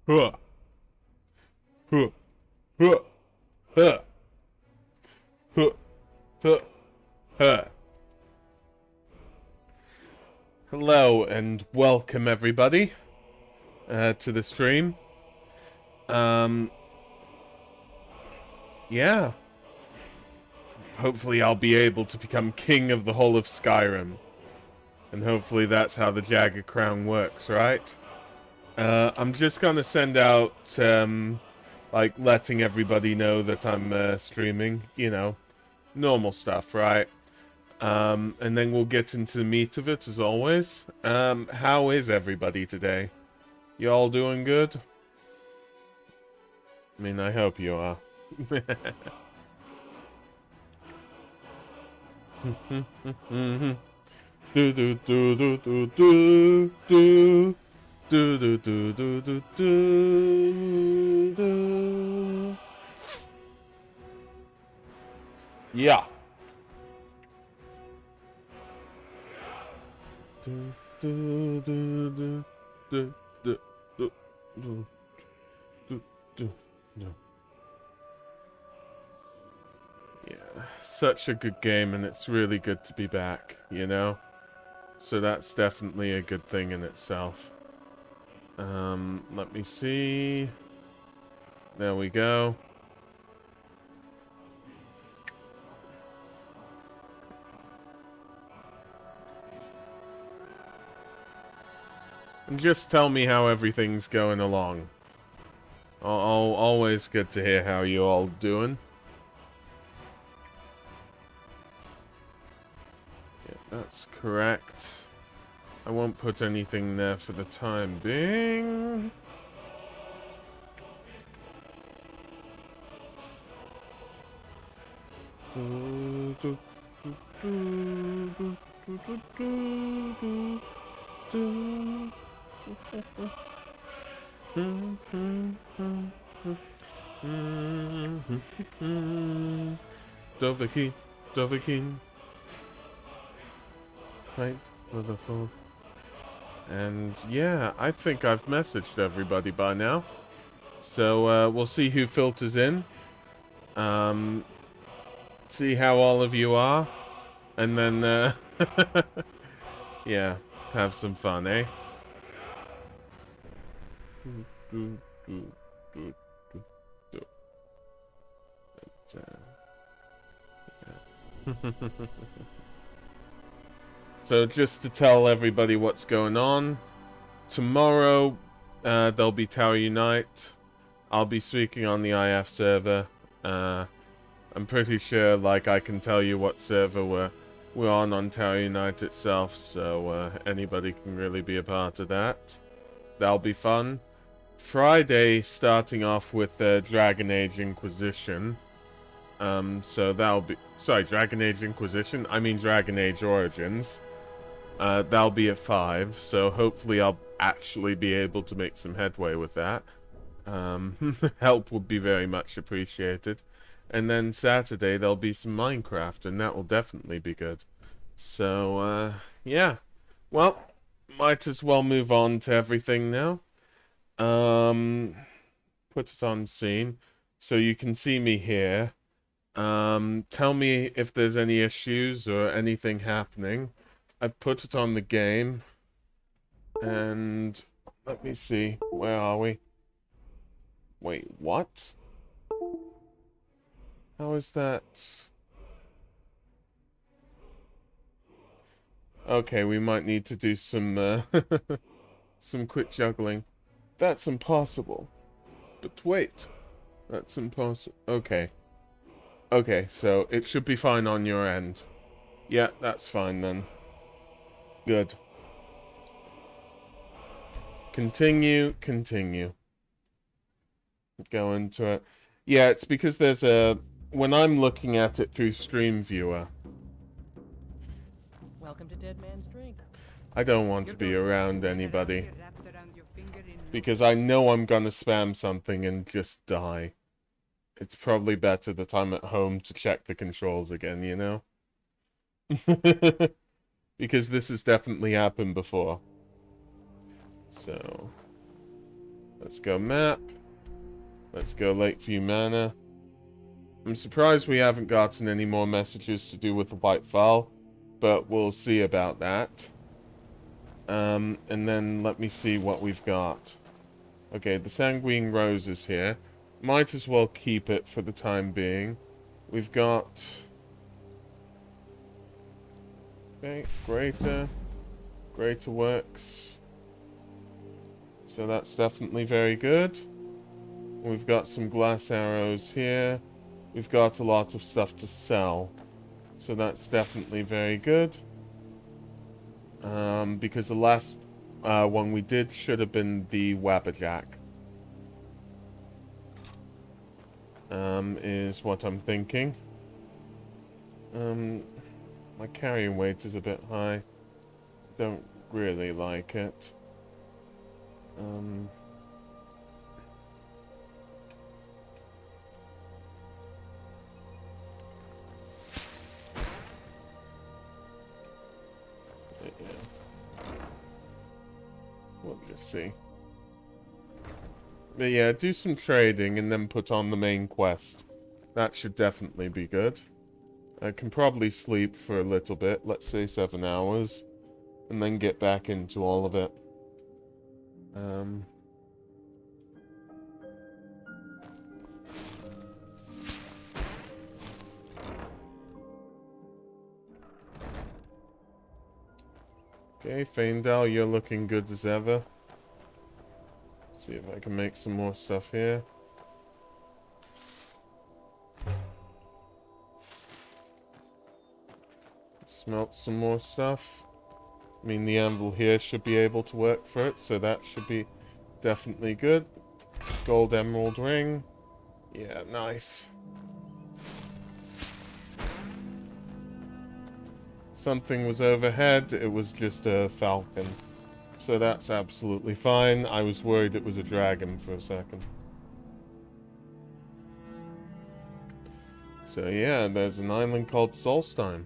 Huh. Huh. Huh. Huh. Huh. Huh. Huh. Hello and welcome everybody to the stream. Um, yeah. Hopefully I'll be able to become king of the whole of Skyrim. And hopefully that's how the jagged crown works, right? I'm just gonna send out, like, letting everybody know that I'm streaming. You know, normal stuff, right? And then we'll get into the meat of it, as always. How is everybody today? You all doing good? I mean, I hope you are. Do do do do do do do do do do do do do. Yeah. Do do do do do do do do do do do. Yeah, such a good game, and it's really good to be back, you know? So that's definitely a good thing in itself. Let me see. There we go. And just tell me how everything's going along. Always good to hear how you all doing. Yeah, that's correct. I won't put anything there for the time being. Dovahkiin, Dovahkiin. Fight for the foe. And yeah, I think I've messaged everybody by now. So we'll see who filters in. See how all of you are. And then, yeah, have some fun, eh? So just to tell everybody what's going on, tomorrow there'll be Tower Unite. I'll be speaking on the IF server. I'm pretty sure, like, I can tell you what server we're on Tower Unite itself, so anybody can really be a part of that. That'll be fun. Friday, starting off with Dragon Age Inquisition. So that'll be... Sorry, Dragon Age Inquisition? I mean Dragon Age Origins. That'll be at 5, so hopefully I'll actually be able to make some headway with that. Help would be very much appreciated. And then Saturday there'll be some Minecraft, and that will definitely be good. So, yeah. Well, might as well move on to everything now. Put it on scene. So you can see me here. Tell me if there's any issues or anything happening. I've put it on the game. And let me see. Where are we? Wait, what? How is that? Okay, we might need to do some some quick juggling. That's impossible. But wait. That's impossible. Okay. Okay, so it should be fine on your end. Yeah, that's fine then. Good. Continue, continue. Go into it. Yeah, it's because there's a... When I'm looking at it through Stream Viewer... Welcome to Dead Man's Drink. I don't want to be around anybody. Because I know I'm gonna spam something and just die. It's probably better that I'm at home to check the controls again, you know? Because this has definitely happened before. So... Let's go map. Let's go Lakeview Manor. I'm surprised we haven't gotten any more messages to do with the White File, but we'll see about that. And then let me see what we've got. Okay, the Sanguine Rose is here. Might as well keep it for the time being. We've got... Okay, Greater Works. So that's definitely very good. We've got some glass arrows here. We've got a lot of stuff to sell. So that's definitely very good. Because the last one we did should have been the Wabberjack. Is what I'm thinking. My carrying weight is a bit high. Don't really like it. Yeah. We'll just see. But yeah, do some trading and then put on the main quest. That should definitely be good. I can probably sleep for a little bit, let's say 7 hours, and then get back into all of it. Okay, Faendal, you're looking good as ever. See if I can make some more stuff here. Smelt some more stuff. I mean, the anvil here should be able to work for it, so that should be definitely good. Gold emerald ring. Yeah, nice. Something was overhead, it was just a falcon. So that's absolutely fine. I was worried it was a dragon for a second. So yeah, there's an island called Solstein,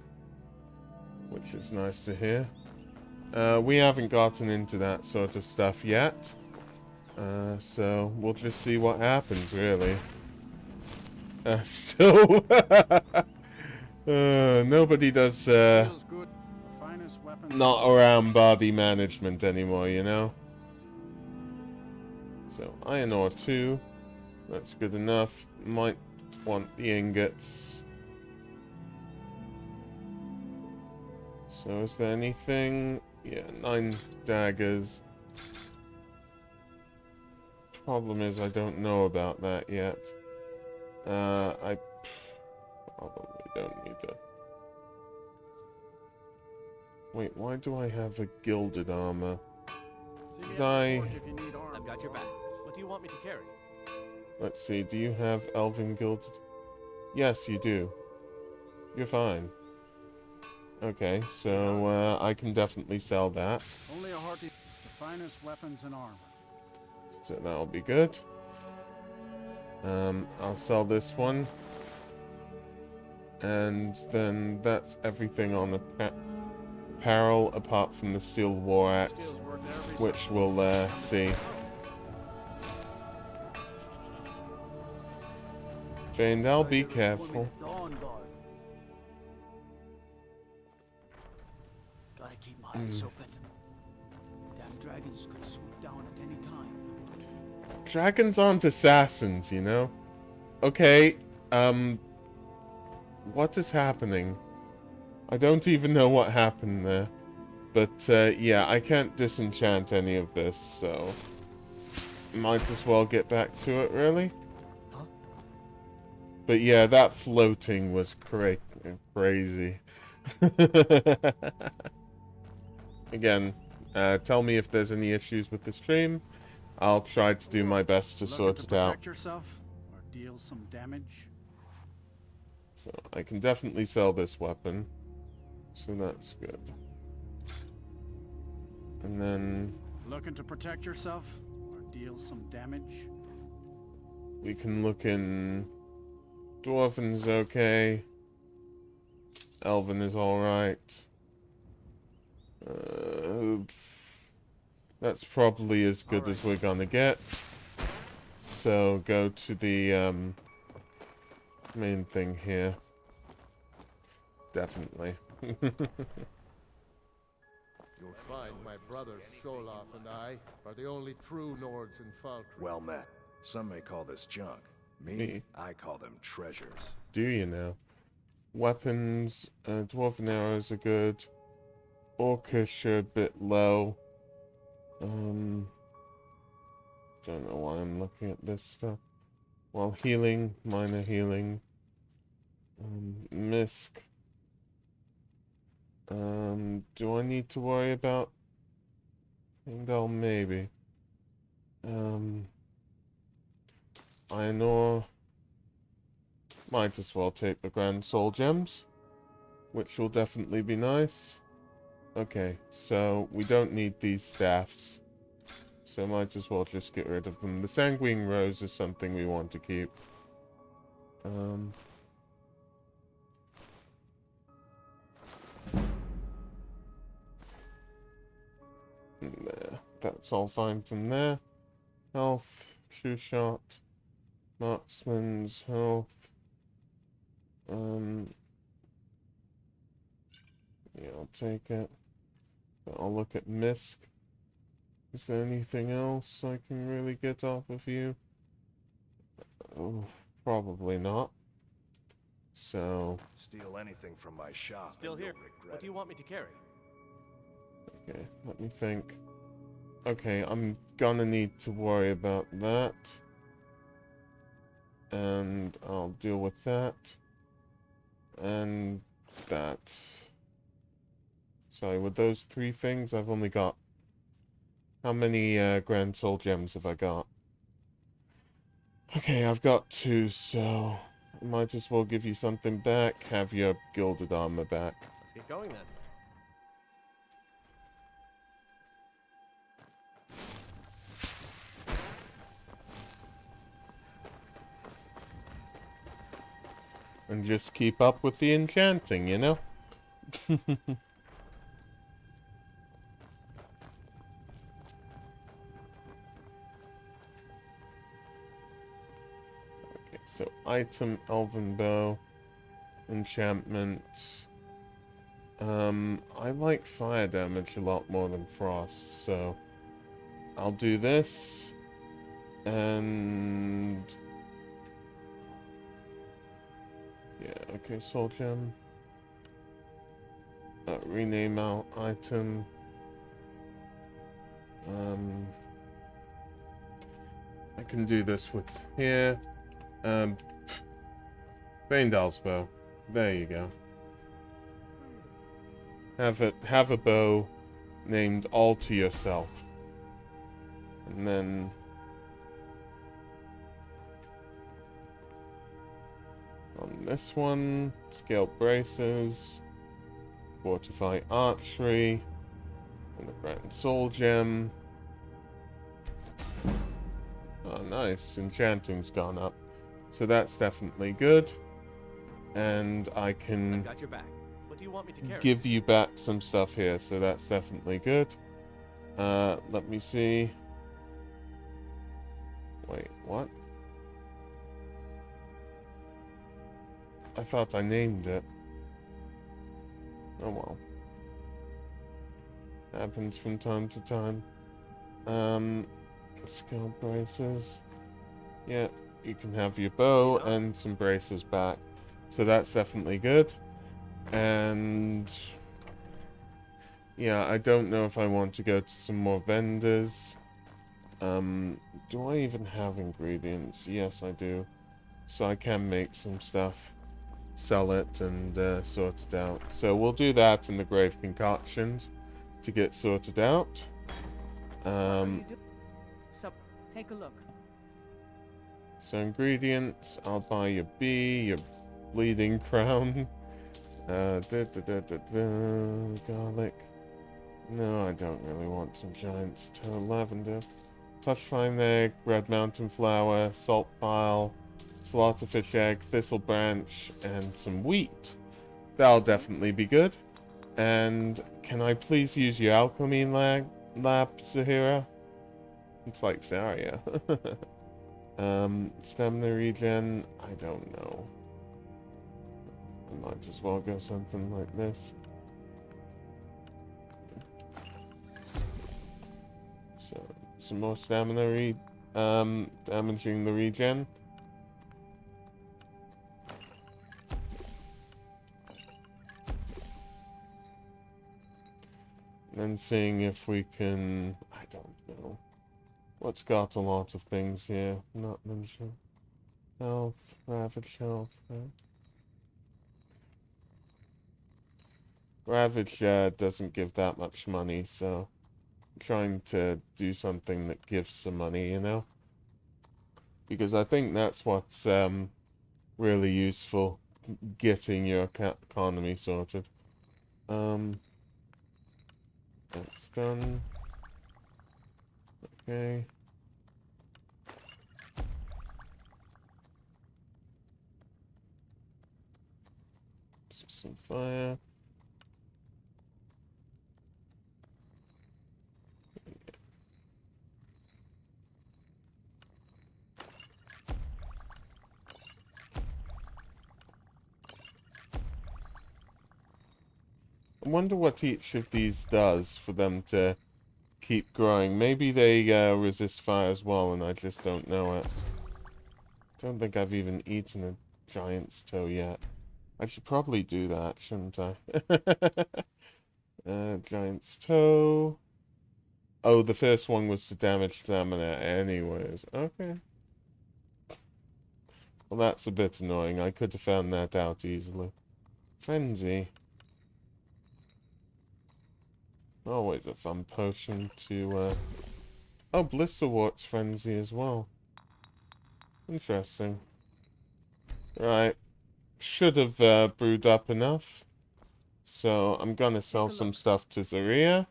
which is nice to hear. We haven't gotten into that sort of stuff yet. So we'll just see what happens, really. Still... nobody does, not around body management anymore, you know? So, iron ore 2. That's good enough. Might want the ingots. So, is there anything? Yeah, 9 daggers. Problem is, I don't know about that yet. I probably don't need to. Wait, why do I have a gilded armor? Did I... I've got your back. What do you want me to carry? Let's see, do you have elven gilded? Yes, you do. You're fine. Okay, so I can definitely sell that. Only a hearty, the finest weapons and armor. So that'll be good. I'll sell this one. And then that's everything on the apparel apart from the steel war axe, which we'll see. Faendal, be careful. Gotta keep my eyes open. Damn dragons could swoop down at any time. Dragons aren't assassins, you know? Okay, what is happening? I don't even know what happened there. But, yeah, I can't disenchant any of this, so... Might as well get back to it, really? Huh? But yeah, that floating was crazy. Again, tell me if there's any issues with the stream. I'll try to do my best to sort it out. Protect yourself or deal some damage. So I can definitely sell this weapon. So that's good. And then... Looking to protect yourself or deal some damage. We can look in... Dwarven's okay. Elven is alright. That's probably as good as we're gonna get. So go to the main thing here. Definitely. You'll find my brothers Solaf and I are the only true Nords in Falkreath. Well met. Some may call this junk. Me, I call them treasures. Do you now? Weapons, dwarven arrows are good. Orcish are a bit low. Don't know why I'm looking at this stuff. Well, healing, minor healing. Misk. Do I need to worry about Indel? Maybe. Iron ore. Might as well take the Grand Soul Gems, which will definitely be nice. Okay, so we don't need these staffs, so might as well just get rid of them. The Sanguine Rose is something we want to keep. There, that's all fine from there. Health, true shot, marksman's health. Yeah, I'll take it. But I'll look at Misk. Is there anything else I can really get off of you? Oh, probably not. So... Steal anything from my shop. Still here. What do you want me to carry? Okay, let me think. Okay, I'm gonna need to worry about that. And I'll deal with that. And that. Sorry, with those three things, I've only got... How many Grand Soul Gems have I got? Okay, I've got 2, so... I might as well give you something back. Have your gilded armor back. Let's get going then. And just keep up with the enchanting, you know? Okay, so item, elven bow, enchantment. I like fire damage a lot more than frost, so I'll do this. And... yeah, okay, soul gem. Rename our item. I can do this with here. Vaindal's bow. There you go. Have a bow named all to yourself. And then on this one, scaled braces, fortify archery, and a grand soul gem. Oh, nice. Enchanting's gone up. So that's definitely good. And I can I've got your back. What do you want me to carry? give you back some stuff here, so that's definitely good. Let me see. Wait, what? I thought I named it. Oh well. Happens from time to time. Skill braces. Yeah, you can have your bow and some braces back. So that's definitely good. And yeah, I don't know if I want to go to some more vendors. Do I even have ingredients? Yes, I do. So I can make some stuff, sell it, and sort it out. So we'll do that in the Grave Concoctions to get sorted out. So, take a look. So ingredients, I'll buy your bee, your bleeding crown, garlic. No, I don't really want some giant's toe lavender. Plush fine egg, red mountain flower, salt pile, slaughterfish egg, thistle branch, and some wheat. That'll definitely be good. And can I please use your alchemy lab, Zahira? It's like Saria. Stamina regen, I don't know. I might as well go something like this. So, some more stamina damaging the regen. And then seeing if we can, I don't know. What's got a lot of things here? Not mentioned. Health, ravage health. Right? Ravage doesn't give that much money, so I'm trying to do something that gives some money, you know? Because I think that's what's really useful, getting your economy sorted. That's done. Okay. Just some fire. I wonder what each of these does for them to keep growing. Maybe they resist fire as well, and I just don't know it. Don't think I've even eaten a giant's toe yet. I should probably do that, shouldn't I? Giant's toe. Oh, the first one was to damage stamina anyways. Okay. Well, that's a bit annoying. I could have found that out easily. Frenzy. Always a fun potion to, Oh, Blisterwort's Frenzy as well. Interesting. Right. Should have brewed up enough. So I'm gonna sell some stuff to Zaria.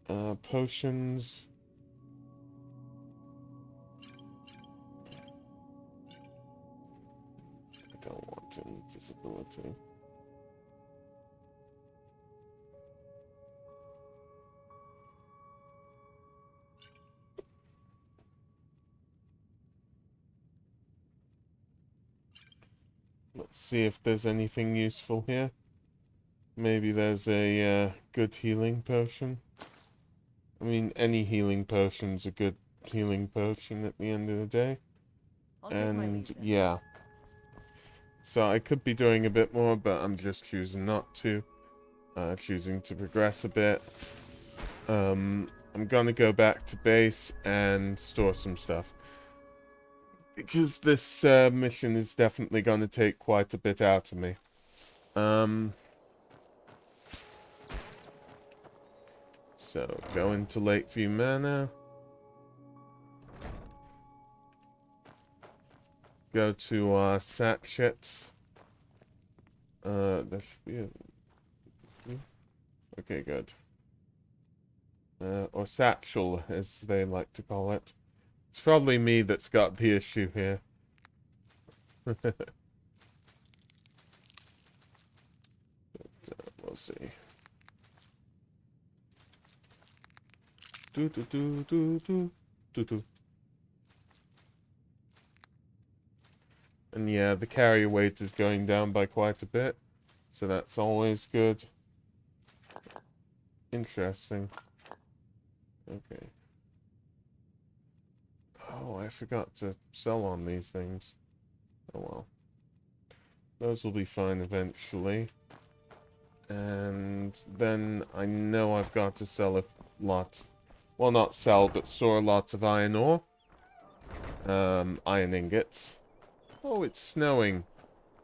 Potions. I don't want invisibility. Let's see if there's anything useful here. Maybe there's a good healing potion. I mean, any healing potion's a good healing potion at the end of the day. And yeah. So I could be doing a bit more, but I'm just choosing not to. Choosing to progress a bit. I'm gonna go back to base and store some stuff. Because this mission is definitely going to take quite a bit out of me. So, go into Lakeview Manor. Go to Satchet. There should be a... Okay, good. Or Satchel, as they like to call it. It's probably me that's got the issue here. We'll see. And yeah, the carry weight is going down by quite a bit, so that's always good. Interesting. Okay. Oh, I forgot to sell on these things. Oh well. Those will be fine eventually. And then I know I've got to sell a lot. Well, not sell, but store lots of iron ore. Iron ingots. Oh, it's snowing.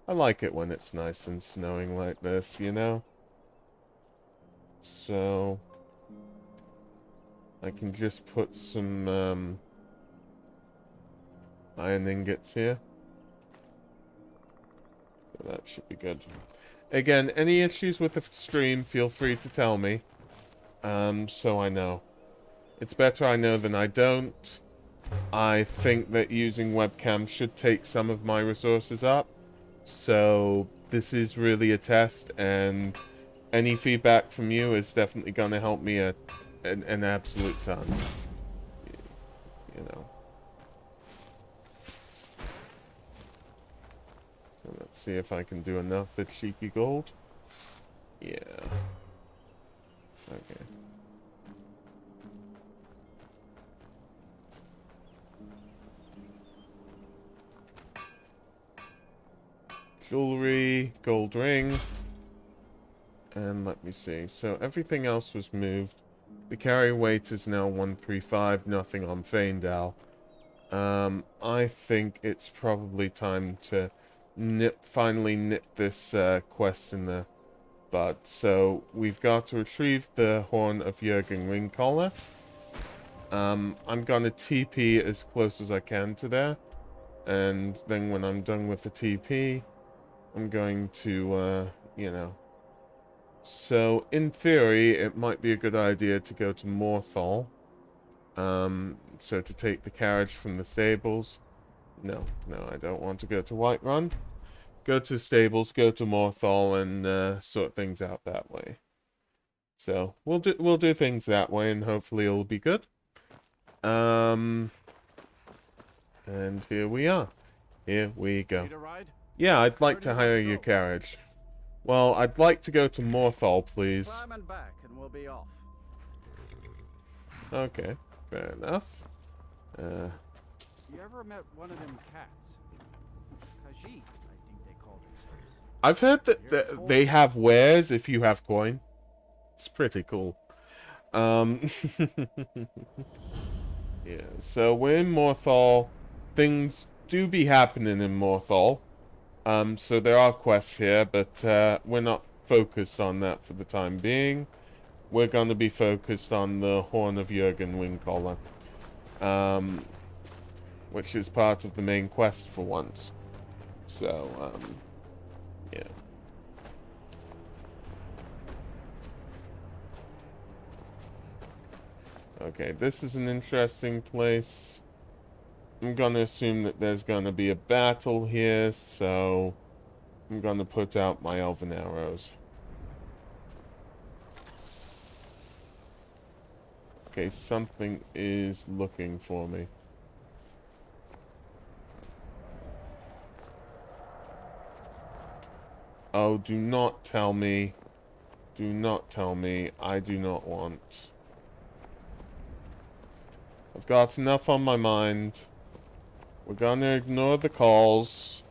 I like it when it's nice and snowing like this, you know? So... I can just put some, iron ingots here. So that should be good. Again, any issues with the stream, feel free to tell me. So I know. It's better I know than I don't. I think that using webcam should take some of my resources up. So this is really a test, and any feedback from you is definitely going to help me an absolute ton. You know. see if I can do enough for cheeky gold. Yeah. Okay. Jewelry, gold ring. And let me see. So everything else was moved. The carry weight is now 135, nothing on Feindal. I think it's probably time to finally nip this quest in the bud. So we've got to retrieve the horn of Jurgen Wingcaller. I'm gonna TP as close as I can to there. And then when I'm done with the TP, I'm going to, you know. So, in theory, it might be a good idea to go to Morthal. So to take the carriage from the stables. No, I don't want to go to Whiterun. Go to stables, go to Morthal, and sort things out that way. So, we'll do things that way, and hopefully it'll be good. And here we are. Here we go. Need a ride? Yeah, I'd like to hire your carriage. Well, I'd like to go to Morthal, please. Climb and back, and we'll be off. Okay, fair enough. You ever met one of them cats? Khajiit, I think they call themselves. I've heard that they have wares if you have coin. It's pretty cool. Yeah, so we're in Morthal. Things do be happening in Morthal. So there are quests here, but we're not focused on that for the time being. We're going to be focused on the Horn of Jurgen Wingcaller, which is part of the main quest for once. So, yeah. Okay, this is an interesting place. I'm gonna assume that there's gonna be a battle here, so I'm gonna put out my elven arrows. Okay, something is looking for me. Oh, do not tell me. Do not tell me. I do not want. I've got enough on my mind. We're gonna ignore the calls.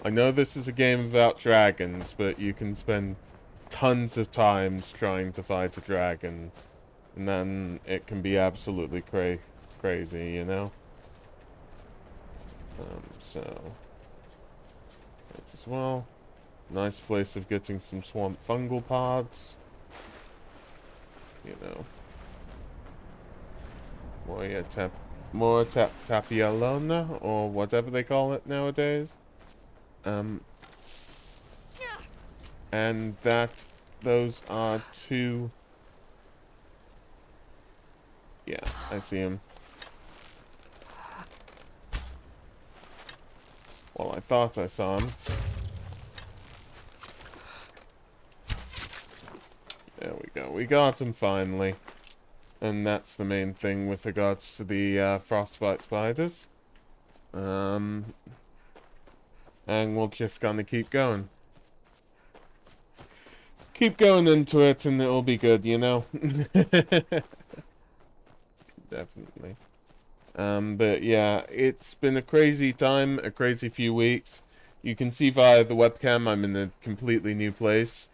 I know this is a game about dragons, but you can spend tons of times trying to fight a dragon. And then it can be absolutely crazy, you know? So... that as well. Nice place of getting some swamp fungal pods. You know. More tapialona, or whatever they call it nowadays. And those are two... yeah, I see him. Well, I thought I saw him. There we go. We got him finally. And that's the main thing with regards to the frostbite spiders. And we're just gonna keep going. Keep going into it and it'll be good, you know? Definitely. But yeah, it's been a crazy time, a crazy few weeks. You can see via the webcam I'm in a completely new place.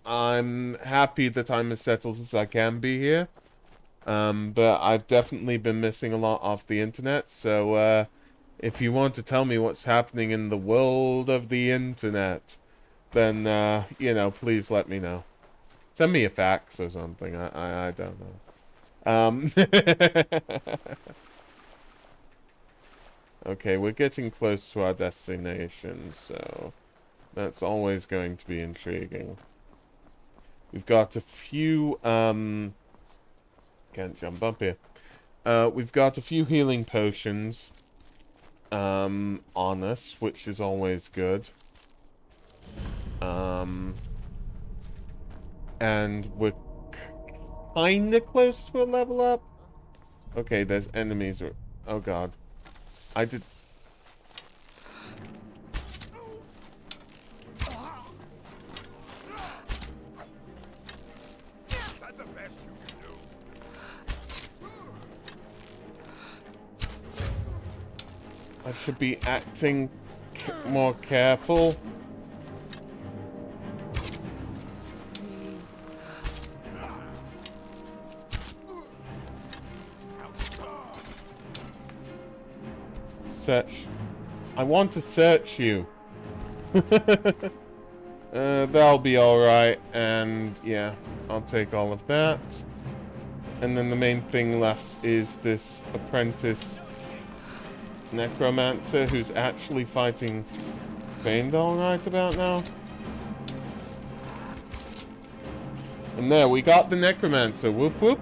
I'm happy that I'm as settled as I can be here. But I've definitely been missing a lot off the internet, so if you want to tell me what's happening in the world of the internet, then, you know, please let me know. Send me a fax or something, I don't know. Okay, we're getting close to our destination, so that's always going to be intriguing. We've got a few, can't jump up here. We've got a few healing potions, on us, which is always good. And we're kinda close to a level up. Okay, there's enemies. Oh god. I should be acting more careful. Search. I want to search you. That'll be alright, and yeah, I'll take all of that. And then the main thing left is this apprentice necromancer who's actually fighting Faendal right about now. And there, we got the necromancer. Whoop whoop.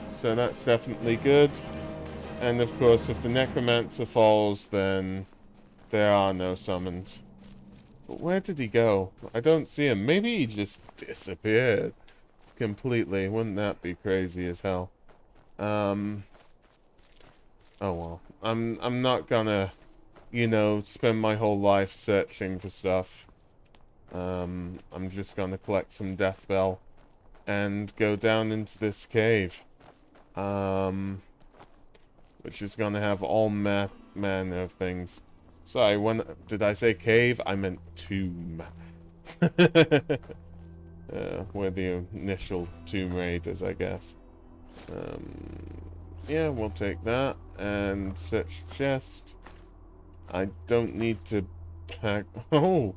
So that's definitely good. And of course, if the necromancer falls, then there are no summons. But where did he go? I don't see him. Maybe he just disappeared completely. Wouldn't that be crazy as hell? Oh well. I'm not gonna, you know, spend my whole life searching for stuff. I'm just gonna collect some death bell and go down into this cave. Which is gonna have all manner of things. Sorry, when did I say cave? I meant tomb. We're the initial tomb raiders, I guess. Yeah, we'll take that and search chest. I don't need to pack. Oh,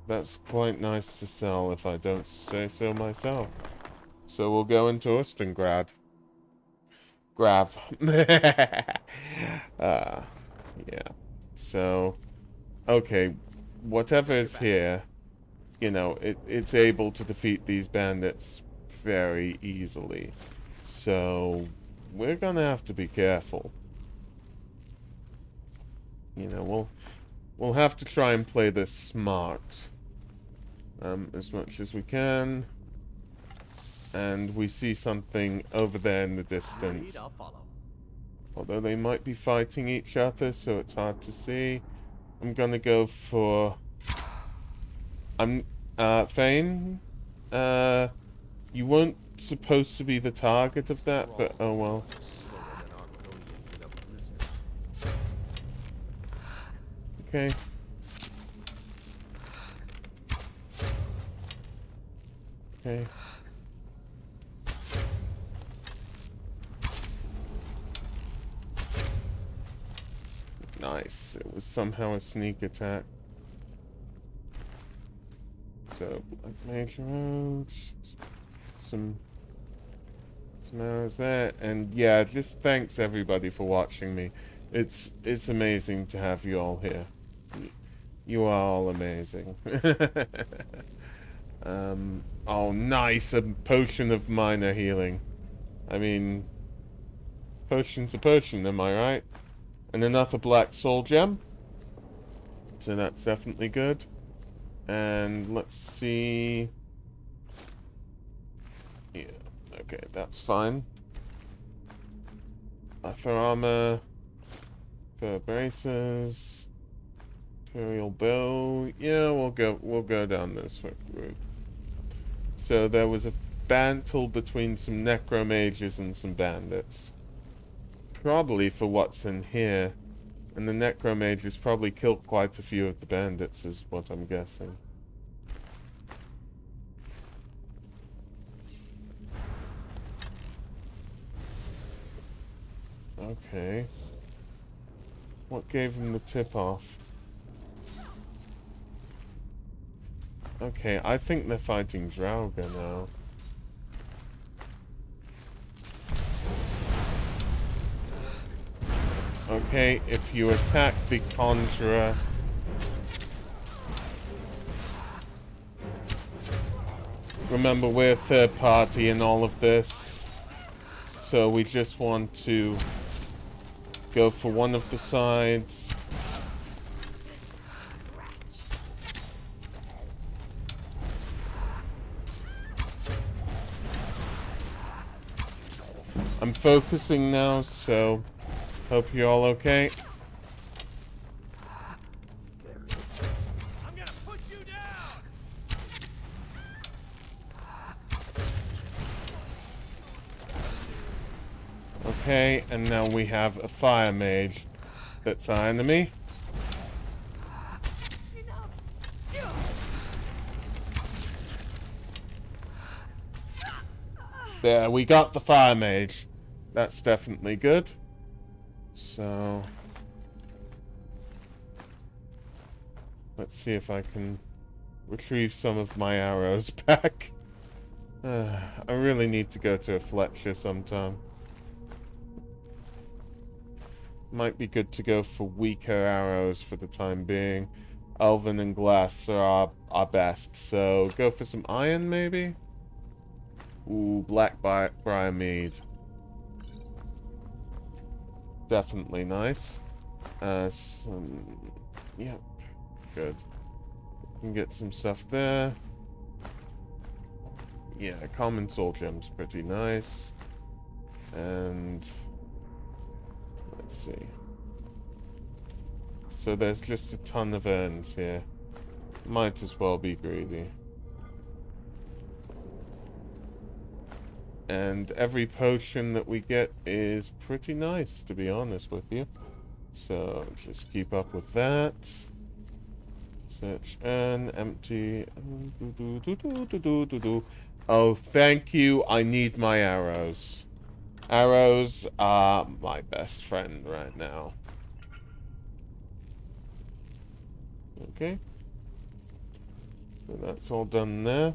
that's quite nice to sell if I don't say so myself. So we'll go into Ustengrad. Grav. Yeah. So, okay, whatever is here, you know, it's able to defeat these bandits very easily. So, we're gonna have to be careful. You know, we'll have to try and play this smart. As much as we can. And we see something over there in the distance. I'll follow. Although they might be fighting each other, so it's hard to see. I'm gonna go for... Fane? You weren't supposed to be the target of that, but oh well. Okay. Okay. Nice. It was somehow a sneak attack. So, Black Mage Road. Some arrows there. And yeah, just thanks everybody for watching me. It's amazing to have you all here. You are all amazing. Oh, nice. A potion of minor healing. I mean, potion's a potion, am I right? And another black soul gem. So that's definitely good. And let's see. Yeah, okay, that's fine. For armor. For braces. Imperial bow. Yeah, we'll go down this route. So there was a battle between some necromages and some bandits. Probably for what's in here. And the necromages probably killed quite a few of the bandits, is what I'm guessing. Okay. What gave him the tip-off? Okay, I think they're fighting Jurgen now. Okay, if you attack the Conjurer... Remember, we're third party in all of this. So we just want to go for one of the sides. I'm focusing now, so hope you're all okay. I'm gonna put you down. Okay, and now we have a fire mage That's our enemy. There, we got the fire mage. That's definitely good. So... let's see if I can retrieve some of my arrows back. I really need to go to a Fletcher sometime. Might be good to go for weaker arrows for the time being. Elven and glass are our best, so go for some iron maybe? Ooh, black briar mead. Definitely nice. Yep, good. Can get some stuff there. Yeah, common soul gem's pretty nice. And let's see. So there's just a ton of urns here. Might as well be greedy. And every potion that we get is pretty nice, to be honest with you. So just keep up with that. Search urn, empty. Oh, thank you. I need my arrows. Arrows are my best friend right now. Okay. So that's all done there.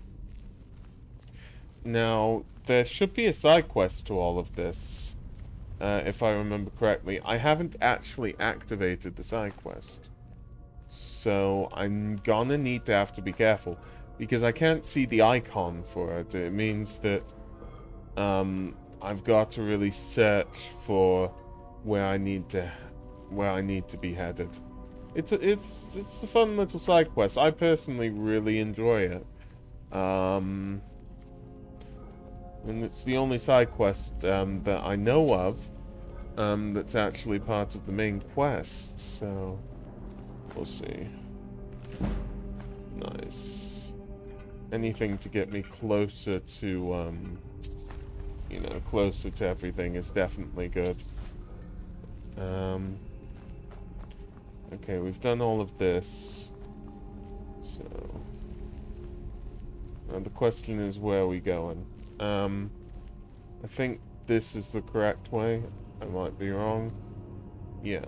Now, there should be a side quest to all of this, if I remember correctly. I haven't actually activated the side quest. So I'm gonna need to have to be careful, because I can't see the icon for it. It means that I've got to really search for where I need to be headed. It's a fun little side quest. I personally really enjoy it. And it's the only side quest that I know of that's actually part of the main quest. So we'll see. Nice. Anything to get me closer to, you know, closer to everything is definitely good. Okay, we've done all of this. So now the question is, where are we going? I think this is the correct way. I might be wrong. Yeah.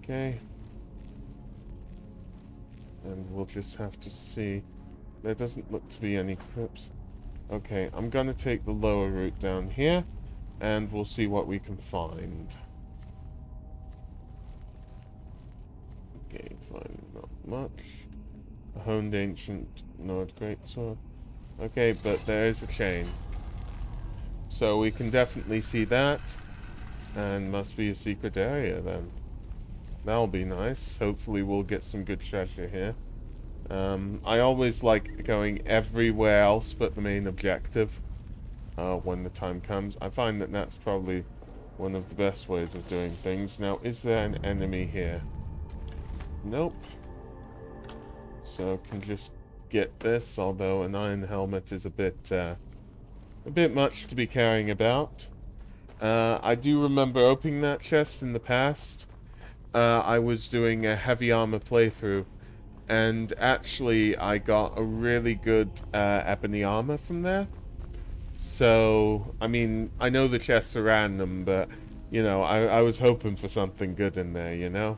Okay. And we'll just have to see. There doesn't look to be any crypts. Okay, I'm gonna take the lower route down here, and we'll see what we can find. Okay, fine, not much. A honed ancient Nord greatsword. Okay, but there is a chain. So we can definitely see that. And must be a secret area then. That'll be nice. Hopefully we'll get some good treasure here. I always like going everywhere else but the main objective when the time comes. I find that that's probably one of the best ways of doing things. Now, is there an enemy here? Nope. So can just get this, although an iron helmet is a bit much to be carrying about. I do remember opening that chest in the past. I was doing a heavy armor playthrough, and actually I got a really good ebony armor from there. So, I mean, I know the chests are random, but, you know, I was hoping for something good in there, you know?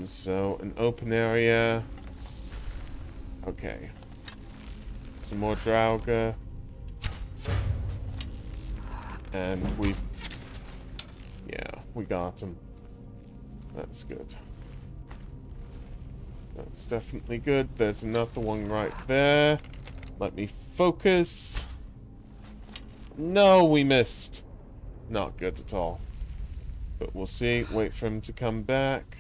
So, an open area. Okay. Some more Draugr. And yeah, we got him. That's good. That's definitely good. There's another one right there. Let me focus. No, we missed. Not good at all. But we'll see. Wait for him to come back.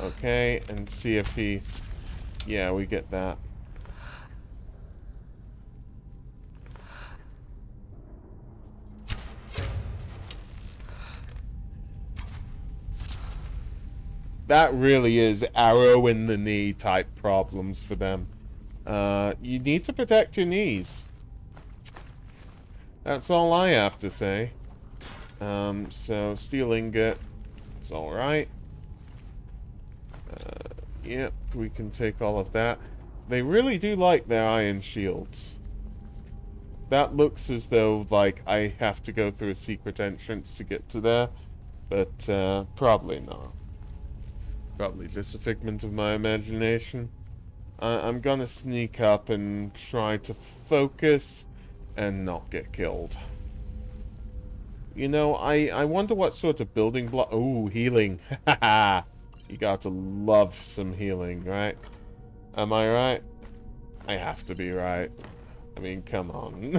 Okay, and see if he... Yeah, we get that. That really is arrow in the knee type problems for them. You need to protect your knees. That's all I have to say. So steel ingot, it's alright. Yep, we can take all of that. They really do like their iron shields. That looks as though, like, I have to go through a secret entrance to get to there. But, probably not. Probably just a figment of my imagination. I'm gonna sneak up and try to focus and not get killed. You know, I wonder what sort of building block... Ooh, healing. Haha. You got to love some healing, right? Am I right? I have to be right. I mean, come on.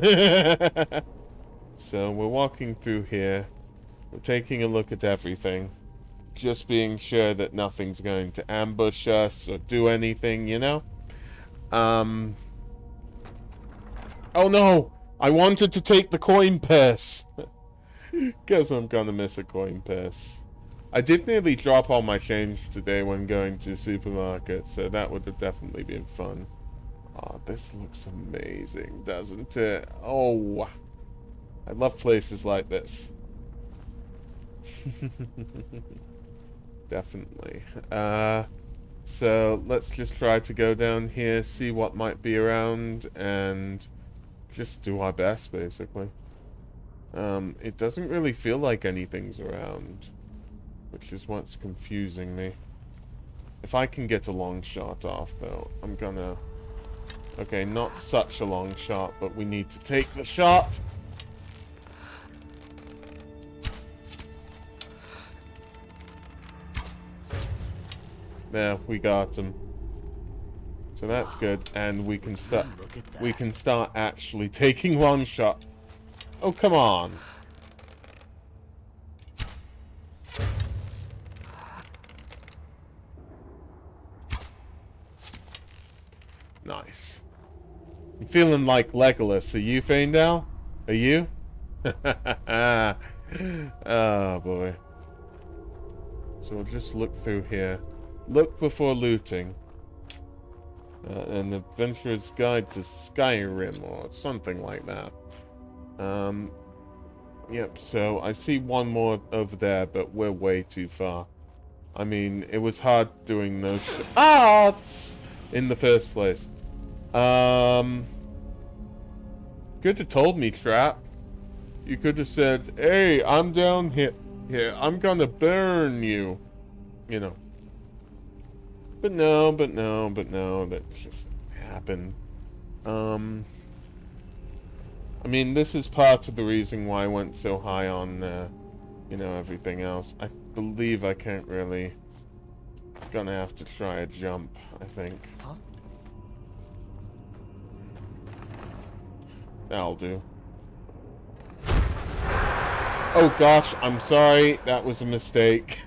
So, we're walking through here. We're taking a look at everything. Just being sure that nothing's going to ambush us or do anything, you know? Oh no! I wanted to take the coin purse! Guess I'm gonna miss a coin purse. I did nearly drop all my change today when going to the supermarket, so that would have definitely been fun. Oh, this looks amazing, doesn't it? Oh, I love places like this. Definitely. So let's just try to go down here, see what might be around, and just do our best, basically. It doesn't really feel like anything's around, which is what's confusing me. If I can get a long shot off, though, I'm gonna... Okay, not such a long shot, but we need to take the shot! There, we got him. So that's good, and we can start... We can start actually taking one shot. Oh, come on! Nice. I'm feeling like Legolas. Are you, Faendal? Are you? Oh, boy. So we'll just look through here. Look before looting. An Adventurer's Guide to Skyrim, or something like that. Yep, so I see one more over there, but we're way too far. I mean, it was hard doing those shots in the first place. Could have told me, Trap. You could have said, hey, I'm down here. I'm gonna burn you. You know. But no, that just happened. I mean, this is part of the reason why I went so high on, you know, everything else. I believe I can't really... Gonna have to try a jump, I think. Huh? That'll do. Oh gosh, I'm sorry. That was a mistake.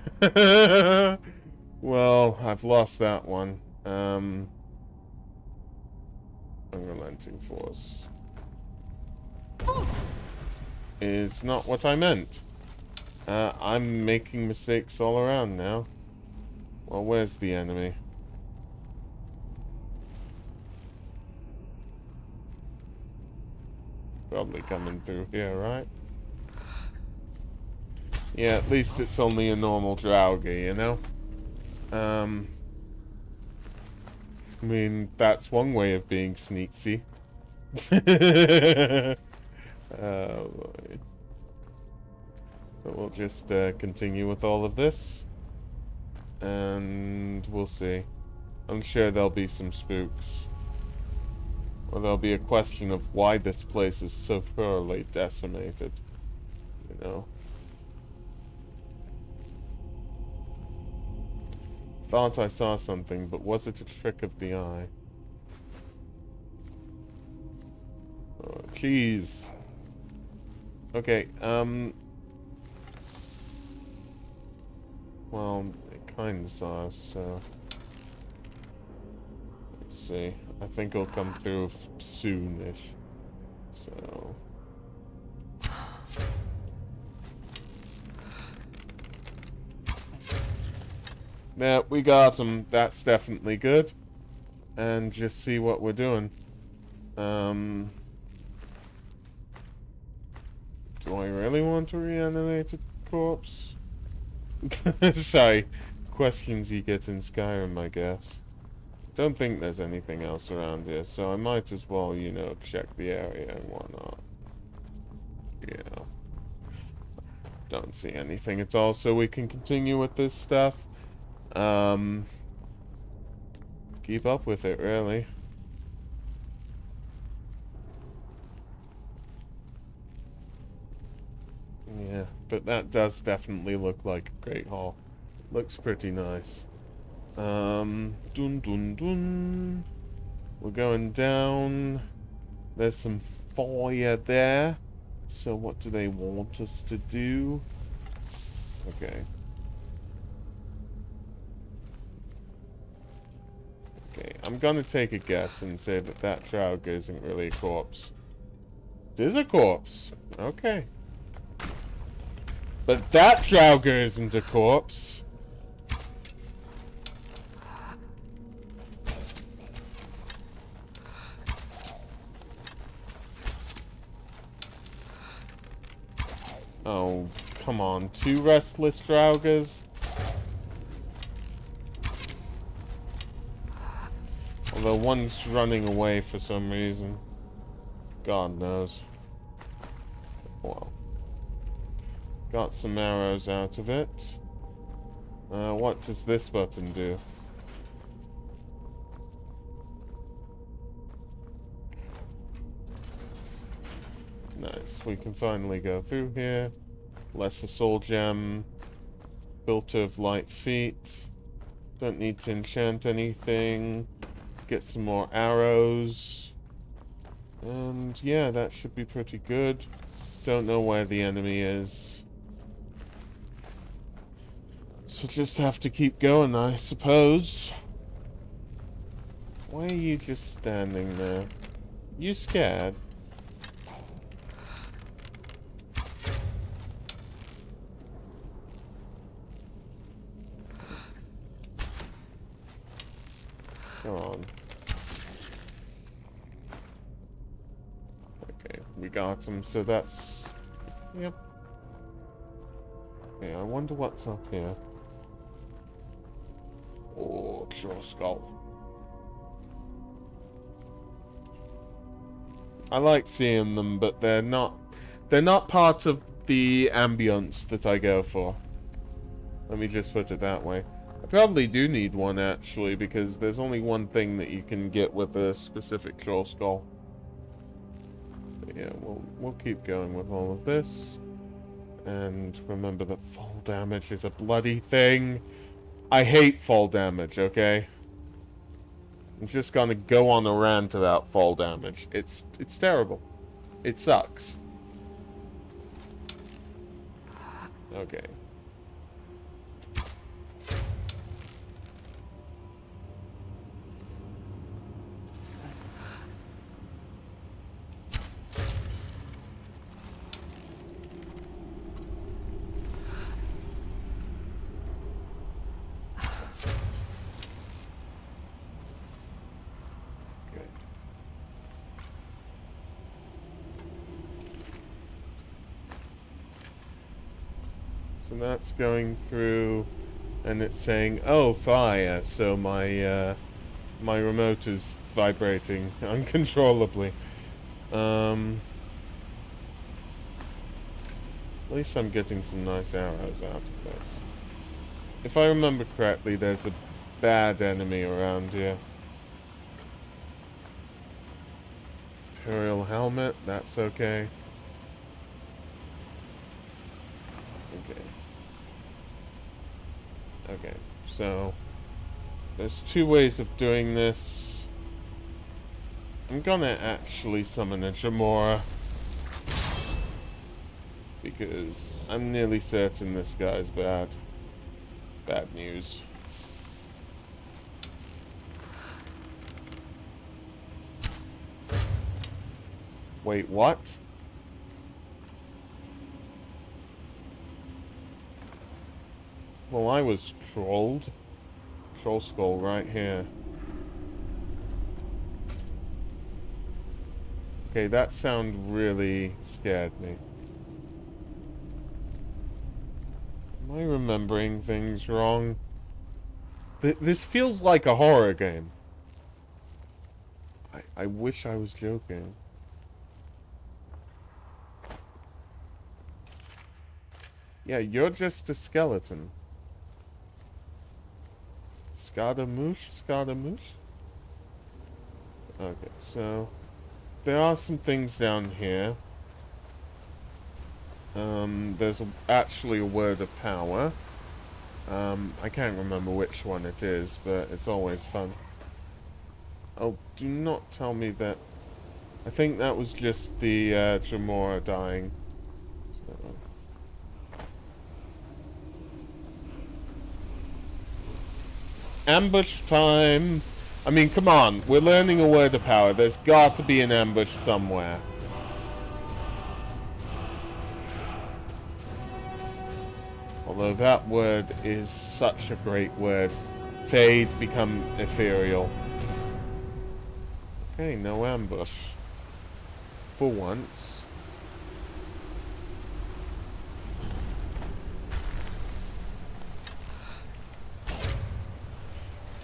Well, I've lost that one. Unrelenting force. Is not what I meant. I'm making mistakes all around now. Well, where's the enemy? Probably coming through here, right? Yeah, at least it's only a normal Draugr, you know? I mean, that's one way of being sneaky. Oh, boy. But we'll just continue with all of this. And we'll see. I'm sure there'll be some spooks. Or there'll be a question of why this place is so thoroughly decimated. You know? Thought I saw something, but was it a trick of the eye? Oh, jeez. Okay, well, it kinda saw us, so... Let's see. I think it'll come through soonish. So... Yeah, we got them. That's definitely good. And just see what we're doing. Do I really want to reanimate a corpse? Sorry. Questions you get in Skyrim, I guess. Don't think there's anything else around here, so I might as well, you know, check the area and whatnot. Yeah. Don't see anything at all, so we can continue with this stuff. Keep up with it, really. Yeah, but that does definitely look like a Great Hall. Looks pretty nice. Dun dun dun. We're going down. There's some fire there. So what do they want us to do? Okay. Okay, I'm gonna take a guess and say that that Draugr isn't really a corpse. It is a corpse. Okay. But that Draugr isn't a corpse. Oh, come on. 2 restless Draugrs? Although one's running away for some reason. God knows. Well. Got some arrows out of it. What does this button do? Nice, we can finally go through here. Lesser soul gem. Filter of light feet. Don't need to enchant anything. Get some more arrows. And yeah, that should be pretty good. Don't know where the enemy is. So just have to keep going, I suppose. Why are you just standing there? You scared? Come on. Okay, we got him, so that's... Yep. Okay, I wonder what's up here. Oh, sure skull. I like seeing them, but they're not part of the ambience that I go for. Let me just put it that way. I probably do need one, actually, because there's only one thing that you can get with a specific troll skull. But yeah, we'll keep going with all of this. And remember that fall damage is a bloody thing. I hate fall damage, okay? I'm just gonna go on a rant about fall damage. It's terrible. It sucks. Okay. So that's going through, and it's saying, "Oh, fire!" So my my remote is vibrating uncontrollably. At least I'm getting some nice arrows out of this. If I remember correctly, there's a bad enemy around here. Imperial helmet. That's okay. Okay. Okay, so there's 2 ways of doing this. I'm gonna actually summon a Jamora because I'm nearly certain this guy's bad. Bad news. Wait, what? Well, I was trolled. Troll skull right here. Okay, that sound really scared me. Am I remembering things wrong? This feels like a horror game. I wish I was joking. Yeah, you're just a skeleton. Scaramouche? Scaramouche? Okay, so there are some things down here. There's actually a word of power. I can't remember which one it is, but it's always fun. Oh, do not tell me that... I think that was just the Jamora dying. So. Ambush time! I mean, come on, we're learning a word of power. There's got to be an ambush somewhere. Although that word is such a great word. Fade, become ethereal. Okay, no ambush. For once.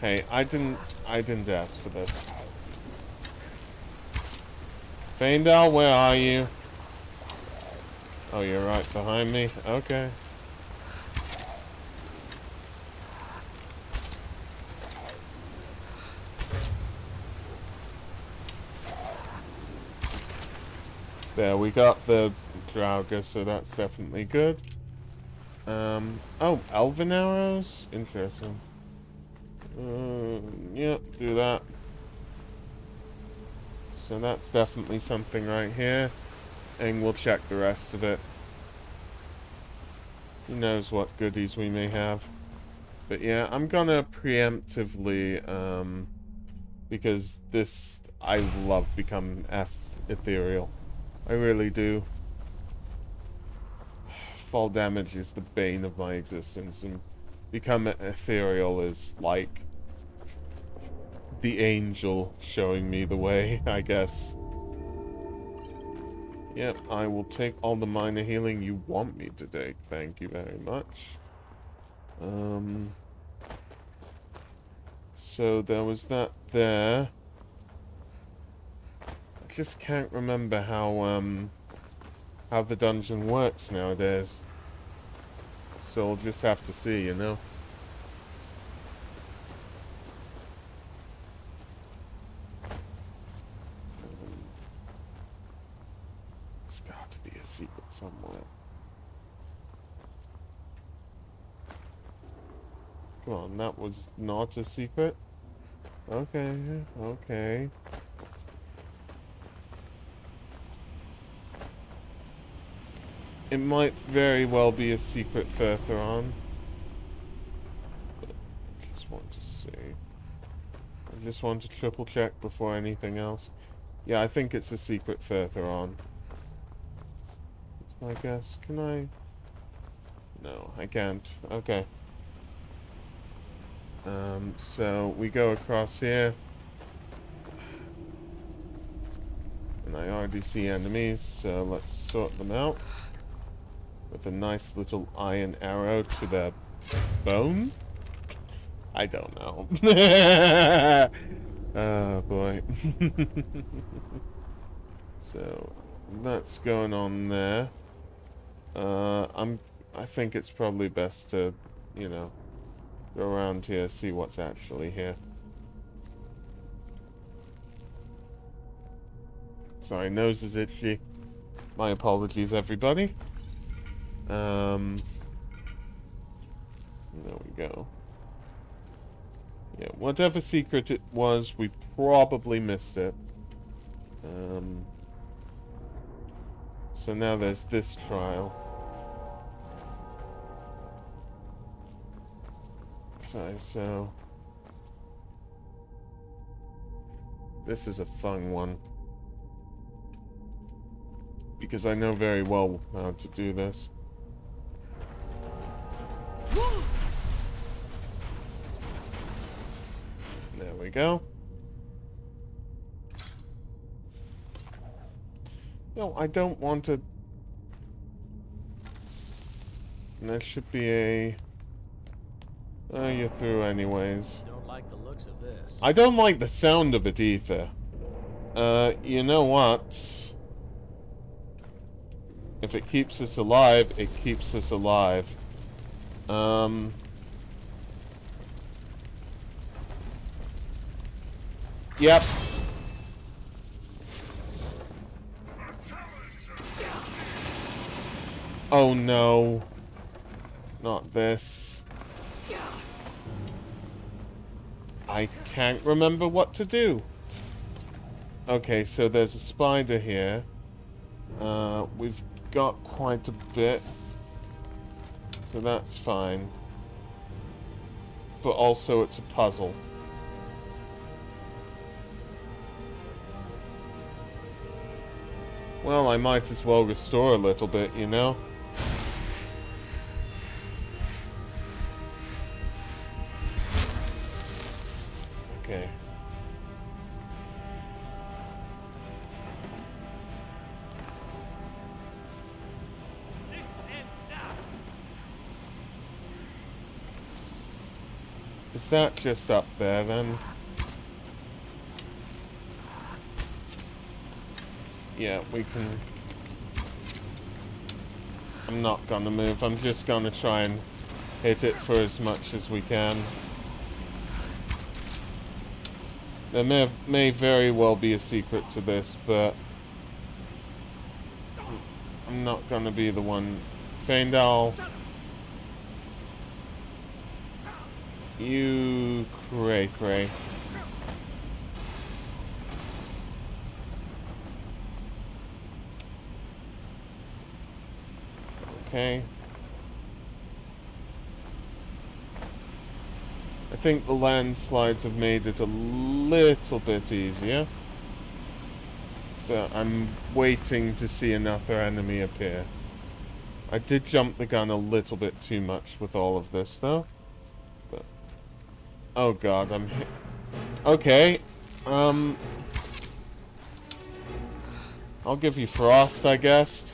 Hey, I didn't ask for this. Faendal, where are you? Oh, you're right behind me? Okay. There, we got the Draugr, so that's definitely good. Oh, elven arrows? Interesting. Yep, do that. So that's definitely something right here. And we'll check the rest of it. Who knows what goodies we may have. But yeah, I'm gonna preemptively, because this, I love become ethereal. I really do. Fall damage is the bane of my existence, and become ethereal is like the angel showing me the way, I guess. Yep, I will take all the minor healing you want me to take. Thank you very much. So there was that there. I just can't remember how the dungeon works nowadays. So we'll just have to see, you know. It's got to be a secret somewhere. Come on, that was not a secret? Okay, okay. It might very well be a secret further on. But I just want to see. I just want to triple check before anything else. Yeah, I think it's a secret further on. I guess. Can I? No, I can't. Okay. So we go across here. And I already see enemies, so let's sort them out. With a nice little iron arrow to the bone? I don't know. Oh boy. So that's going on there. I think it's probably best to, you know, go around here, see what's actually here. Sorry, nose is itchy. My apologies, everybody. There we go. Yeah, whatever secret it was, we probably missed it. So now there's this trial. So this is a fun one. Because I know very well how to do this. There we go. No, I don't want to... And there should be a... Oh, you're through anyways. Don't like the looks of this. I don't like the sound of it either. You know what? If it keeps us alive, it keeps us alive. Yep. Oh no. Not this. I can't remember what to do. Okay, so there's a spider here. We've got quite a bit. So that's fine. But also it's a puzzle. Well, I might as well restore a little bit, you know? Okay. Is that just up there then? Yeah, we can... I'm not gonna move. I'm just gonna try and hit it for as much as we can. There may very well be a secret to this, but... I'm not gonna be the one. Faendal. You cray. Okay. I think the landslides have made it a little bit easier. But I'm waiting to see another enemy appear. I did jump the gun a little bit too much with all of this, though. But... Oh god, I'm hit. Okay. I'll give you frost, I guess.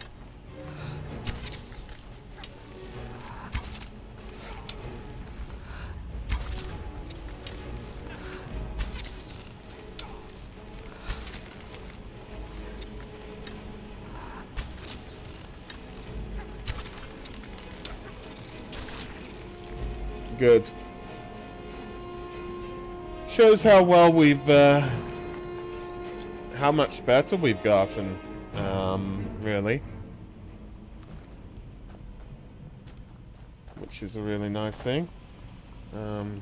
Good. Shows how well we've, how much better we've gotten, really. Which is a really nice thing. So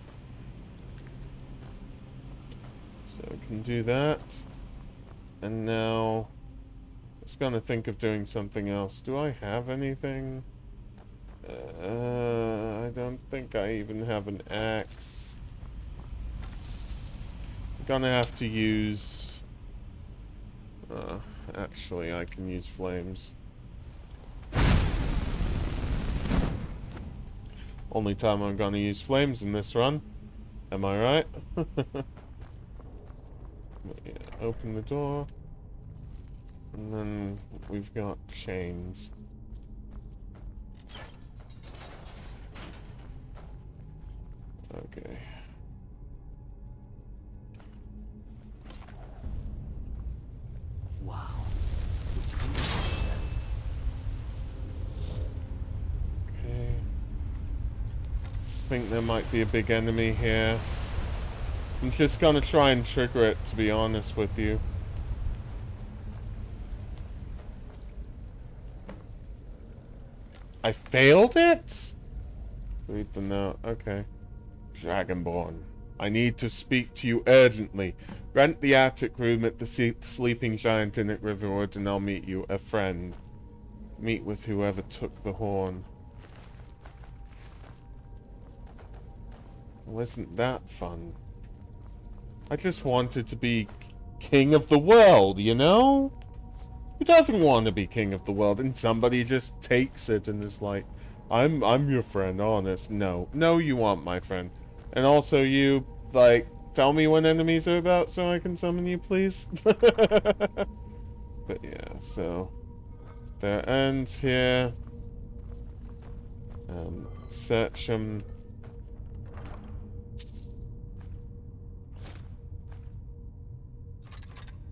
we can do that. And now, I was gonna think of doing something else. Do I have anything? I don't think I even have an axe. I'm gonna have to use... actually, I can use flames. Only time I'm gonna use flames in this run. Am I right? Yeah, open the door. And then we've got chains. Okay. Wow. Okay. I think there might be a big enemy here. I'm just gonna try and trigger it, to be honest with you. I failed it? Read the note. Okay. Dragonborn, I need to speak to you urgently. Rent the attic room at the Sleeping Giant Inn at Riverwood and I'll meet you. A friend. Meet with whoever took the horn. Well, isn't that fun? I just wanted to be king of the world, you know? Who doesn't want to be king of the world? And somebody just takes it and is like, I'm your friend, honest. No. No, you aren't my friend. And also you, like, tell me when enemies are about so I can summon you, please. But yeah, so... There ends here. Search them.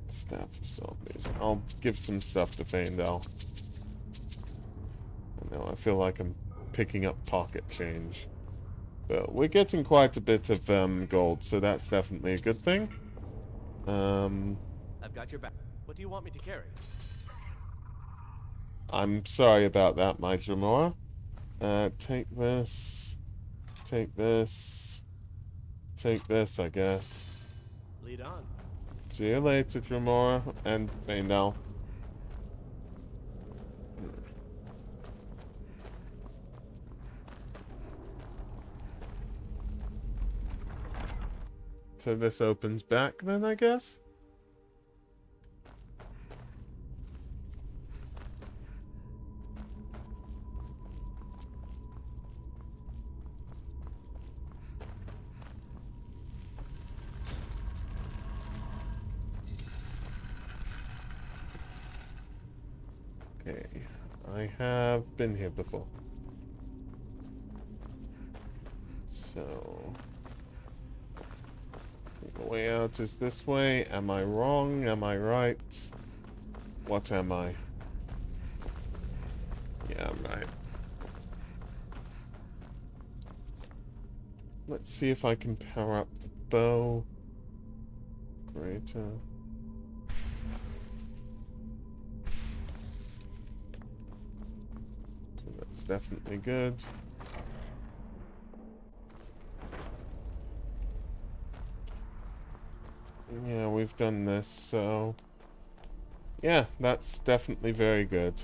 Staff of zombies. I'll give some stuff to Faendal. I know, I feel like I'm picking up pocket change. But we're getting quite a bit of gold, so that's definitely a good thing. I've got your back. What do you want me to carry? I'm sorry about that, my Jamora. Take this. Take this. Take this, I guess. Lead on. See you later, Jamora and Faendal. So this opens back then, I guess? Okay, I have been here before. So... the way out is this way. Am I wrong? Am I right? What am I? Yeah, I'm right. Let's see if I can power up the bow. Greater. So that's definitely good. Yeah, we've done this, so... yeah, that's definitely very good.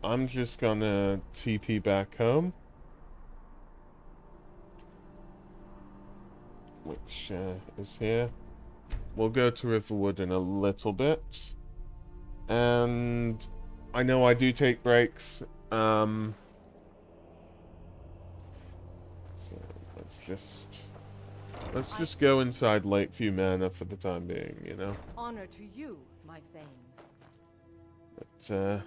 I'm just gonna TP back home. Which is here. We'll go to Riverwood in a little bit. And... I know I do take breaks. So, let's just go inside Lakeview Manor for the time being, you know? Honor to you, my Thane. But,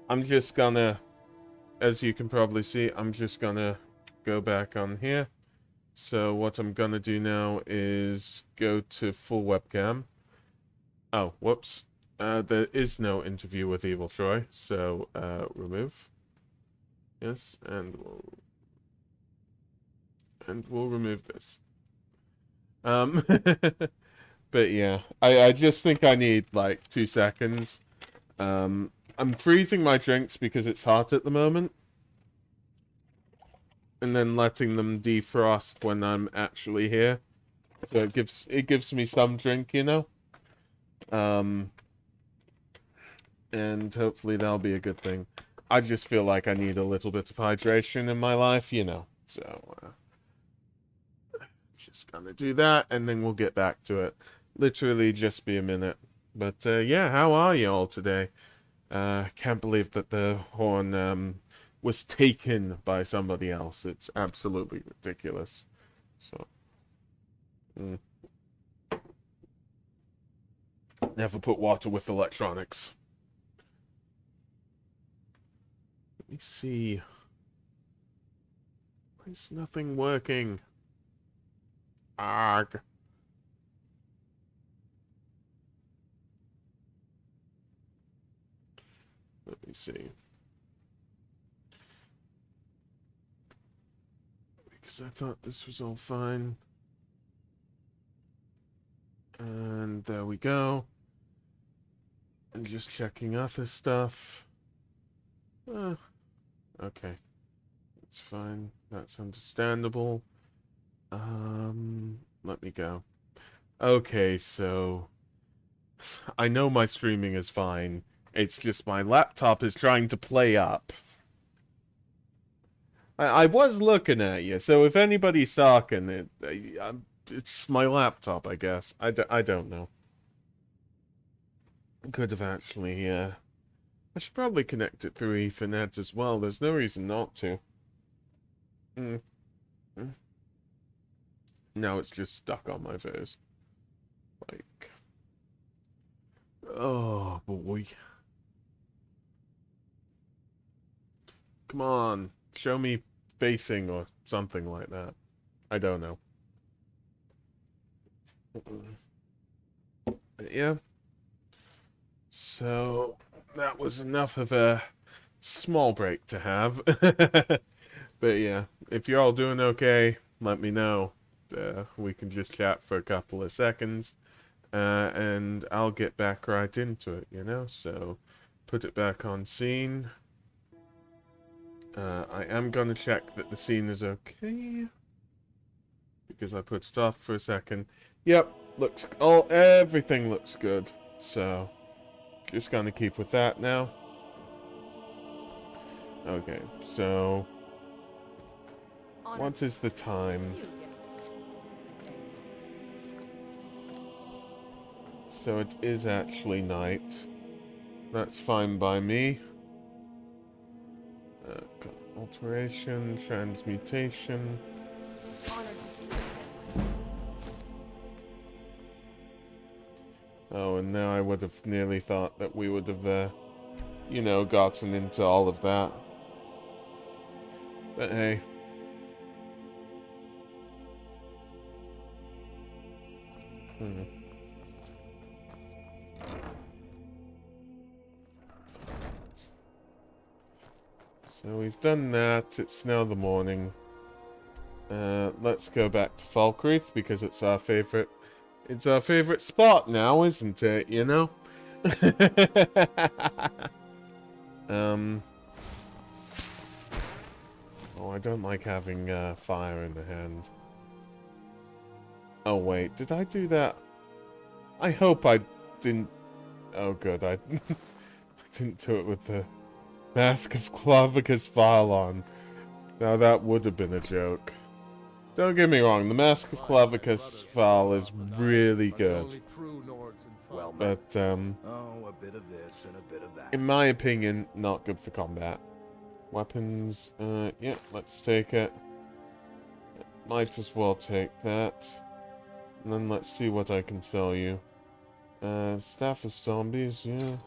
I'm just gonna, as you can probably see, I'm just gonna go back on here. So what I'm gonna do now is go to full webcam. Oh, whoops. There is no interview with Evil Troy, so, remove. Yes, and we'll remove this. But yeah, I just think I need like 2 seconds. I'm freezing my drinks because it's hot at the moment. And then letting them defrost when I'm actually here. So it gives me some drink, you know? And hopefully that'll be a good thing. I just feel like I need a little bit of hydration in my life, you know? So, just gonna do that, and then we'll get back to it. Literally just be a minute. But, yeah, how are you all today? Can't believe that the horn, was taken by somebody else. It's absolutely ridiculous. So, never put water with electronics. Let me see. Why is nothing working? Arg. Let me see. Because I thought this was all fine. And there we go. And just checking other stuff. Okay. That's fine. That's understandable. Let me go. Okay, so... I know my streaming is fine. It's just my laptop is trying to play up. I was looking at you, so if anybody's talking, it's my laptop, I guess. I don't know. Could have actually, I should probably connect it through Ethernet as well. There's no reason not to. Now it's just stuck on my face. Like... oh, boy. Come on. show me facing or something like that. I don't know. But yeah. So that was enough of a small break to have. But yeah, if you're all doing okay, let me know. We can just chat for a couple of seconds. And I'll get back right into it, you know? So, put it back on scene. I am going to check that the scene is okay. Because I put it off for a second. Yep, everything looks good. So, just going to keep with that now. Okay, so... what is the time? So it is actually night. That's fine by me. Alteration, transmutation. Oh, and now I would have nearly thought that we would have, you know, gotten into all of that. But hey. So we've done that. It's now the morning. Let's go back to Falkreath because it's our favorite. It's our favorite spot now, isn't it? You know. Oh, I don't like having fire in the hand. Oh wait, did I do that? I hope I didn't. Oh good, I didn't do it with the Mask of Clavicus File on. Now that would have been a joke. Don't get me wrong, the Mask of Clavicus File is really good. Well, But, oh, a bit of this and a bit of that. in my opinion, not good for combat. Weapons, yeah, let's take it. Might as well take that. And then let's see what I can sell you. Staff of Zombies, yeah.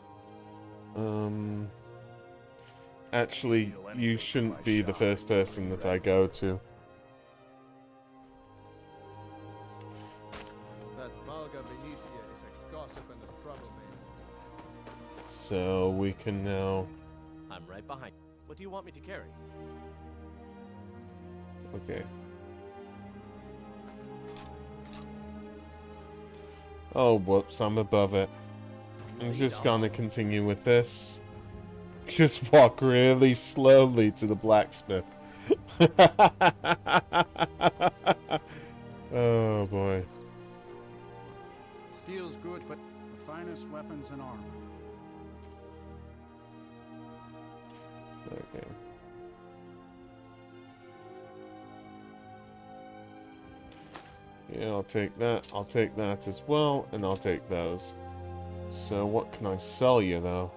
Actually, you shouldn't be the first person that I go to. That vulgar Benicia is a gossip and a troublemaker. So we can now... I'm right behind. What do you want me to carry? Okay. Oh, whoops, I'm above it. I'm just gonna continue with this. Just walk really slowly to the blacksmith. Oh, boy. Steel's good, but the finest weapons and armor. Okay. Yeah, I'll take that. I'll take that as well, and I'll take those. So what can I sell you, though?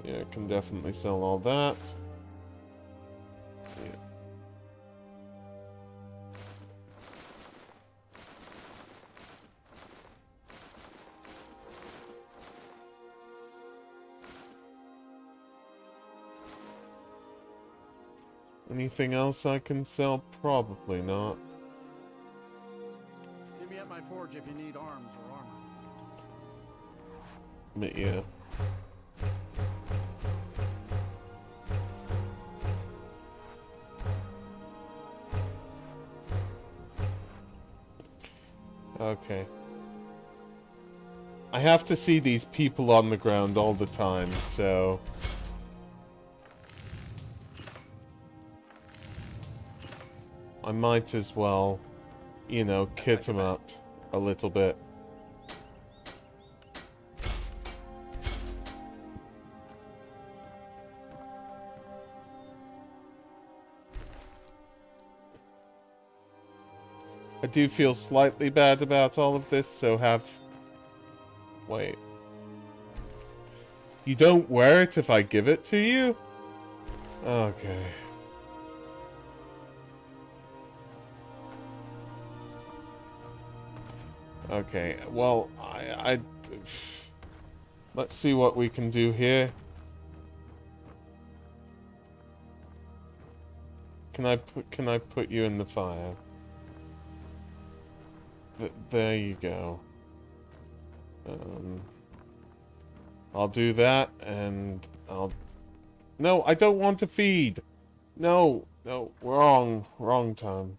Yeah, I can definitely sell all that. Yeah. Anything else I can sell? Probably not. See me at my forge if you need arms or armor. But yeah. Okay. I have to see these people on the ground all the time, so... I might as well, you know, kit them up a little bit. I do feel slightly bad about all of this, so have... Wait. You don't wear it if I give it to you? Okay. Okay, well, I Let's see what we can do here. Can I put you in the fire? There you go. I'll do that, and I'll... No, I don't want to feed! No, no, wrong time.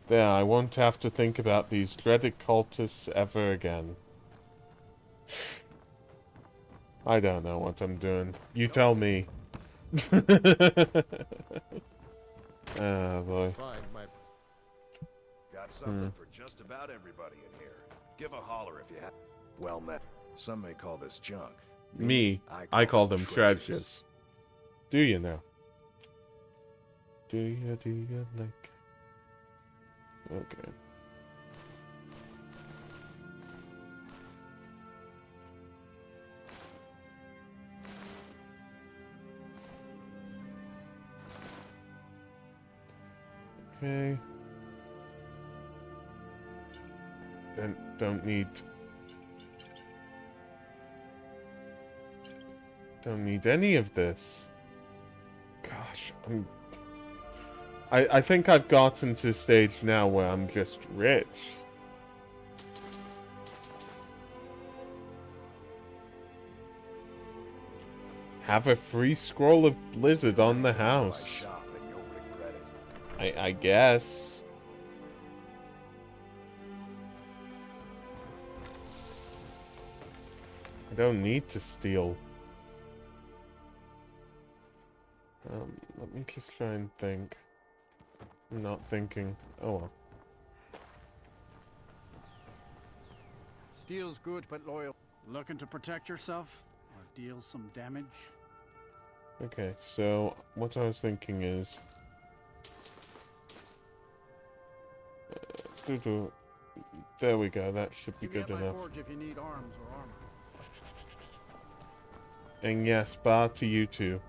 There, I won't have to think about these dreaded cultists ever again. I don't know what I'm doing. You tell me. Ah, boy. Got something for just about everybody in here. Give a holler if you have. Well met. Some may call this junk. Me, I call them treasures. Do you know? Do you like? Okay. Okay. Don't need any of this. Gosh, I think I've gotten to a stage now where I'm just rich. Have a free scroll of Blizzard on the house. I guess. I don't need to steal. Let me just try and think. I'm not thinking. Oh well. Steel's good but loyal. Looking to protect yourself or deal some damage? Okay, so what I was thinking is... there we go, that should be good enough. If you need arms or armor. And yes, bar to you too.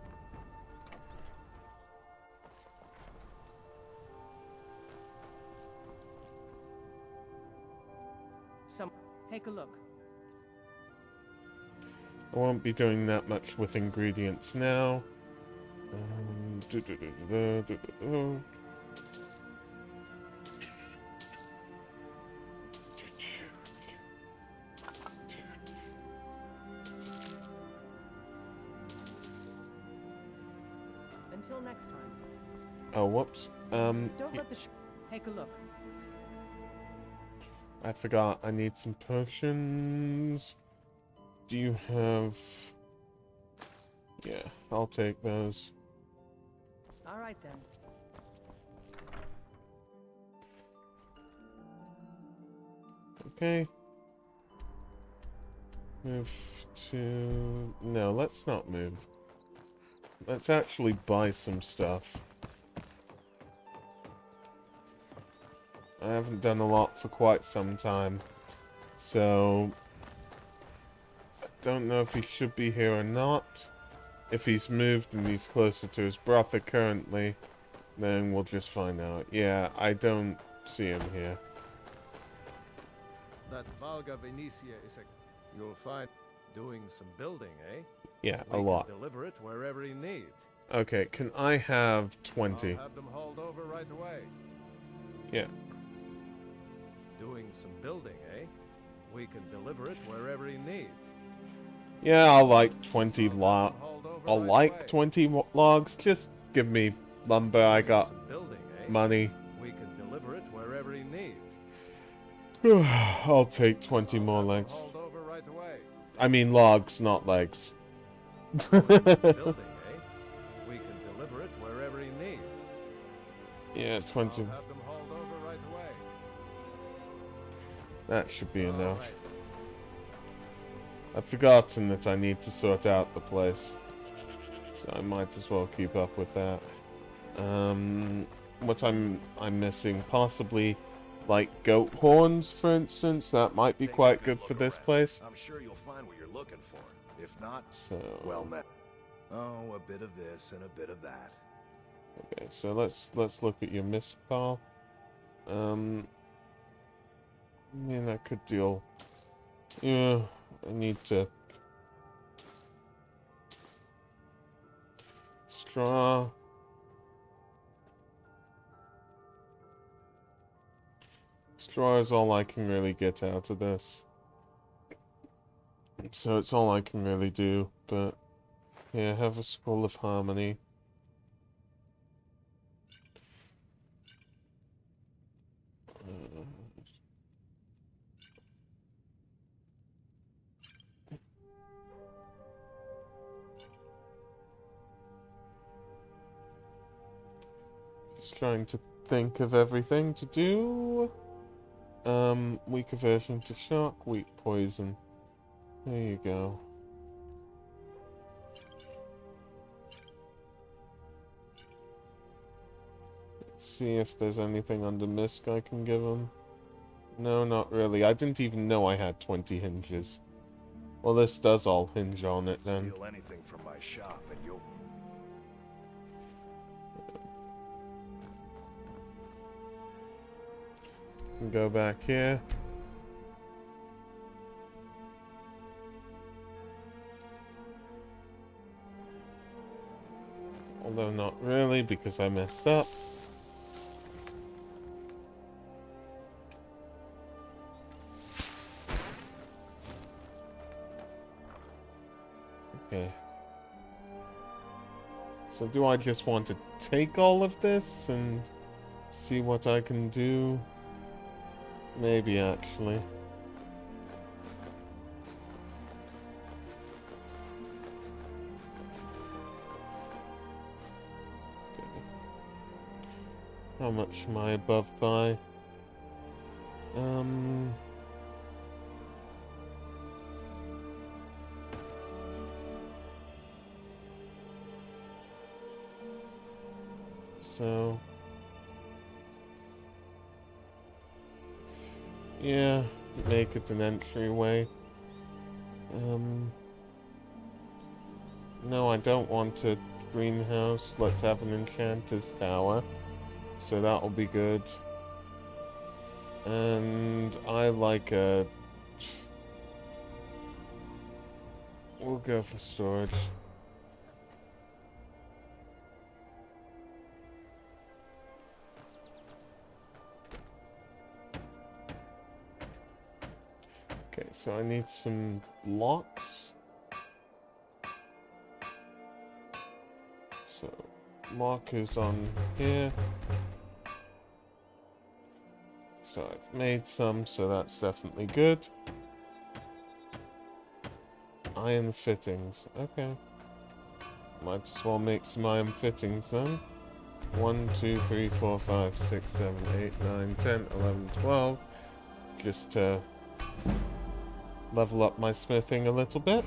Take a look. I won't be doing that much with ingredients now. Until next time. Oh, whoops. Don't let the take a look. I forgot. I need some potions. Do you have... Yeah, I'll take those. All right then. Okay. Move to... No, let's not move. Let's actually buy some stuff. I haven't done a lot for quite some time, so I don't know if he should be here or not. If he's moved and he's closer to his brother currently, then we'll just find out. Yeah, I don't see him here. That Valga Venetia is a... You'll find doing some building, eh? Yeah, We a lot. can deliver it wherever you need. Okay, can I have 20? I'll have them hauled over right away. Yeah. Doing some building, eh? We can deliver it wherever you need. Yeah, I'll like 20 logs. Just give me lumber. I got Building, eh? money. We can deliver it wherever you need. I'll take 20 more legs. Hauled over right away. I mean logs, not legs. Building, eh? We can deliver it wherever you need. Yeah, 20. I'll have them hauled over right away. That should be enough. Right. I've forgotten that I need to sort out the place. So I might as well keep up with that. What I'm missing, possibly like goat horns, for instance. That might be quite good for this place. I'm sure you'll find what you're looking for. If not, So well met. Oh, a bit of this and a bit of that. okay, so let's look at your miss pile. I mean, I could deal... Yeah, I need to... Straw. Straw is all I can really get out of this. So it's all I can really do, but... Yeah, have a Scroll of Harmony. Just trying to think of everything to do. Weak aversion to shock, weak poison. There you go. Let's see if there's anything under Misk I can give him. No, not really. I didn't even know I had 20 hinges. Well, this does all hinge on it then. Steal anything from my shop and you'll... Go back here. Although not really, because I messed up. Okay. So do I just want to take all of this and see what I can do? Maybe, actually. How much am I above by? So... yeah, make it an entryway. No, I don't want a greenhouse. Let's have an enchanter's tower. So that'll be good. And I like a... we'll go for storage. Okay, so I need some blocks. So, lock is on here. So I've made some, so that's definitely good. Iron fittings, okay. Might as well make some iron fittings then. 1, 2, 3, 4, 5, 6, 7, 8, 9, 10, 11, 12. Just to level up my smithing a little bit.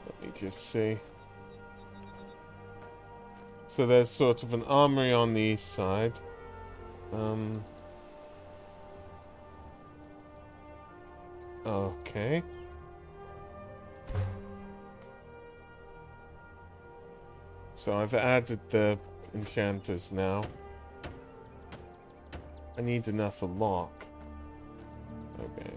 Let me just see. So there's sort of an armory on the east side. Okay. So I've added the enchanters now. I need enough for lock. Okay.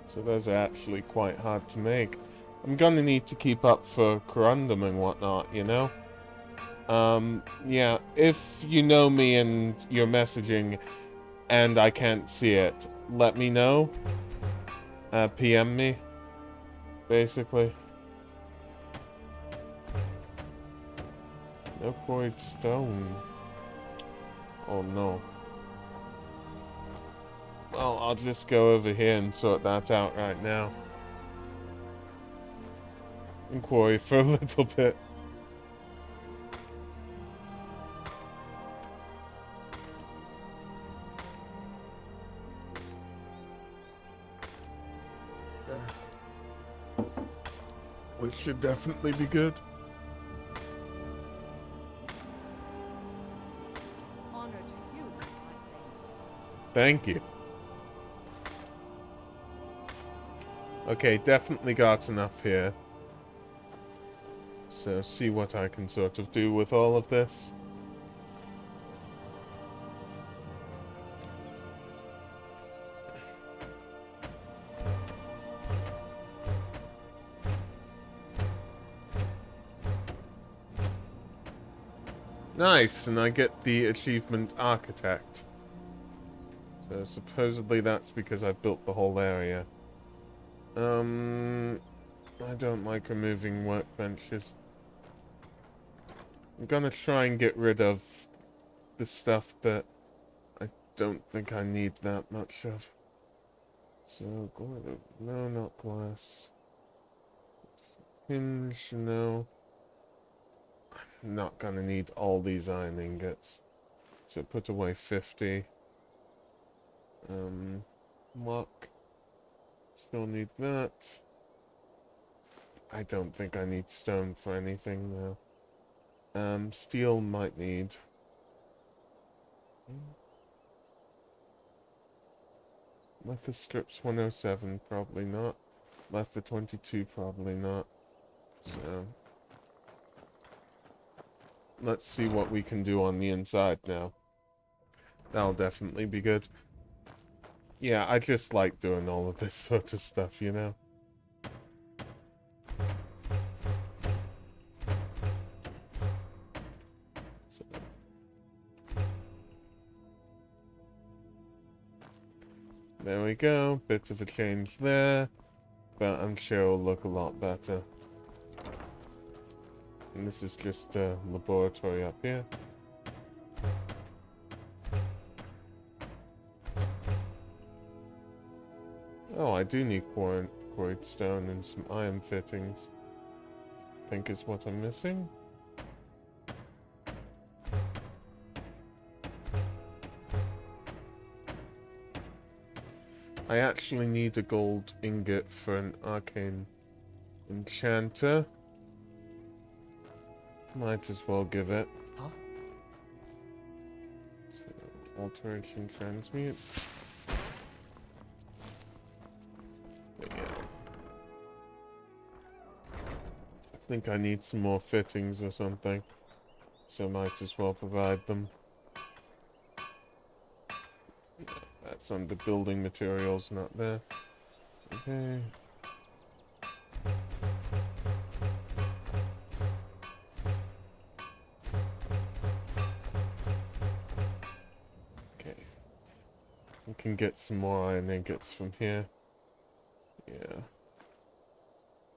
So those are actually quite hard to make. I'm gonna need to keep up for corundum and whatnot, you know? Yeah, if you know me and you're messaging and I can't see it, let me know. PM me, basically. No quarried stone. Oh no. Well, I'll just go over here and sort that out right now. And quarry for a little bit. which should definitely be good. Honor to you, my friend. Thank you. Okay, definitely got enough here. So, see what I can sort of do with all of this. Nice, and I get the achievement Architect. So supposedly that's because I built the whole area. I don't like removing workbenches. I'm gonna try and get rid of the stuff that I don't think I need that much of. So, no, not glass. Hinge, no. I'm not gonna need all these iron ingots. So put away 50. Lock. Still need that. I don't think I need stone for anything now. Steel might need. Leather strips 107, probably not. Leather 22, probably not. So let's see what we can do on the inside now. That'll definitely be good. Yeah, I just like doing all of this sort of stuff, you know? So. There we go. Bits of a change there. But I'm sure it'll look a lot better. And this is just a laboratory up here. Oh, I do need quarried stone and some iron fittings. I think is what I'm missing. I actually need a gold ingot for an arcane enchanter. Might as well give it. Huh? So, alteration transmute. But yeah. I think I need some more fittings or something. So might as well provide them. That's under building materials, not there. Okay. Okay. We can get some more iron ingots from here. Yeah.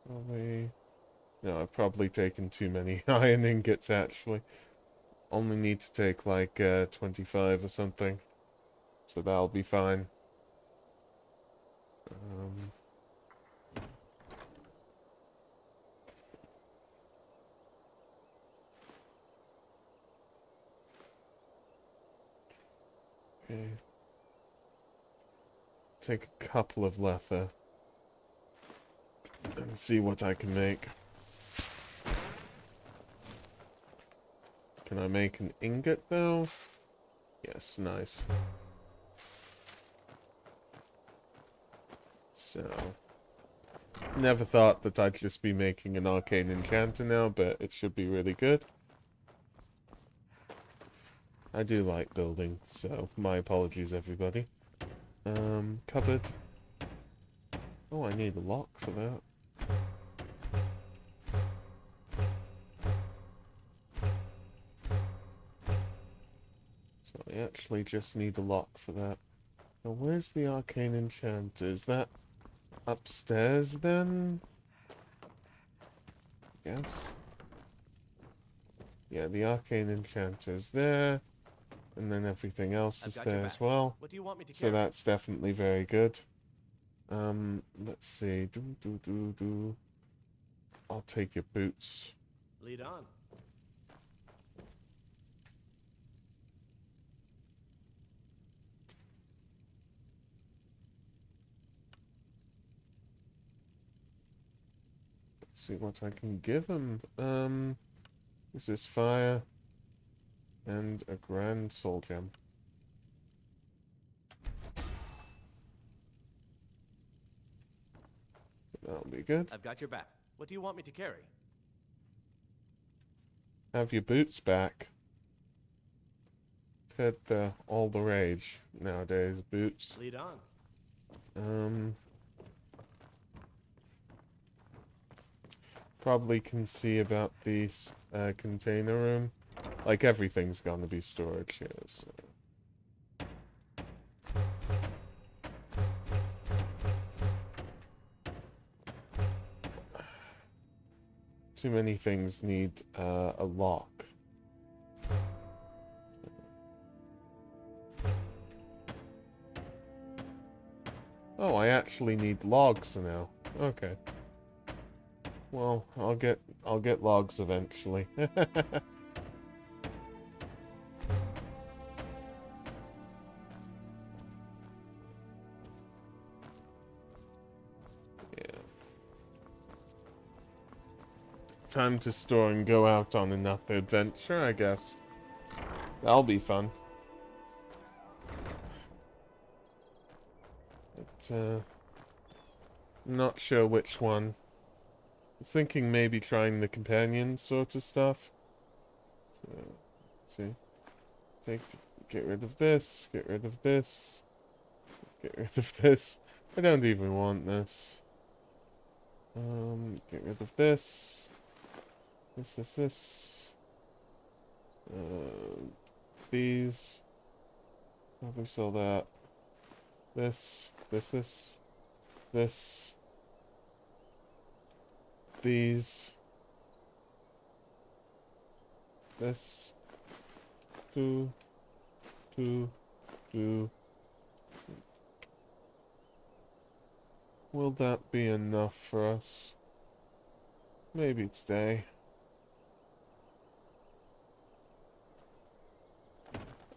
Probably. No, I've probably taken too many iron ingots, actually. Only need to take like 25 or something. So that'll be fine. Okay. Take a couple of leather. And see what I can make. Can I make an ingot though? Yes, nice. So, never thought that I'd just be making an arcane enchanter now, but it should be really good. I do like building, so my apologies everybody. Cupboard. Oh, I need a lock for that. So I actually just need a lock for that. Now where's the arcane enchanter? Is that upstairs then? Yes. Yeah, the arcane enchanter is there. And then everything else is there as well. What do you want me to So carry? that's definitely very good. Let's see. I'll take your boots. Lead on. see what I can give him. Is this fire? And a grand soul gem. That'll be good. I've got your back. What do you want me to carry? Have your boots back. I've had all the rage nowadays, boots. Lead on. Probably can see about the container room. Like, everything's gonna be storage here, so. Too many things need a lock. Oh, I actually need logs now. Okay. Well, I'll get logs eventually. Time to store and go out on another adventure, I guess. That'll be fun. But, not sure which one. I was thinking maybe trying the companion sort of stuff. So, see. Get rid of this, get rid of this, get rid of this. I don't even want this. Get rid of this. This. These. Probably sell that. This. These. This. Two. Will that be enough for us? Maybe today.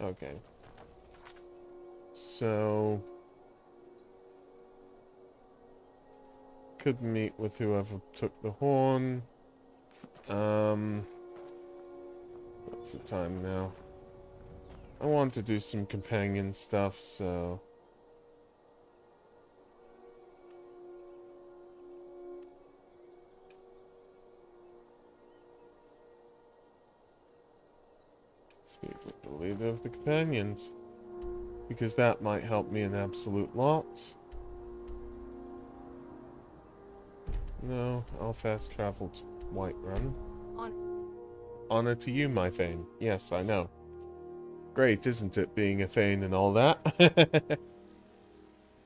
Okay. So could meet with whoever took the horn. What's the time now? I want to do some companion stuff, so speak with the leader of the companions, because that might help me an absolute lot. No, I'll fast travel to Whiterun. Honor to you, my Thane. Yes, I know. Great, isn't it, being a Thane and all that?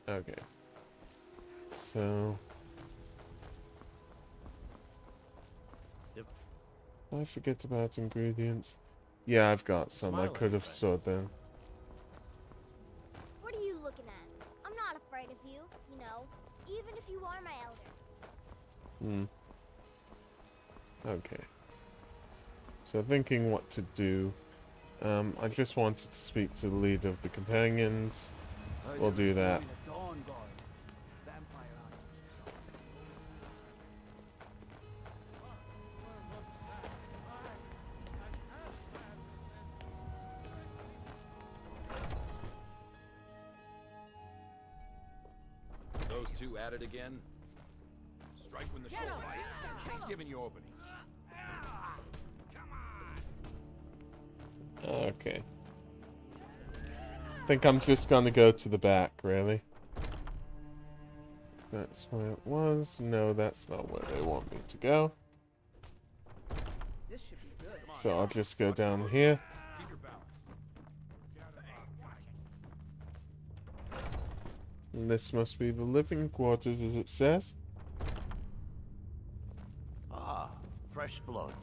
Okay. So Yep. I forget about ingredients. Yeah, I've got some. I could have stored them. What are you looking at? I'm not afraid of you, you know, even if you are my elder. Okay. So thinking what to do. I just wanted to speak to the leader of the companions. We'll do that. Those two at it again? Strike when the show fight. He's giving you openings. Okay. Think I'm just gonna go to the back, really. That's where it was. No, that's not where they want me to go. This should be good. So I'll just go down here. Keep your balance. And this must be the living quarters, as it says. Ah, fresh blood.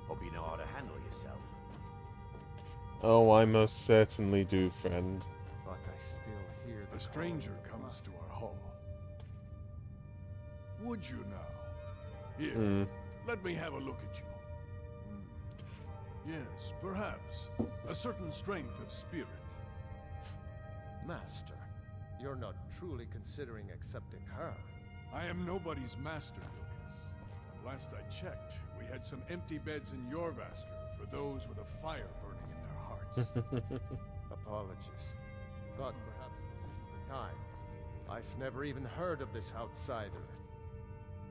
Hope you know how to handle yourself. Oh, I most certainly do, friend. But I still hear A stranger comes to our hall. Would you now? Here, let me have a look at you. Yes, perhaps. A certain strength of spirit. Master, you're not truly considering accepting her. I am nobody's master, Lucas. Last I checked, we had some empty beds in Jorvasker for those with a fire burning in their hearts. Apologies. Thought perhaps this isn't the time. I've never even heard of this outsider.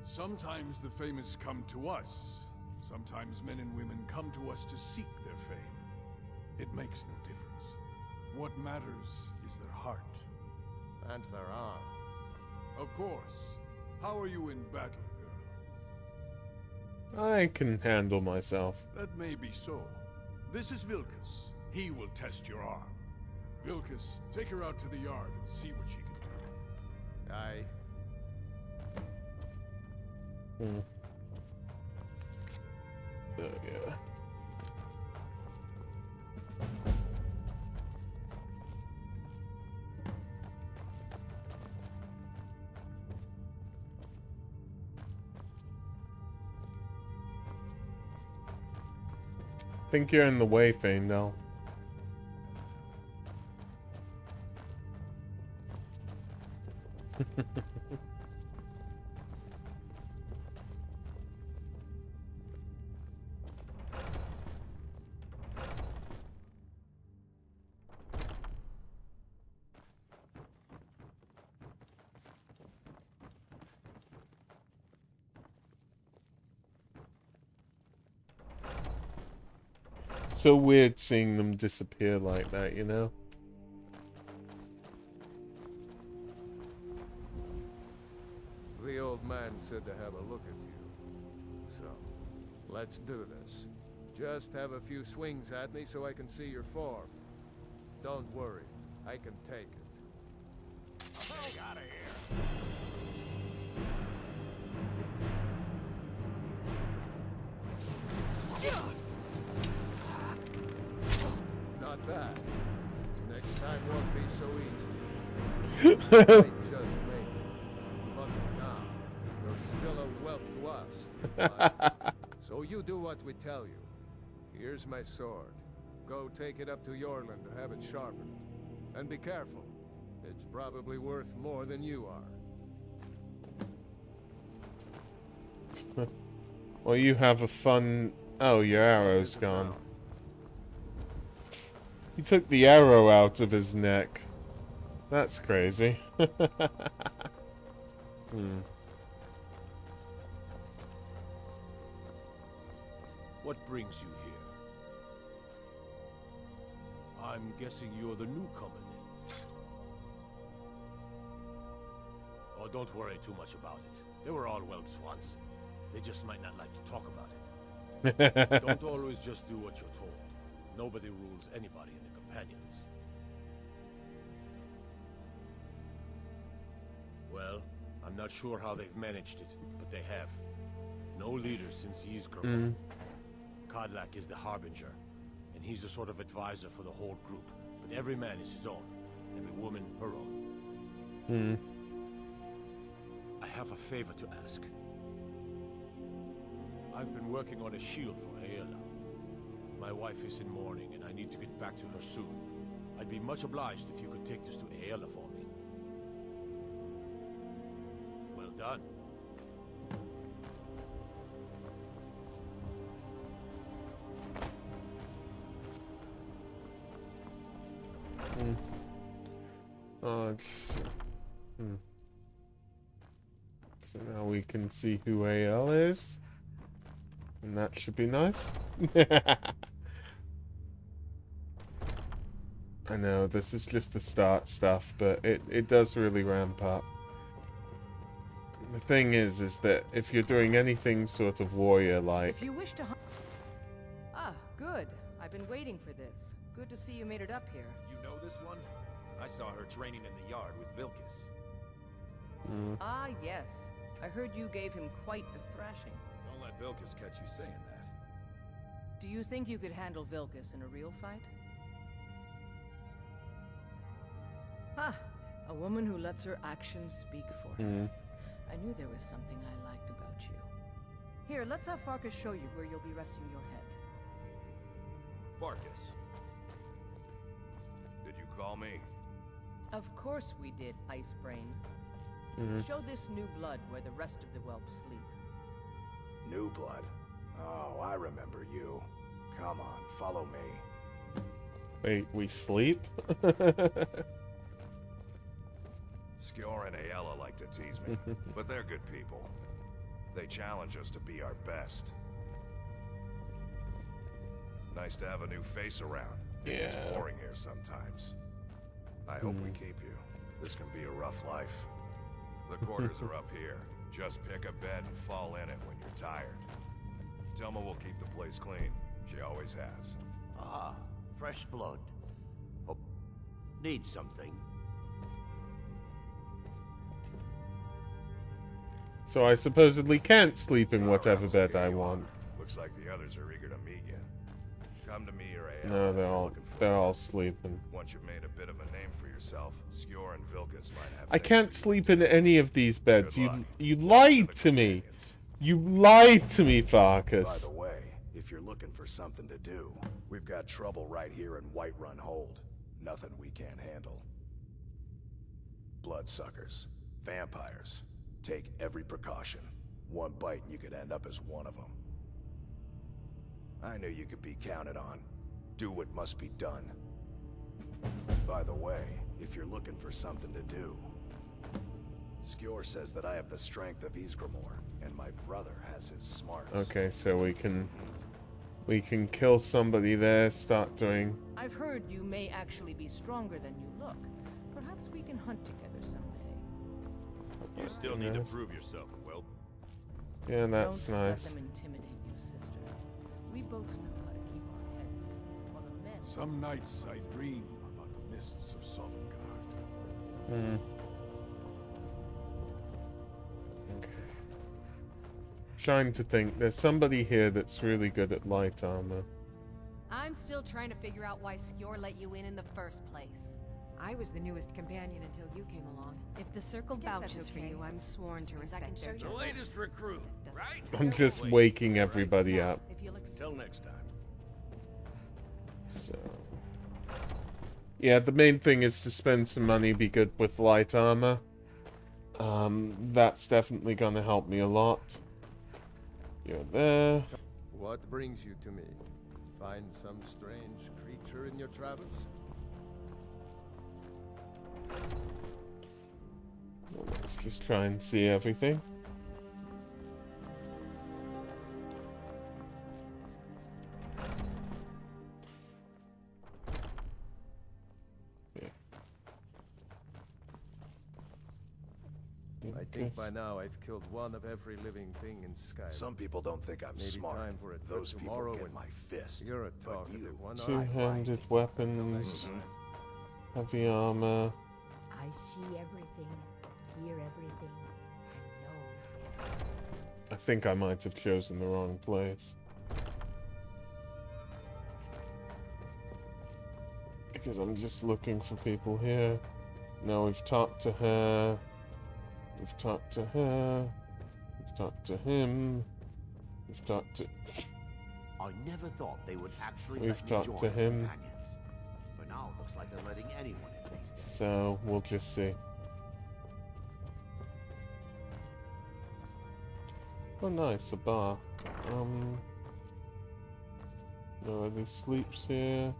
Sometimes the famous come to us. Sometimes men and women come to us to seek their fame. It makes no difference. What matters is their heart. And their arm. Of course. How are you in battle, girl? I can handle myself. That may be so. This is Vilkas. He will test your arm. Vilkas, take her out to the yard and see what she can do. Aye. So, yeah. I think you're in the way, Faendal. So weird seeing them disappear like that, you know? The old man said to have a look at you. So, let's do this. Just have a few swings at me so I can see your form. Don't worry, I can take it. Get out of here! Not bad. Next time won't be so easy. I just made it. But for now, you're still a whelp to us. So you do what we tell you. Here's my sword. Go take it up to Jorland to have it sharpened. And be careful. It's probably worth more than you are. Well, you have a fun... Oh, your arrow's gone. He took the arrow out of his neck. That's crazy. What brings you here? I'm guessing you're the newcomer then. Oh, don't worry too much about it. They were all whelps once. They just might not like to talk about it. Don't always just do what you're told. Nobody rules anybody in the companions. Well, I'm not sure how they've managed it, but they have. No leader since Ysgrim. Kodlak is the Harbinger, and he's a sort of advisor for the whole group. But every man is his own, every woman her own. I have a favor to ask. I've been working on a shield for Aela. My wife is in mourning, and I need to get back to her soon. I'd be much obliged if you could take this to Aela for me. Well done. Oh, it's... So now we can see who AL is. And that should be nice. I know, this is just the start stuff, but it does really ramp up. The thing is that if you're doing anything sort of warrior-like... If you wish to hunt... Ah, good. I've been waiting for this. Good to see you made it up here. You know this one? I saw her training in the yard with Vilkas. Ah, yes. I heard you gave him quite a thrashing. Don't let Vilkas catch you saying that. Do you think you could handle Vilkas in a real fight? Ah, a woman who lets her actions speak for her. I knew there was something I liked about you. Here, let's have Farkas show you where you'll be resting your head. Farkas. Did you call me? Of course we did, Icebrain. Show this new blood where the rest of the whelps sleep. New blood. Oh, I remember you. Come on, follow me. Wait, we sleep? Skjor and Ayala like to tease me, but they're good people. They challenge us to be our best. Nice to have a new face around. It's boring here sometimes. I hope we keep you. This can be a rough life. The quarters are up here. Just pick a bed and fall in it when you're tired. Telma will keep the place clean. She always has. Ah, fresh blood. Oh, need something? So I supposedly can't sleep in whatever bed I want. Looks like the others are eager to meet you. Come to me or Ayala. No, if they're you're all sleeping. Once you've made a bit of a name for yourself, Skjor and Vilkas might have. I can't sleep in any of these beds. Good You lied to me. You lied to me, Farkas. By the way, if you're looking for something to do, we've got trouble right here in Whiterun Hold. Nothing we can't handle. Bloodsuckers, vampires. Take every precaution. One bite and you could end up as one of them. I knew you could be counted on. Do what must be done. By the way, if you're looking for something to do, Skjor says that I have the strength of Ysgramor, and my brother has his smarts. Okay, so we can kill somebody there, start doing... I've heard you may actually be stronger than you look. Perhaps we can hunt together someday. You still need to prove yourself, Will. Yeah, that's Don't nice. let them intimidate you, sister. We both know how to keep our heads. While the men... Some nights I dream about the mists of Sovngarde. Okay. Trying to think. There's somebody here that's really good at light armor. I'm still trying to figure out why Skjor let you in the first place. I was the newest companion until you came along. If the circle vouches for you, I'm sworn to respect their The judgment. latest recruit, right? I'm just waking everybody up. Till next time. So... yeah, the main thing is to spend some money, be good with light armor. That's definitely gonna help me a lot. You're there. What brings you to me? Find some strange creature in your travels? Well, let's just try and see everything. Yeah. I think by now I've killed one of every living thing in Skyrim. Some people don't think I'm Maybe smart. time for a trip Those people tomorrow get and my fist. You're a But talkative you, one. Two-handed weapons. Heavy armor. I see everything, hear everything, and know everything. I think I might have chosen the wrong place. Because I'm just looking for people here. No, we've talked to her. We've talked to her. We've talked to him. We've talked to... I never thought they would actually We've let me talked join to the him. companions. But now it looks like they're letting anyone in these days. So, we'll just see. Oh nice, a bar. Nobody sleeps here.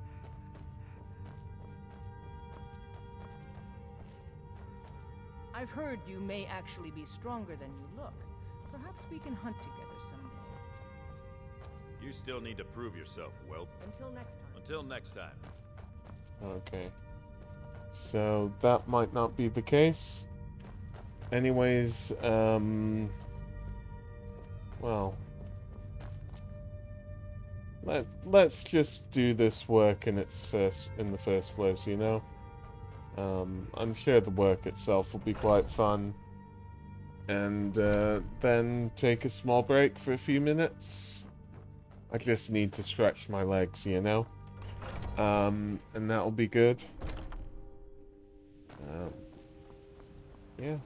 I've heard you may actually be stronger than you look. Perhaps we can hunt together someday. You still need to prove yourself, Will. Until next time. Until next time. Okay. So, that might not be the case. Anyways, well... Let's just do this work in the first place, you know? I'm sure the work itself will be quite fun. And then take a small break for a few minutes. I just need to stretch my legs, you know? And that'll be good. Yeah.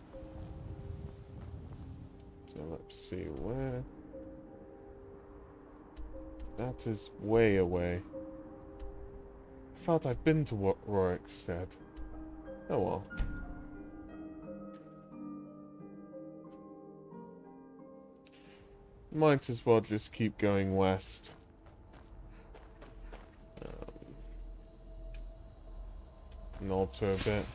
So let's see where... That is way away. I thought I'd been to Rorikstead. Oh well. Might as well just keep going west. And alter a bit.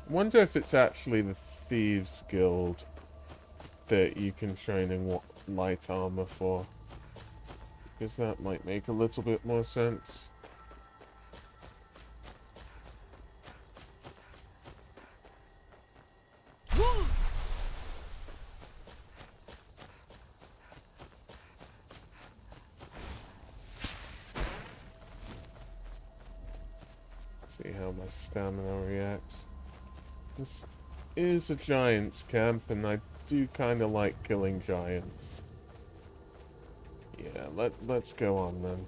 Wonder if it's actually the Thieves Guild that you can train in light armor for. Because that might make a little bit more sense. See how my stamina reacts. This is a giant's camp, and I do kind of like killing giants. Yeah, let's go on then.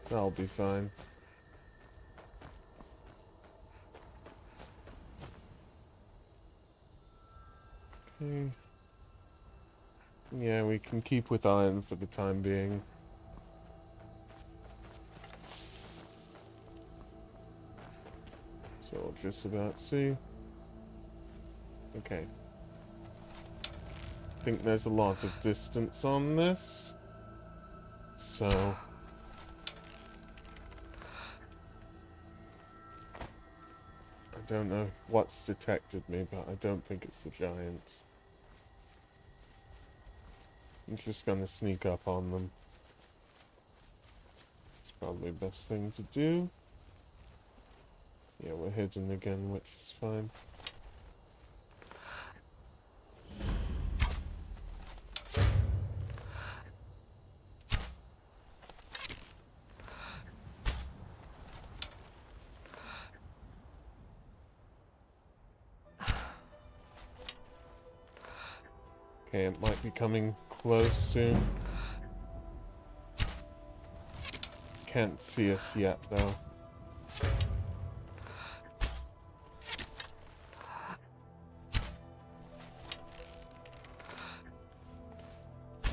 That'll be fine. Okay. Yeah, we can keep with iron for the time being. So we'll just about see. Okay. I think there's a lot of distance on this. So I don't know what's detected me, but I don't think it's the giants. I'm just gonna sneak up on them. It's probably the best thing to do. Yeah, we're hidden again, which is fine. Okay, it might be coming close soon. Can't see us yet, though.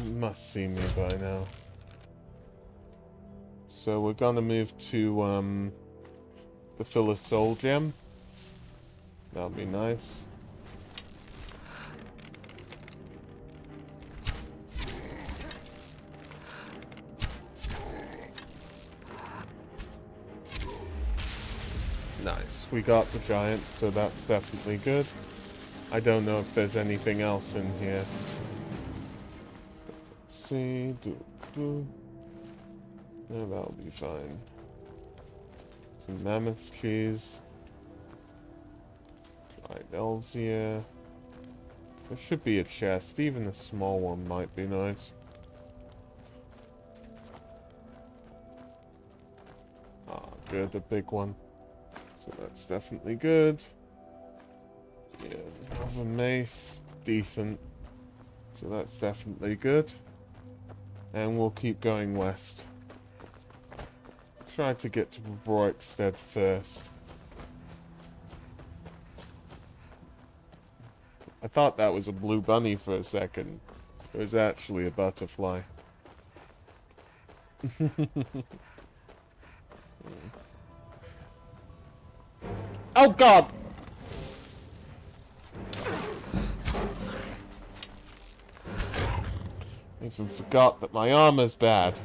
Must see me by now. So we're gonna move to the Phyllis Soul Gem. That'll be nice. Nice. We got the giant, so that's definitely good. I don't know if there's anything else in here. See, yeah, that'll be fine. Some mammoth cheese. Dried elves here. There should be a chest. Even a small one might be nice. Ah, good, a big one. So that's definitely good. Yeah, another mace. Decent. So that's definitely good. And we'll keep going west. Try to get to Broikstead first. I thought that was a blue bunny for a second. It was actually a butterfly. Oh god! I even forgot that my armor's bad.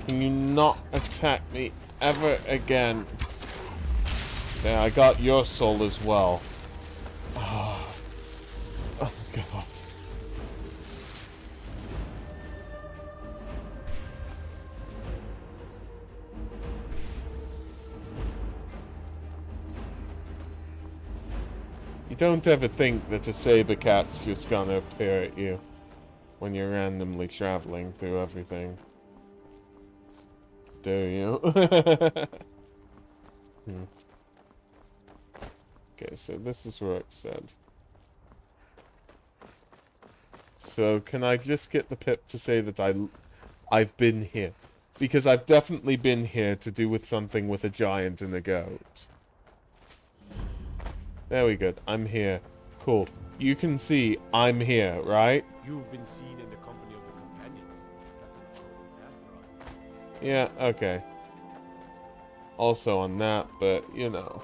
Can you not attack me ever again? Yeah, I got your soul as well. Oh, oh god. You don't ever think that a saber cat's just gonna appear at you when you're randomly traveling through everything. Do you? Okay, so this is Broikstead. So can I just get the pip to say that I've been here? Because I've definitely been here to do with something with a giant and a goat. There we go. I'm here. Cool. You can see I'm here, right? You've been seen in the company of the companions. That's an important path, right? Yeah, okay. Also on that, but, you know.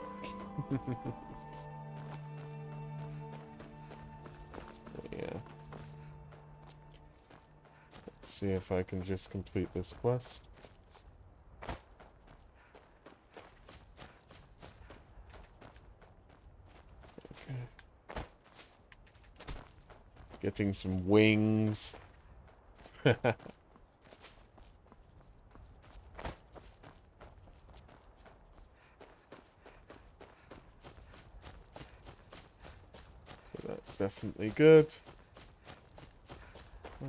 Yeah. Let's see if I can just complete this quest. Okay. Getting some wings. That's definitely good. I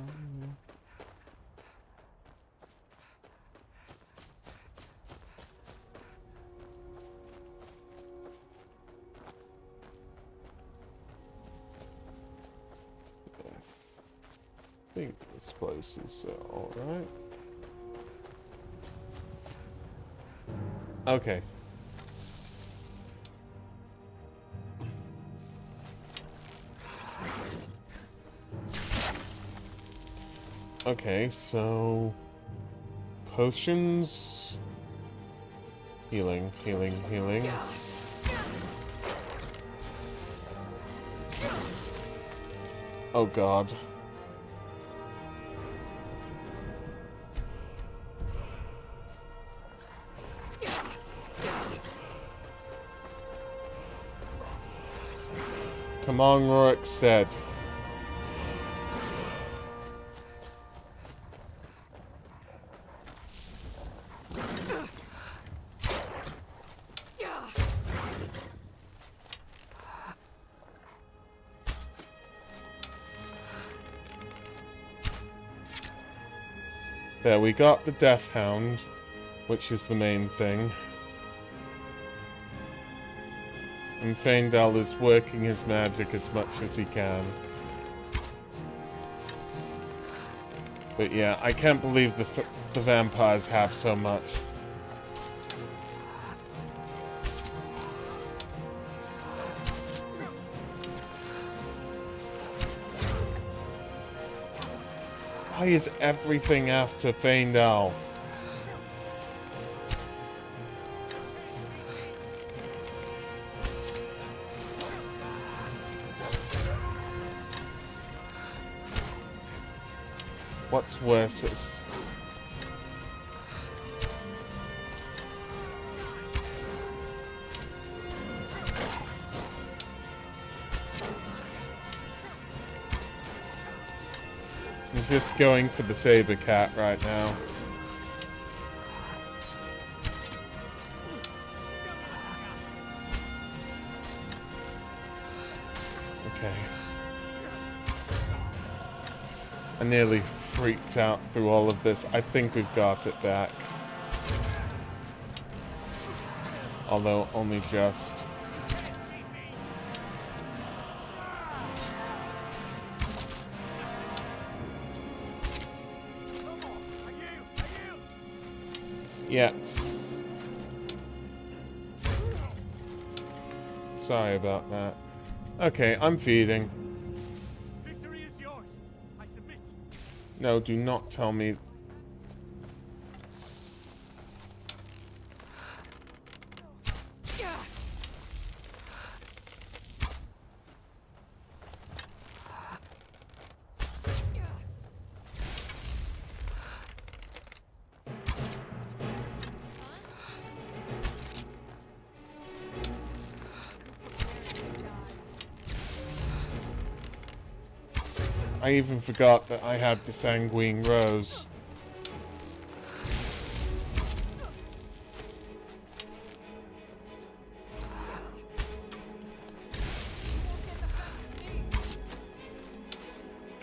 think this place is alright. Okay. Okay, so potions, healing, healing, healing. Oh God. Come on, Rorikstead. There, we got the Death Hound, which is the main thing. And Faendal is working his magic as much as he can. But yeah, I can't believe the vampires have so much. Why is everything after Faendal? What's worse is... I'm just going for the saber cat right now. Okay. I nearly freaked out through all of this. I think we've got it back. Although only just. Yes. Sorry about that. Okay, I'm feeding. Victory is yours. I submit. No, do not tell me. I even forgot that I had the Sanguine Rose.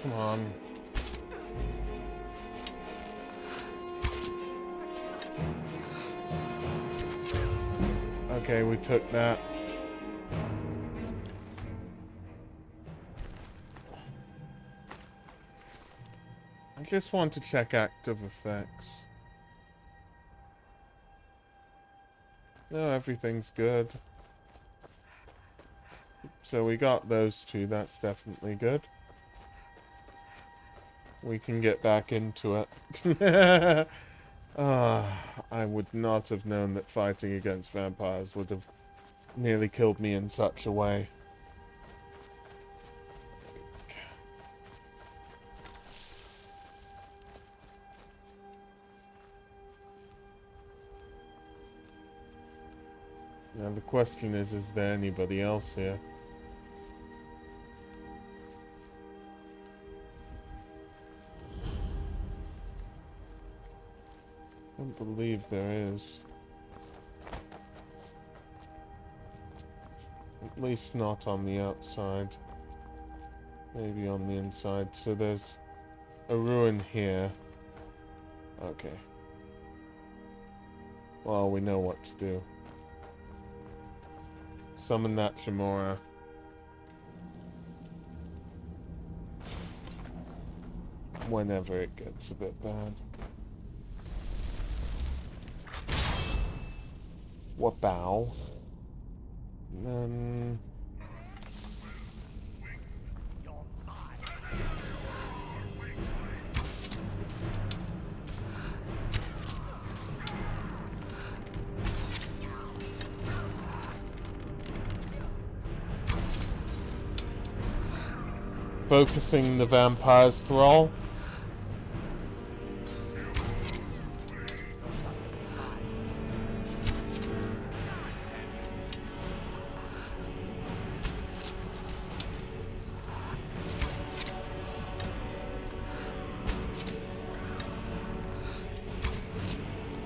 Come on. Okay, we took that. I just want to check active effects. No, everything's good. So we got those two, that's definitely good. We can get back into it. I would not have known that fighting against vampires would have nearly killed me in such a way. Now the question is there anybody else here? I don't believe there is. At least not on the outside. Maybe on the inside. So there's a ruin here. Okay. Well, we know what to do. Summon that Chamora. Whenever it gets a bit bad. Wabow. And then... focusing the vampire's thrall.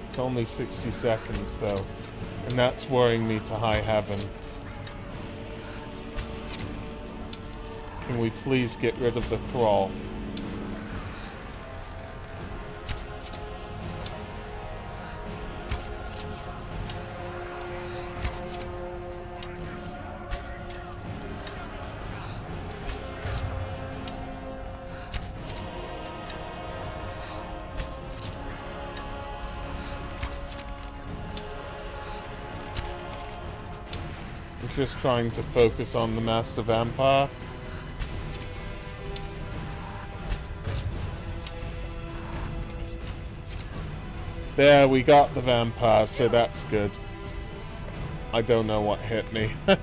It's only 60 seconds though, and that's worrying me to high heaven. Can we please get rid of the thrall? I'm just trying to focus on the Master Vampire. There, we got the vampire, so that's good. I don't know what hit me. So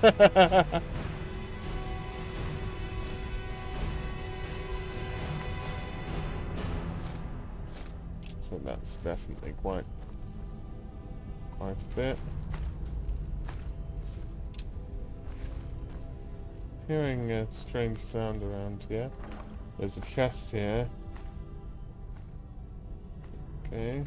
that's definitely quite a bit. Hearing a strange sound around here. There's a chest here. Okay.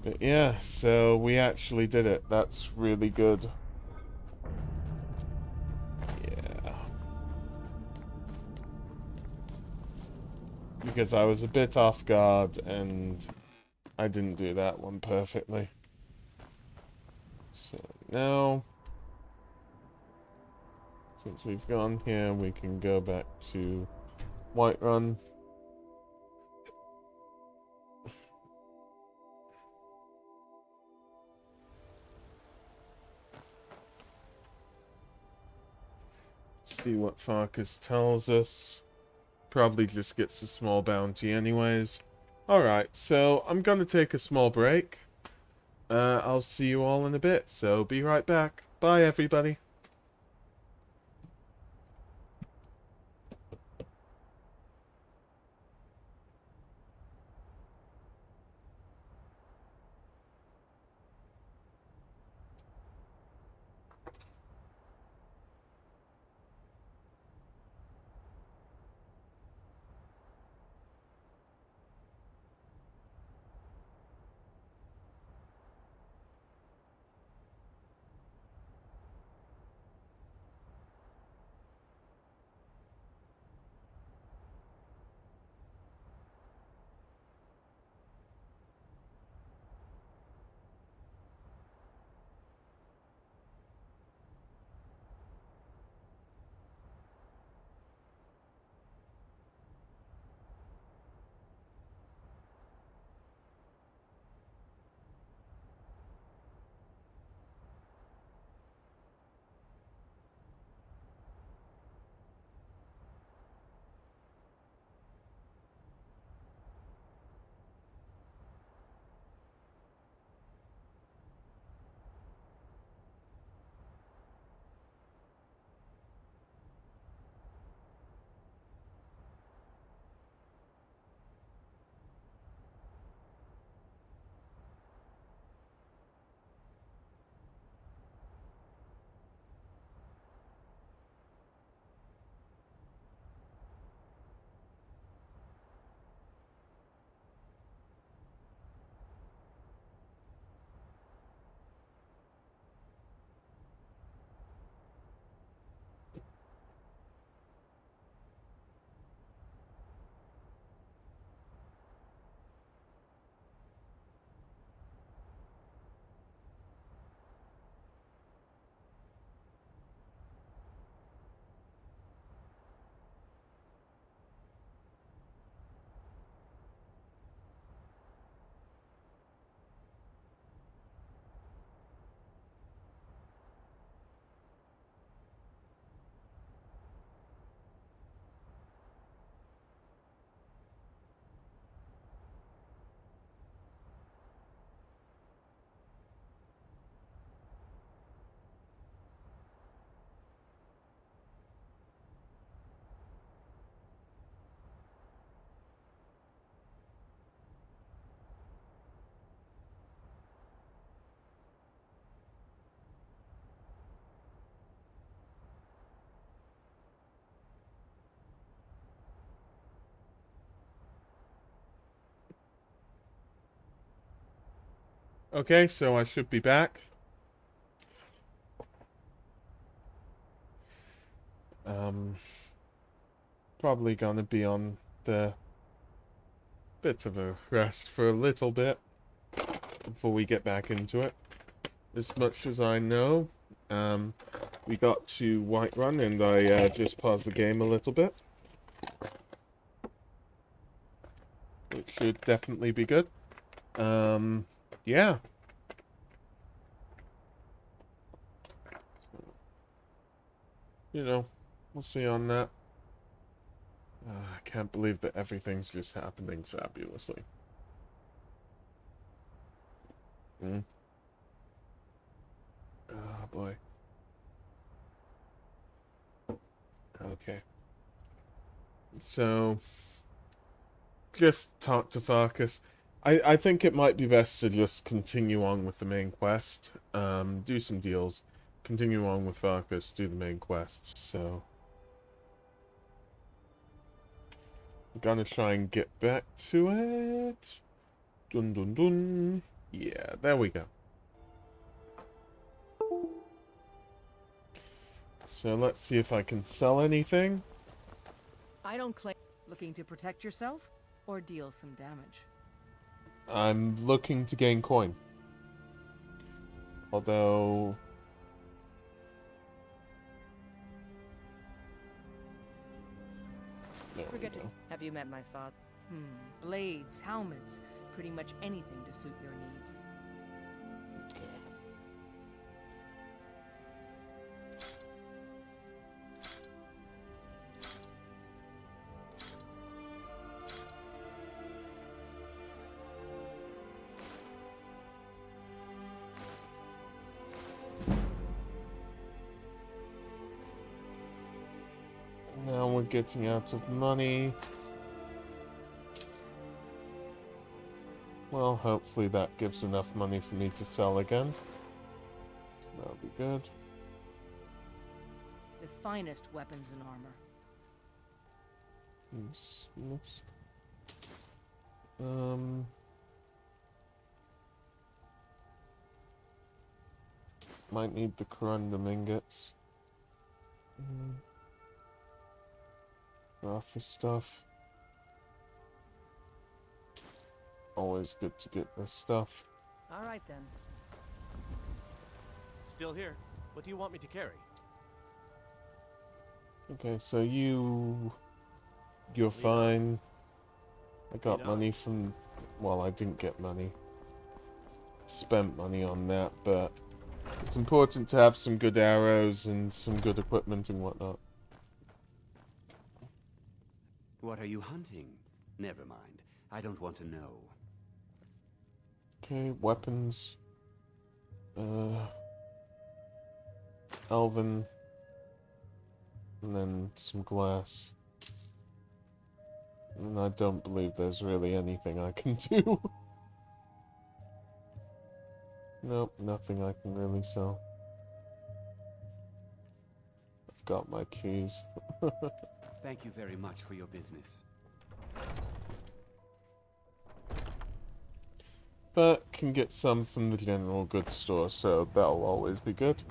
But yeah, so we actually did it. That's really good. Yeah. Because I was a bit off guard and I didn't do that one perfectly. So now, since we've gone here, we can go back to Whiterun. See what Farkas tells us. Probably just gets a small bounty anyways. Alright, so I'm gonna take a small break. I'll see you all in a bit, so be right back. Bye everybody. Okay, so I should be back. Probably gonna be on the bit of a rest for a little bit before we get back into it. As much as I know, we got to Whiterun and I just paused the game a little bit. It should definitely be good. Yeah. You know, we'll see on that. I can't believe that everything's just happening fabulously. Oh boy. Okay. So, just talk to Farkas. I think it might be best to just continue on with the main quest. Do some deals. Continue on with Farkas, do the main quest, so... I'm gonna try and get back to it. Dun dun dun. Yeah, there we go. So let's see if I can sell anything. I don't claim looking to protect yourself or deal some damage. I'm looking to gain coin. Although... Forget it. Have you met my father? Blades, helmets, pretty much anything to suit your needs. Now we're getting out of money. Well, hopefully that gives enough money for me to sell again. That'll be good. The finest weapons and armor. Might need the corundum ingots. Office stuff. Always good to get this stuff. All right then. Still here. What do you want me to carry? Okay, so you're fine. I got money from, well, I didn't get money. Spent money on that, but it's important to have some good arrows and some good equipment and whatnot. What are you hunting? Never mind. I don't want to know. Okay, weapons. Elven. And then some glass. And I don't believe there's really anything I can do. Nope, nothing I can really sell. I've got my keys. Thank you very much for your business. But can get some from the general goods store, so that'll always be good.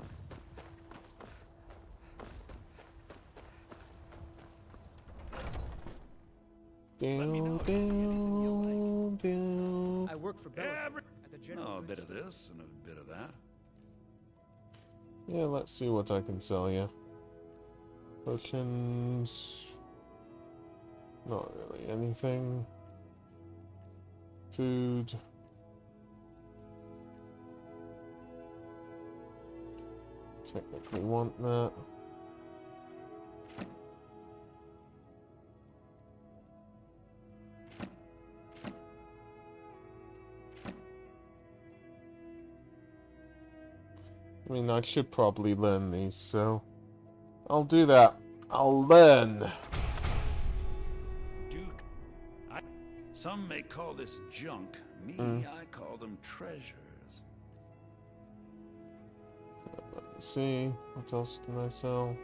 Let me know if you see anything you like. I work for Bella at the general Oh, a bit goods of this and a bit of that. Yeah, let's see what I can sell you. Potions. Not really anything. Food. Technically want that. I mean, I should probably learn these, so I'll do that. I'll learn. Duke, some may call this junk. Me, I call them treasures. Let me see. What else can I sell?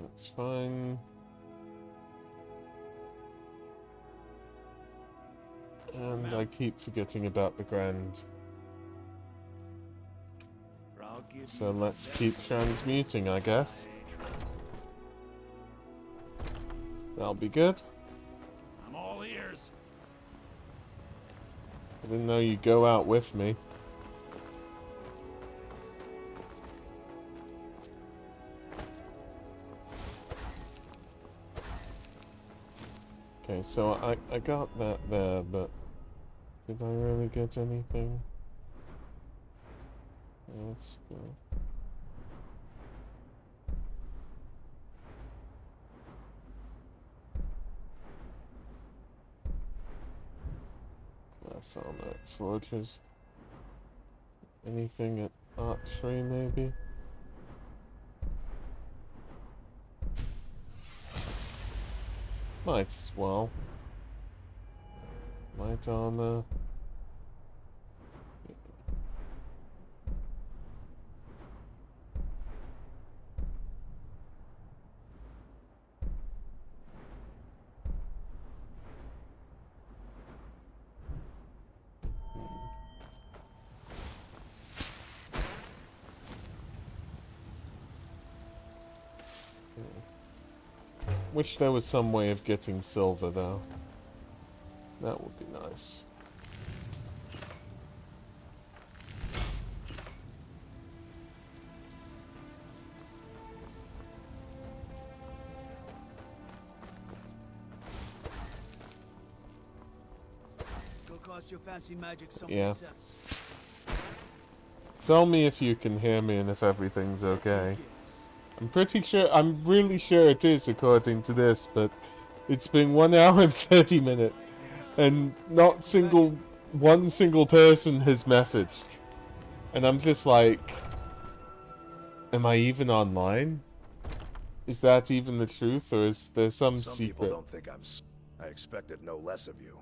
That's fine. And I keep forgetting about the Grand. So let's keep transmuting, I guess. That'll be good. I'm all ears. I didn't know you'd go out with me. Okay, so I got that there, but did I really get anything? Let's go. That's all that forges. Anything at archery, maybe? Might as well. Light armor. Wish there was some way of getting silver, though. That would be nice. Go cast your fancy magic Yeah. someplace else. Tell me if you can hear me and if everything's okay. I'm pretty sure, I'm really sure it is according to this, but it's been 1 hour and 30 minutes and not one single person has messaged. And I'm just like, am I even online? Is that even the truth, or is there some Some secret? people don't think I expected no less of you.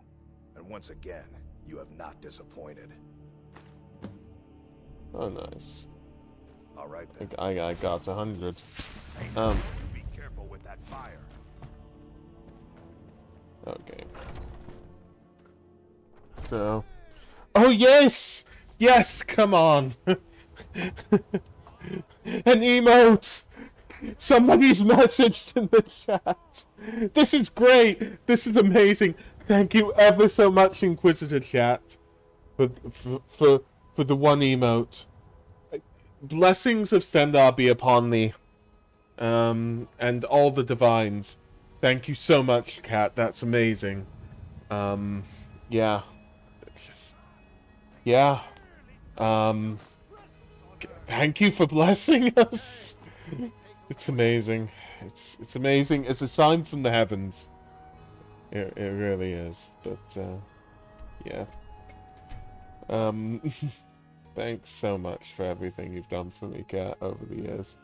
And once again, you have not disappointed. Oh, nice. All right then. I got 100. Be careful with that fire. Okay. So, oh yes, yes, come on. An emote. Somebody's messaged in the chat. This is great. This is amazing. Thank you ever so much, Inquisitor chat, for the one emote. Blessings of Stendar be upon thee, and all the divines. Thank you so much, Cat. That's amazing. Yeah. It's just, yeah. Thank you for blessing us. It's amazing. It's amazing. It's a sign from the heavens. It really is. But yeah. Thanks so much for everything you've done for me, Kat, over the years.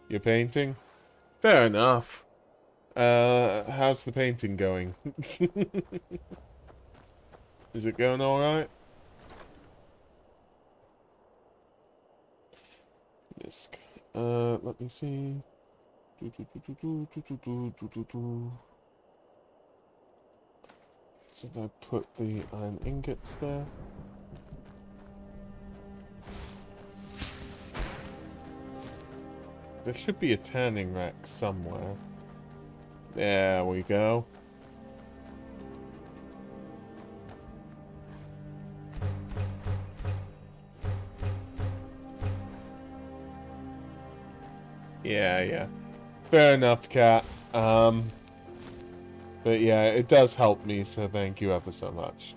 Your painting? Fair enough. How's the painting going? Is it going alright? Disc. Let me see. So I put the iron ingots there. There should be a turning rack somewhere. There we go. Yeah. Fair enough, Cat. But yeah, it does help me, so thank you ever so much.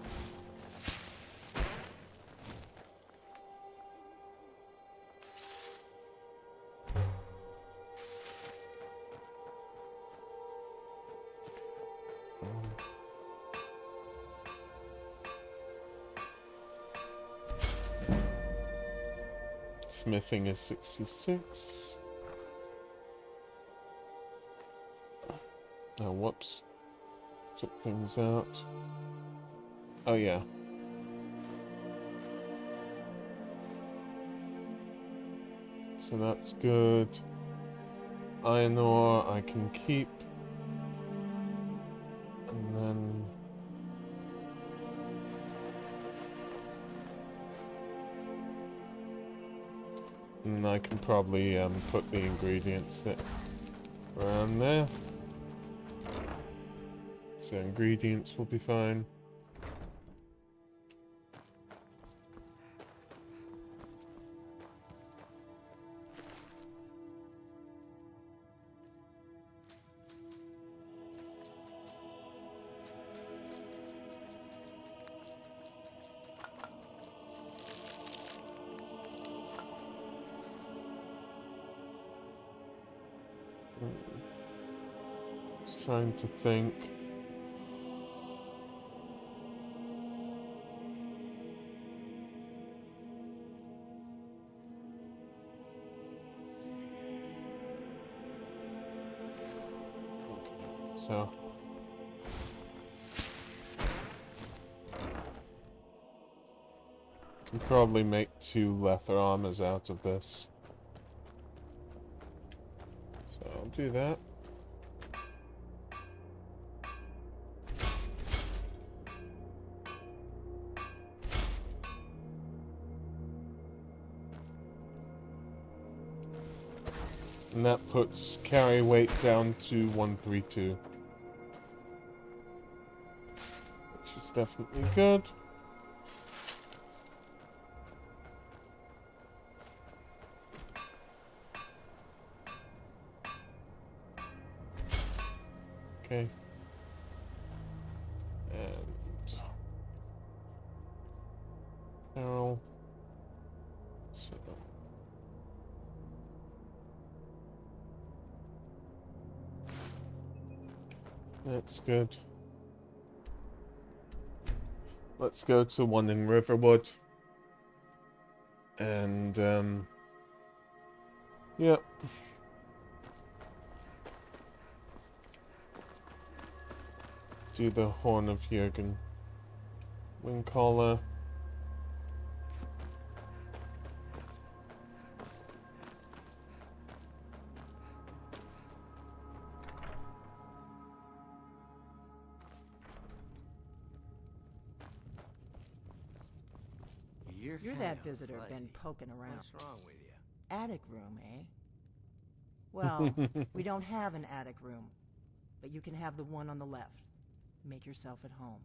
Smithing is 66. Oh, whoops. Took things out. Oh, yeah. So that's good. iron ore I can keep. And then... And I can probably put the ingredients that around there. So ingredients will be fine. Just trying to think. So can probably make 2 leather armors out of this. So I'll do that. And that puts carry weight down to 132. Which is definitely good. Okay. And... Arrow. So... That's good. Let's go to one in Riverwood. And, yep. Do the Horn of Jurgen. Wing collar. You're that visitor been poking around. What's wrong with you? Attic room, eh? Well, we don't have an attic room, but you can have the one on the left. Make yourself at home.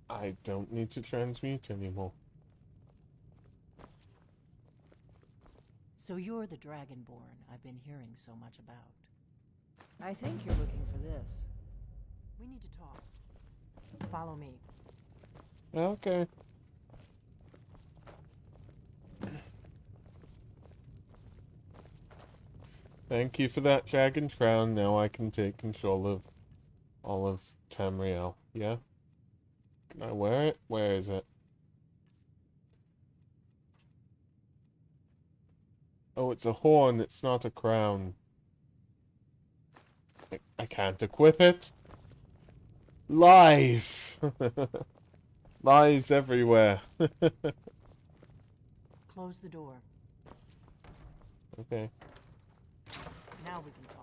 I don't need to transmute anymore. So you're the Dragonborn I've been hearing so much about. I think you're looking for this. We need to talk. Follow me. Okay. Thank you for that, Jagged Frown. Now I can take control of all of Tamriel. Yeah? Can I wear it? Where is it? Oh, it's a horn. It's not a crown. I can't equip it. Lies! Lies everywhere. Close the door. Okay. Now we can talk.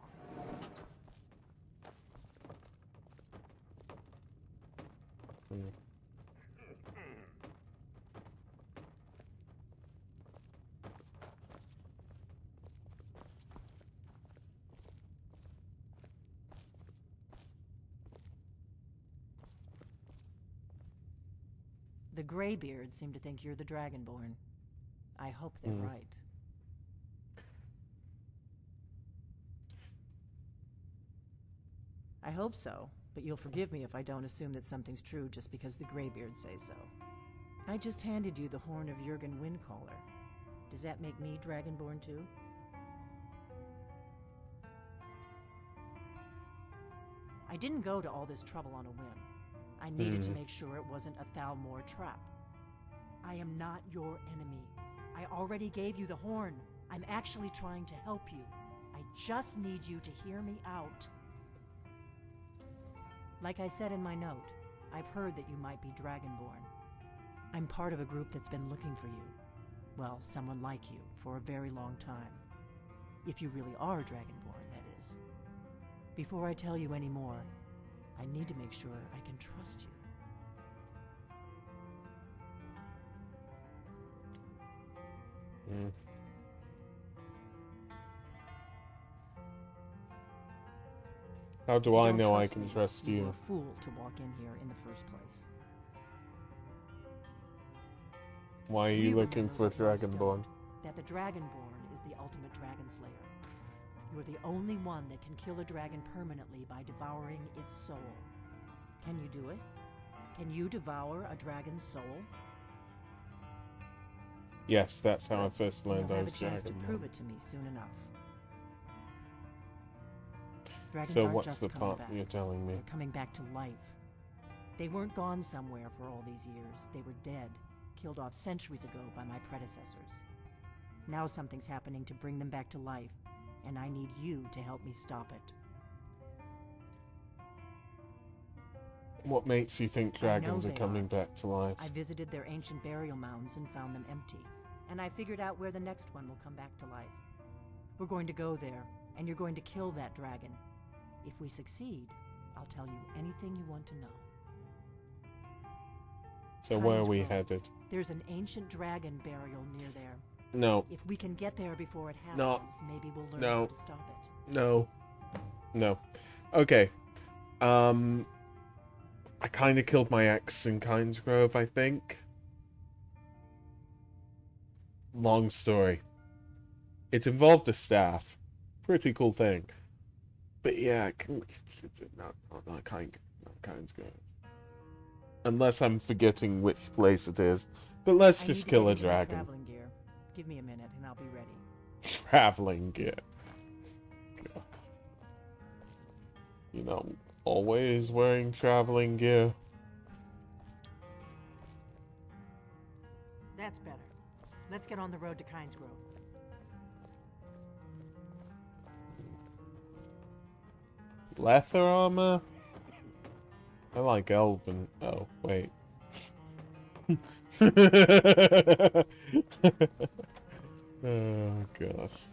The Greybeards seem to think you're the Dragonborn. I hope they're right. I hope so, but you'll forgive me if I don't assume that something's true just because the Greybeards say so. I just handed you the Horn of Jurgen Windcaller. Does that make me Dragonborn too? I didn't go to all this trouble on a whim. I needed to make sure it wasn't a Thalmor trap. I am not your enemy. I already gave you the horn. I'm actually trying to help you. I just need you to hear me out. Like I said in my note, I've heard that you might be Dragonborn. I'm part of a group that's been looking for you. Well, someone like you, for a very long time. If you really are Dragonborn, that is. Before I tell you any more, I need to make sure I can trust you. How do I know I can trust you? You were a fool to walk in here in the first place. Why are you looking for a Dragonborn? That the Dragonborn is the ultimate dragon slayer. You're the only one that can kill a dragon permanently by devouring its soul. Can you do it? Can you devour a dragon's soul? Yes, that's how I first learned You'll I have was a chance to Dragonborn. prove it to me soon enough. Dragons So aren't what's just the coming part back. you're telling me? They're coming back to life. They weren't gone somewhere for all these years. They were dead, killed off centuries ago by my predecessors. Now something's happening to bring them back to life, and I need you to help me stop it. What makes you think dragons are coming back to life? I visited their ancient burial mounds and found them empty, and I figured out where the next one will come back to life. We're going to go there, and you're going to kill that dragon. If we succeed, I'll tell you anything you want to know. So where are we headed? There's an ancient dragon burial near there. No. If we can get there before it happens, No. maybe we'll learn No. how to stop it. No. No. Okay. I kind of killed my ex in Kynesgrove, I think. Long story. It involved a staff. Pretty cool thing. But yeah, not Kynesgrove. Unless I'm forgetting which place it is. But let's I just need to kill get a into my dragon. Traveling gear. Give me a minute and I'll be ready. Traveling gear. God. You know, always wearing traveling gear. That's better. Let's get on the road to Kynesgrove. Leather armor? I like elven. Oh, wait. Oh, gosh.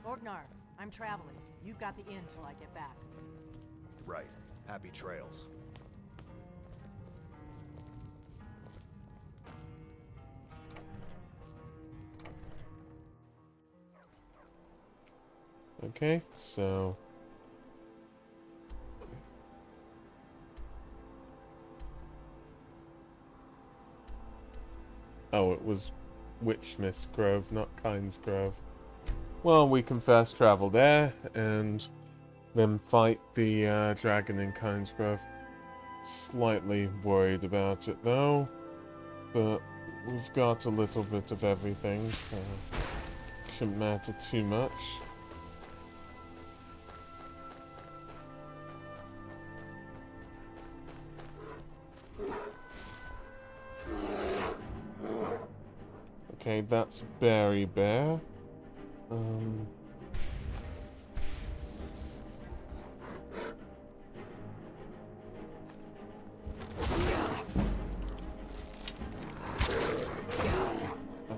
Orgnar, I'm traveling. You've got the inn till I get back. Right. Happy trails. Okay, so... Oh, it was Witchmist Grove, not Kynesgrove. Well, we can first travel there, and then fight the dragon in Kynesgrove. Slightly worried about it, though. But we've got a little bit of everything, so... shouldn't matter too much. Okay, that's Berry Bear.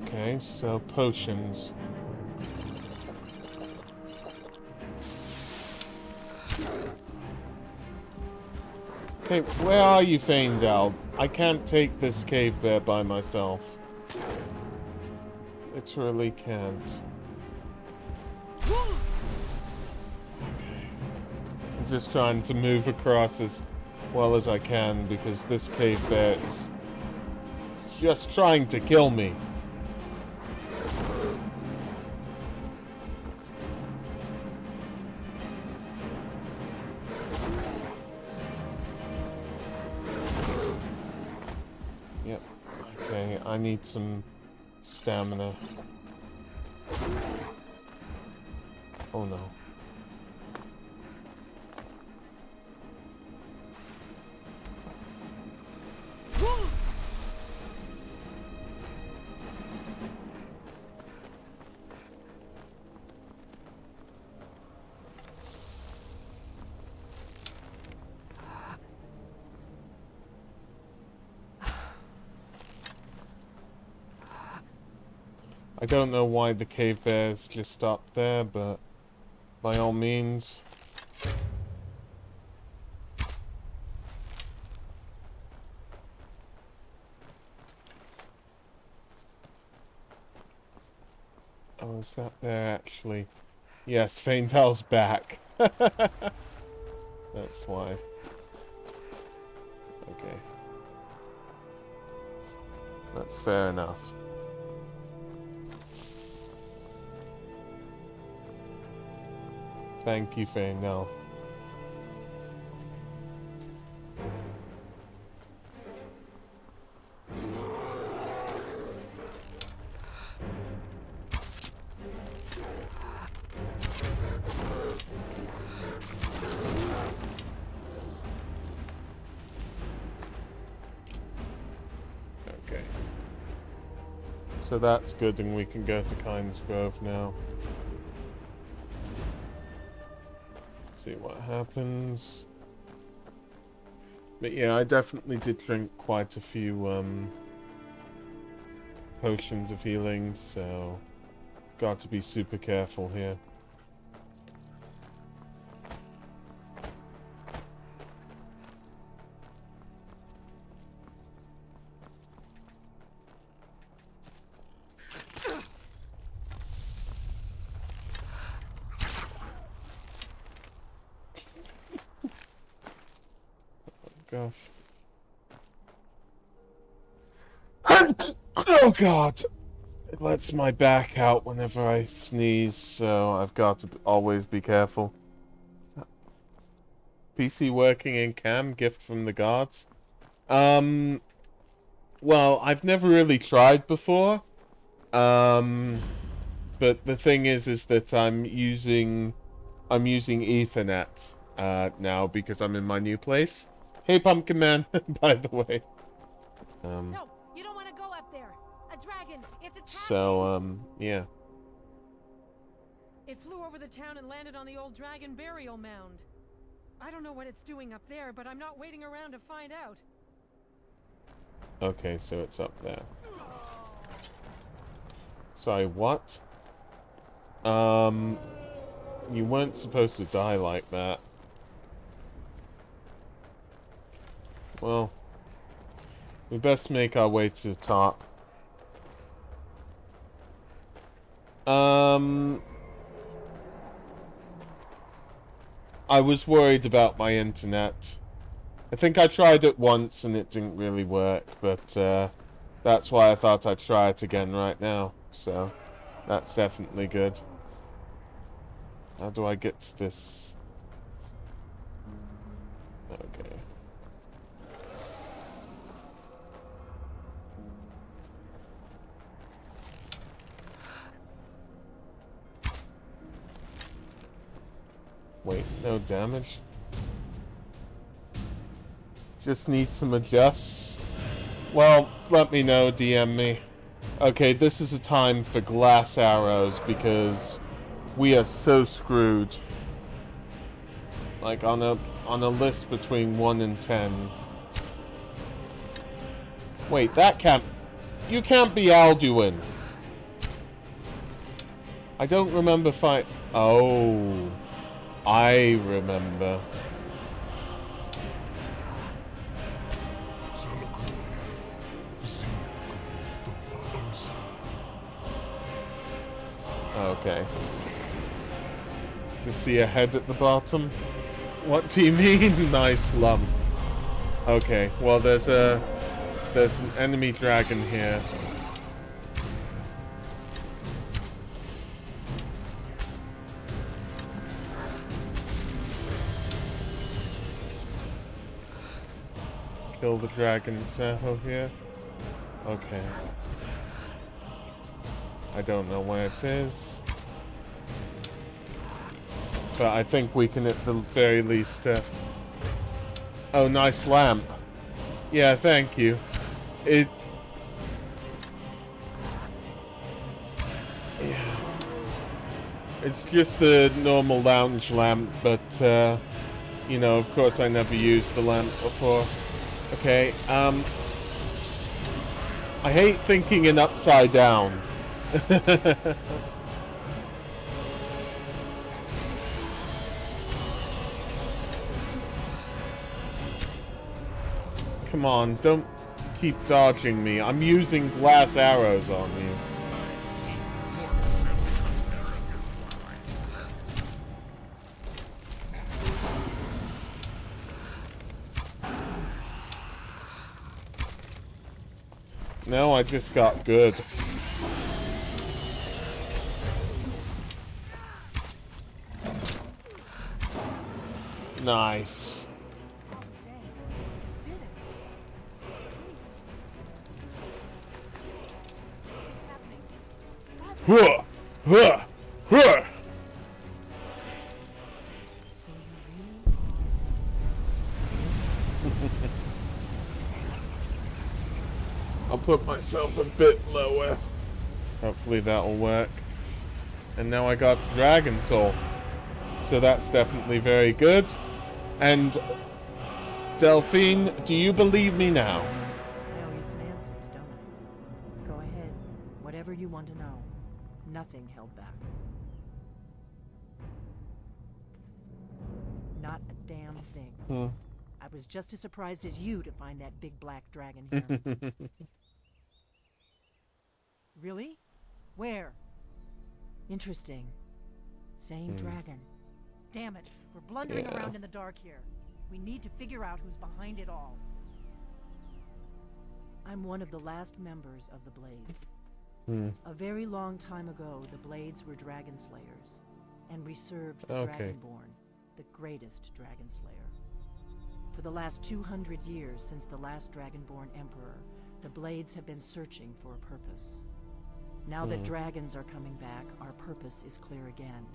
Okay, so potions. Okay, where are you, Faendal? I can't take this cave bear by myself. Literally can't. I'm just trying to move across as well as I can because this cave bear is just trying to kill me. Yep. Okay, I need some stamina. Oh no. I don't know why the cave bears just stopped there, but by all means. Oh, is that there actually? Yes, Faintal's back. That's why. Okay. That's fair enough. Thank you, Faintal. Okay. So that's good, and we can go to Kynes Grove now. See what happens. But yeah, I definitely did drink quite a few potions of healing, so got to be super careful here. Gosh. Oh god! It lets my back out whenever I sneeze, so I've got to always be careful. PC working in cam, gift from the gods. Well, I've never really tried before. But the thing is that I'm using Ethernet now because I'm in my new place. Hey, Pumpkin Man, by the way. No, you don't want to go up there. A dragon, it's attacking. So, yeah. It flew over the town and landed on the old dragon burial mound. I don't know what it's doing up there, but I'm not waiting around to find out. Okay, so it's up there. Sorry, what? You weren't supposed to die like that. Well, we best make our way to the top. I was worried about my internet. I think I tried it once and it didn't really work, but that's why I thought I'd try it again right now. So, that's definitely good. How do I get to this? Okay. Wait, no damage? Just need some adjusts. Well, let me know, DM me. Okay, this is a time for glass arrows because we are so screwed. Like on a list between 1 and 10. Wait, that can't... You can't be Alduin. I don't remember fight... Oh... I remember. Okay. To see a head at the bottom? What do you mean, nice lump? Okay, well there's an enemy dragon here. Kill the dragon Saho here. Okay. I don't know where it is. But I think we can at the very least... Oh, nice lamp. Yeah, thank you. Yeah. It's just the normal lounge lamp, but, you know, of course I never used the lamp before. Okay, I hate thinking in upside down. Come on, don't keep dodging me. I'm using glass arrows on you. No, I just got good. Nice. Huh! Huh! Huh! I'll put myself a bit lower. Hopefully that'll work. And now I got Dragon Soul. So that's definitely very good. And Delphine, do you believe me now? I owe you some answers, don't I? Go ahead. Whatever you want to know. Nothing held back. Not a damn thing. I was just as surprised as you to find that big black dragon here. Really? Where? Interesting. Same dragon. Damn it. We're blundering around in the dark here. We need to figure out who's behind it all. I'm one of the last members of the Blades. A very long time ago, the Blades were dragon slayers, and we served the Dragonborn, the greatest dragon slayer. For the last 200 years since the last Dragonborn Emperor, the Blades have been searching for a purpose. Now that dragons are coming back, our purpose is clear again.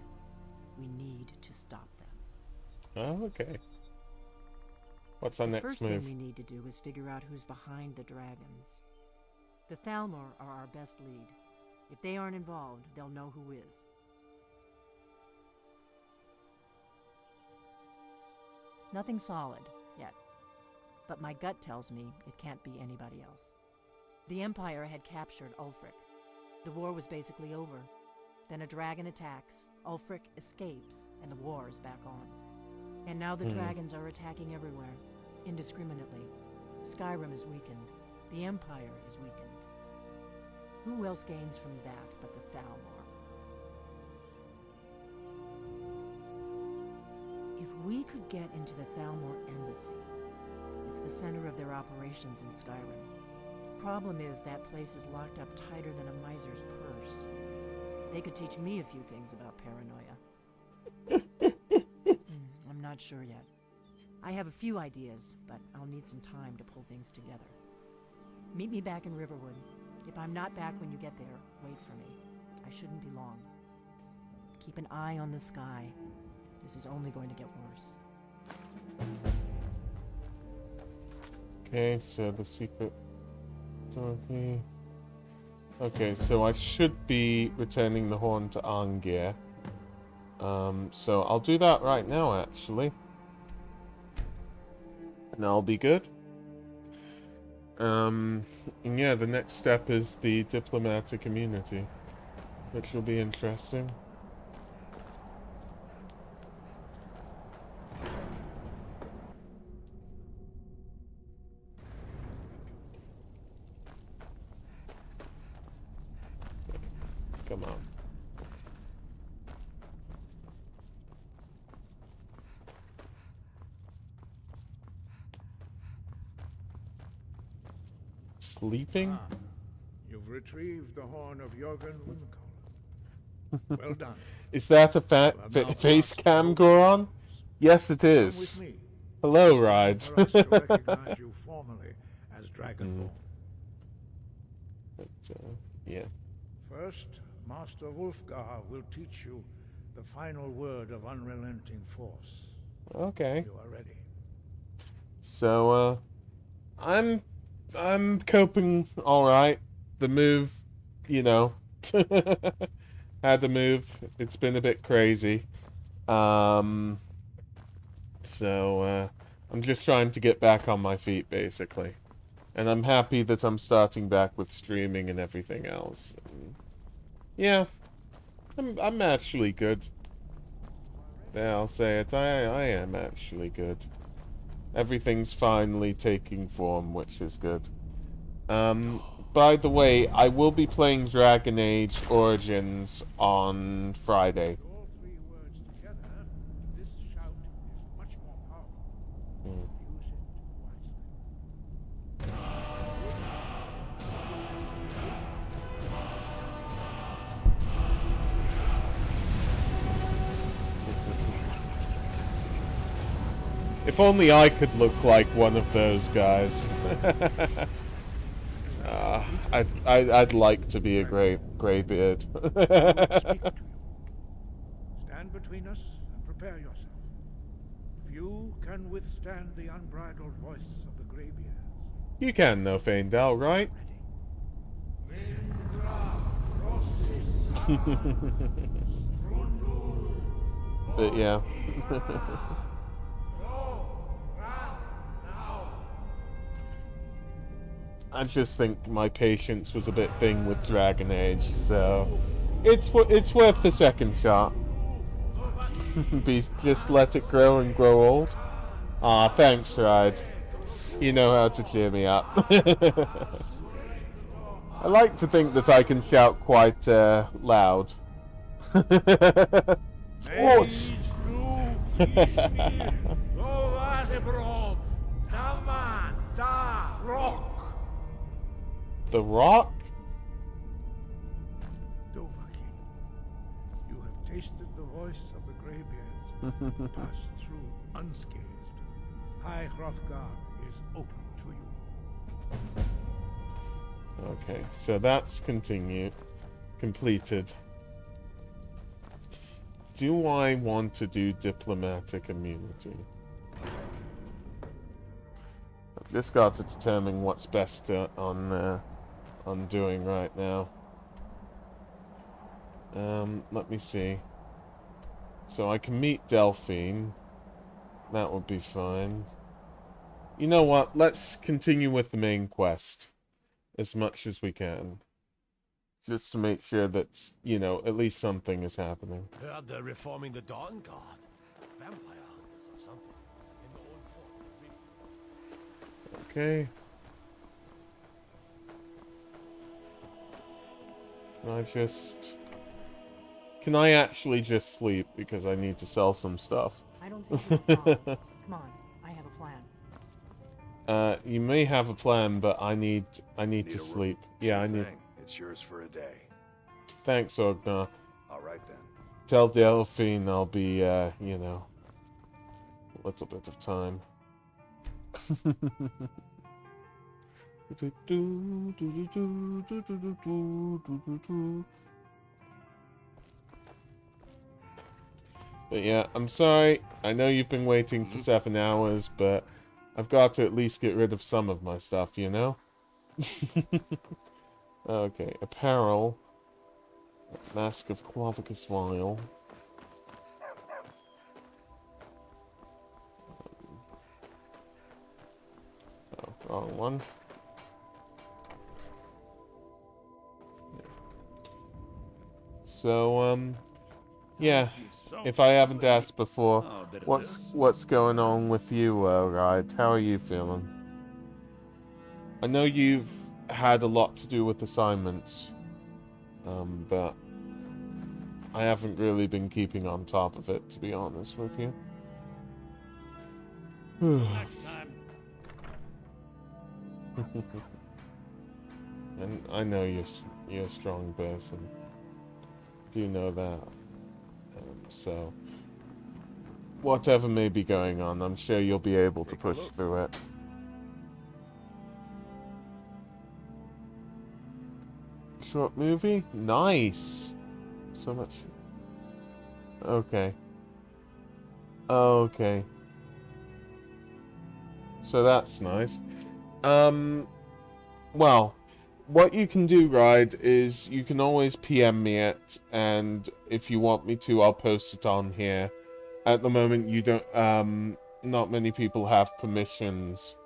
We need to stop them. Oh, okay. What's our next move? The first thing we need to do is figure out who's behind the dragons. The Thalmor are our best lead. If they aren't involved, they'll know who is. Nothing solid, yet. But my gut tells me it can't be anybody else. The Empire had captured Ulfric. The war was basically over. Then a dragon attacks, Ulfric escapes, and the war is back on. And now the dragons are attacking everywhere, indiscriminately. Skyrim is weakened. The Empire is weakened. Who else gains from that but the Thalmor? If we could get into the Thalmor embassy, it's the center of their operations in Skyrim. Problem is that place is locked up tighter than a miser's purse. They could teach me a few things about paranoia. I'm not sure yet. I have a few ideas, but I'll need some time to pull things together. Meet me back in Riverwood. If I'm not back when you get there, wait for me. I shouldn't be long. Keep an eye on the sky. This is only going to get worse. Okay, so the secret... Okay, so I should be returning the horn to Arngir. So I'll do that right now, actually. And I'll be good. And yeah, the next step is the diplomatic immunity, which will be interesting. Come on. Sleeping? Ah, you've retrieved the horn of Jurgen Windcaller. Well done. Is that a face cam, Goron? Yes, it is. Hello, Rides. For us to recognize you formally as Dragonborn. But, yeah. First, Master Wulfgar will teach you the final word of unrelenting force. Okay. You are ready. So, I'm coping all right. The move, you know, had to move. It's been a bit crazy. So, I'm just trying to get back on my feet, basically. And I'm happy that I'm starting back with streaming and everything else. Yeah, I'm actually good. Yeah, I'll say it. I am actually good. Everything's finally taking form, which is good. By the way, I will be playing Dragon Age Origins on Friday. All three words together, this shout is much more powerful. Use it If only I could look like one of those guys. I'd like to be a greybeard. Stand between us and prepare yourself. Few can withstand the unbridled voice of the Greybeards. You can, though, Faendal, right? But yeah. I just think my patience was a bit thin with Dragon Age, so it's worth the second shot. Just let it grow and grow old. Ah, thanks, Ride. You know how to cheer me up. I like to think that I can shout quite loud. Sports! The Rock? Dovahkiin, you have tasted the voice of the Greybeards, passed through unscathed. High Hrothgar is open to you. Okay, so that's completed. Do I want to do diplomatic immunity? I've just got to determine what's best on doing right now. Let me see. So I can meet Delphine. That would be fine. You know what? Let's continue with the main quest as much as we can. Just to make sure that, you know, at least something is happening. Heard they're reforming the Dawn Guard. Vampire hunters or something. In the old fort. Okay. Can I actually just sleep because I need to sell some stuff? I don't think you'll follow. Come on, I have a plan. You may have a plan, but I need to sleep. Yeah, I need. It's yours for a day. Thanks, Ogna. All right then. Tell Delphine I'll be, you know, a little bit of time. But yeah, I'm sorry. I know you've been waiting for 7 hours, but I've got to at least get rid of some of my stuff, you know? Okay, apparel. Mask of Clavicus Vial. Oh, wrong one. So, yeah. If I haven't asked before, what's going on with you, Ride? How are you feeling? I know you've had a lot to do with assignments, but I haven't really been keeping on top of it, to be honest with you. Next time. And I know you're a strong person. You know that. So, whatever may be going on, I'm sure you'll be able to push through it. Short movie? Nice! So much. Okay. Okay. So that's nice. Well, what you can do, Ride, is you can always PM me it, and if you want me to, I'll post it on here. At the moment, you don't, not many people have permissions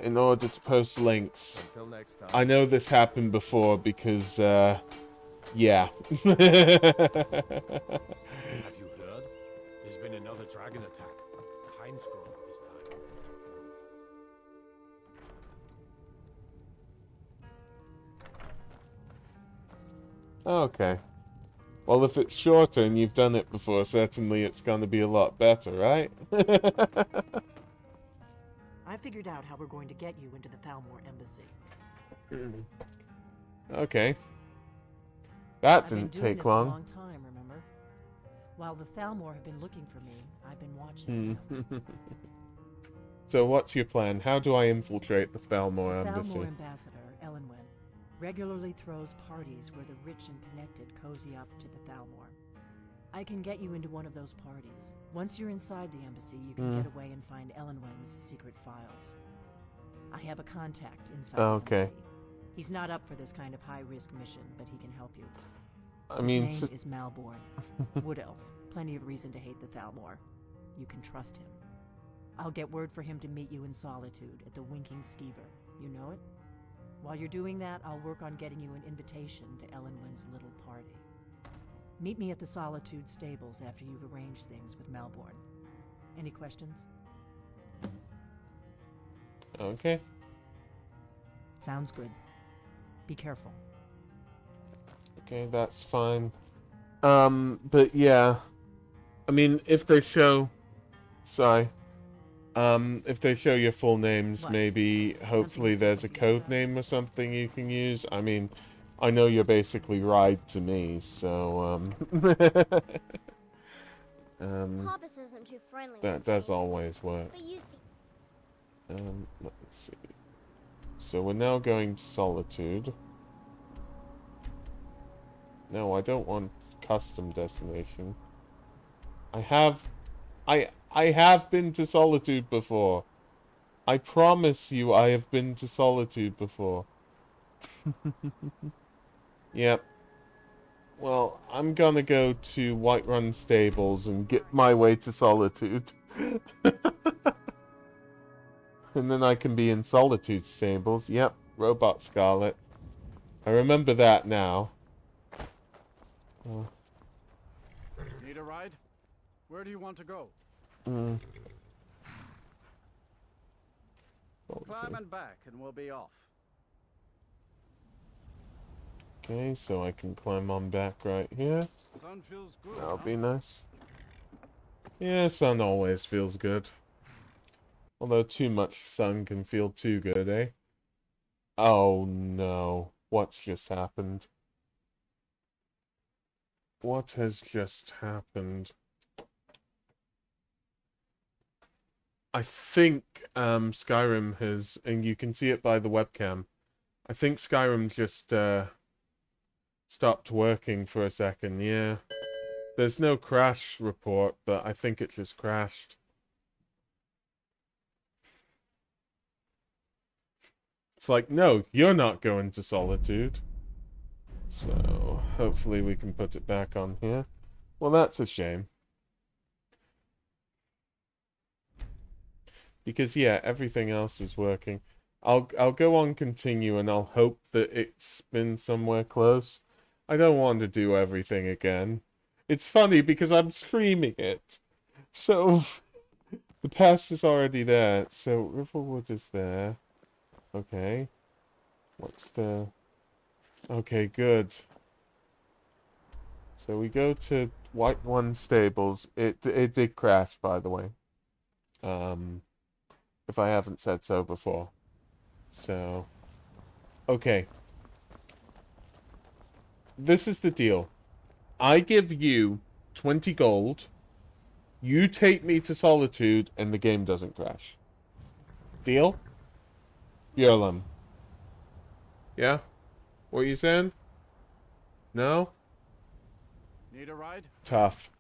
in order to post links. Until next time. I know this happened before because Yeah. Have you heard? There's been another dragon attack. Grove this time. Okay. Well, if it's shorter and you've done it before, certainly it's going to be a lot better, right? I figured out how we're going to get you into the Thalmor embassy. Okay. That I've didn't been doing take this long. a long time, remember? While the Thalmor have been looking for me, I've been watching them. So what's your plan? How do I infiltrate the Thalmor The embassy? Thalmor ambassador, Elenwen, regularly throws parties where the rich and connected cozy up to the Thalmor. I can get you into one of those parties. Once you're inside the embassy, you can get away and find Elenwen's secret files. I have a contact inside the embassy. He's not up for this kind of high-risk mission, but he can help you. His name is Malborn. Wood Elf. Plenty of reason to hate the Thalmor. You can trust him. I'll get word for him to meet you in Solitude at the Winking Skeever. You know it? While you're doing that, I'll work on getting you an invitation to Elenwen's little party. Meet me at the Solitude stables after you've arranged things with Malborn. Any questions? Okay. Sounds good. Be careful. Okay, that's fine. But yeah. I mean, if they show... Sorry. If they show your full names, maybe, hopefully there's a code name or something you can use. I mean, I know you're basically Ride to me, so, Poppus isn't too friendly. that does always work. But you see. Let's see. So we're now going to Solitude. No, I don't want custom destination. I have been to Solitude before. I promise you I have been to Solitude before. Yep. Well, I'm gonna go to Whiterun Stables and get my way to Solitude. And then I can be in Solitude Stables. Yep, Robot Scarlet. I remember that now. Need a ride? Where do you want to go? Climb and back and we'll be off. Okay, so I can climb on back right here. Sun feels good. That'll be nice. Yeah, sun always feels good. Although too much sun can feel too good, eh? Oh no. What's just happened? What has just happened? I think Skyrim has, and you can see it by the webcam, I think Skyrim just stopped working for a second, yeah. There's no crash report, but I think it just crashed. It's like, no, you're not going to Solitude. So, hopefully we can put it back on here. Well, that's a shame. Because, yeah, everything else is working. I'll go on continue and I'll hope that it's been somewhere close. I don't want to do everything again. It's funny because I'm streaming it. So, the past is already there. So, Riverwood is there. Okay. What's the... Okay, good. So we go to Whiterun Stables. It did crash, by the way. If I haven't said so before. So, okay. This is the deal. I give you 20 gold. You take me to Solitude, and the game doesn't crash. Deal? Bjorlum. Yeah? What are you saying? No? Need a ride? Tough.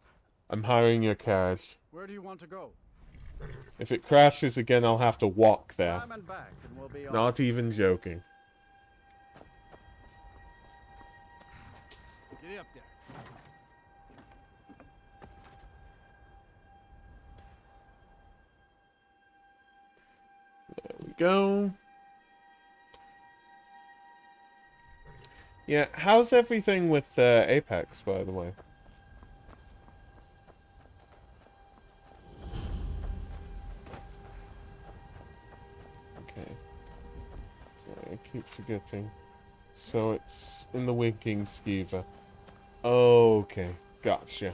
I'm hiring your carriage. Where do you want to go? If it crashes again, I'll have to walk there. Climb and back and we'll be off. Not even joking. Get up there. There we go. Yeah, how's everything with Apex, by the way? Okay. Sorry, I keep forgetting. So it's in the winking skeever. Okay, gotcha.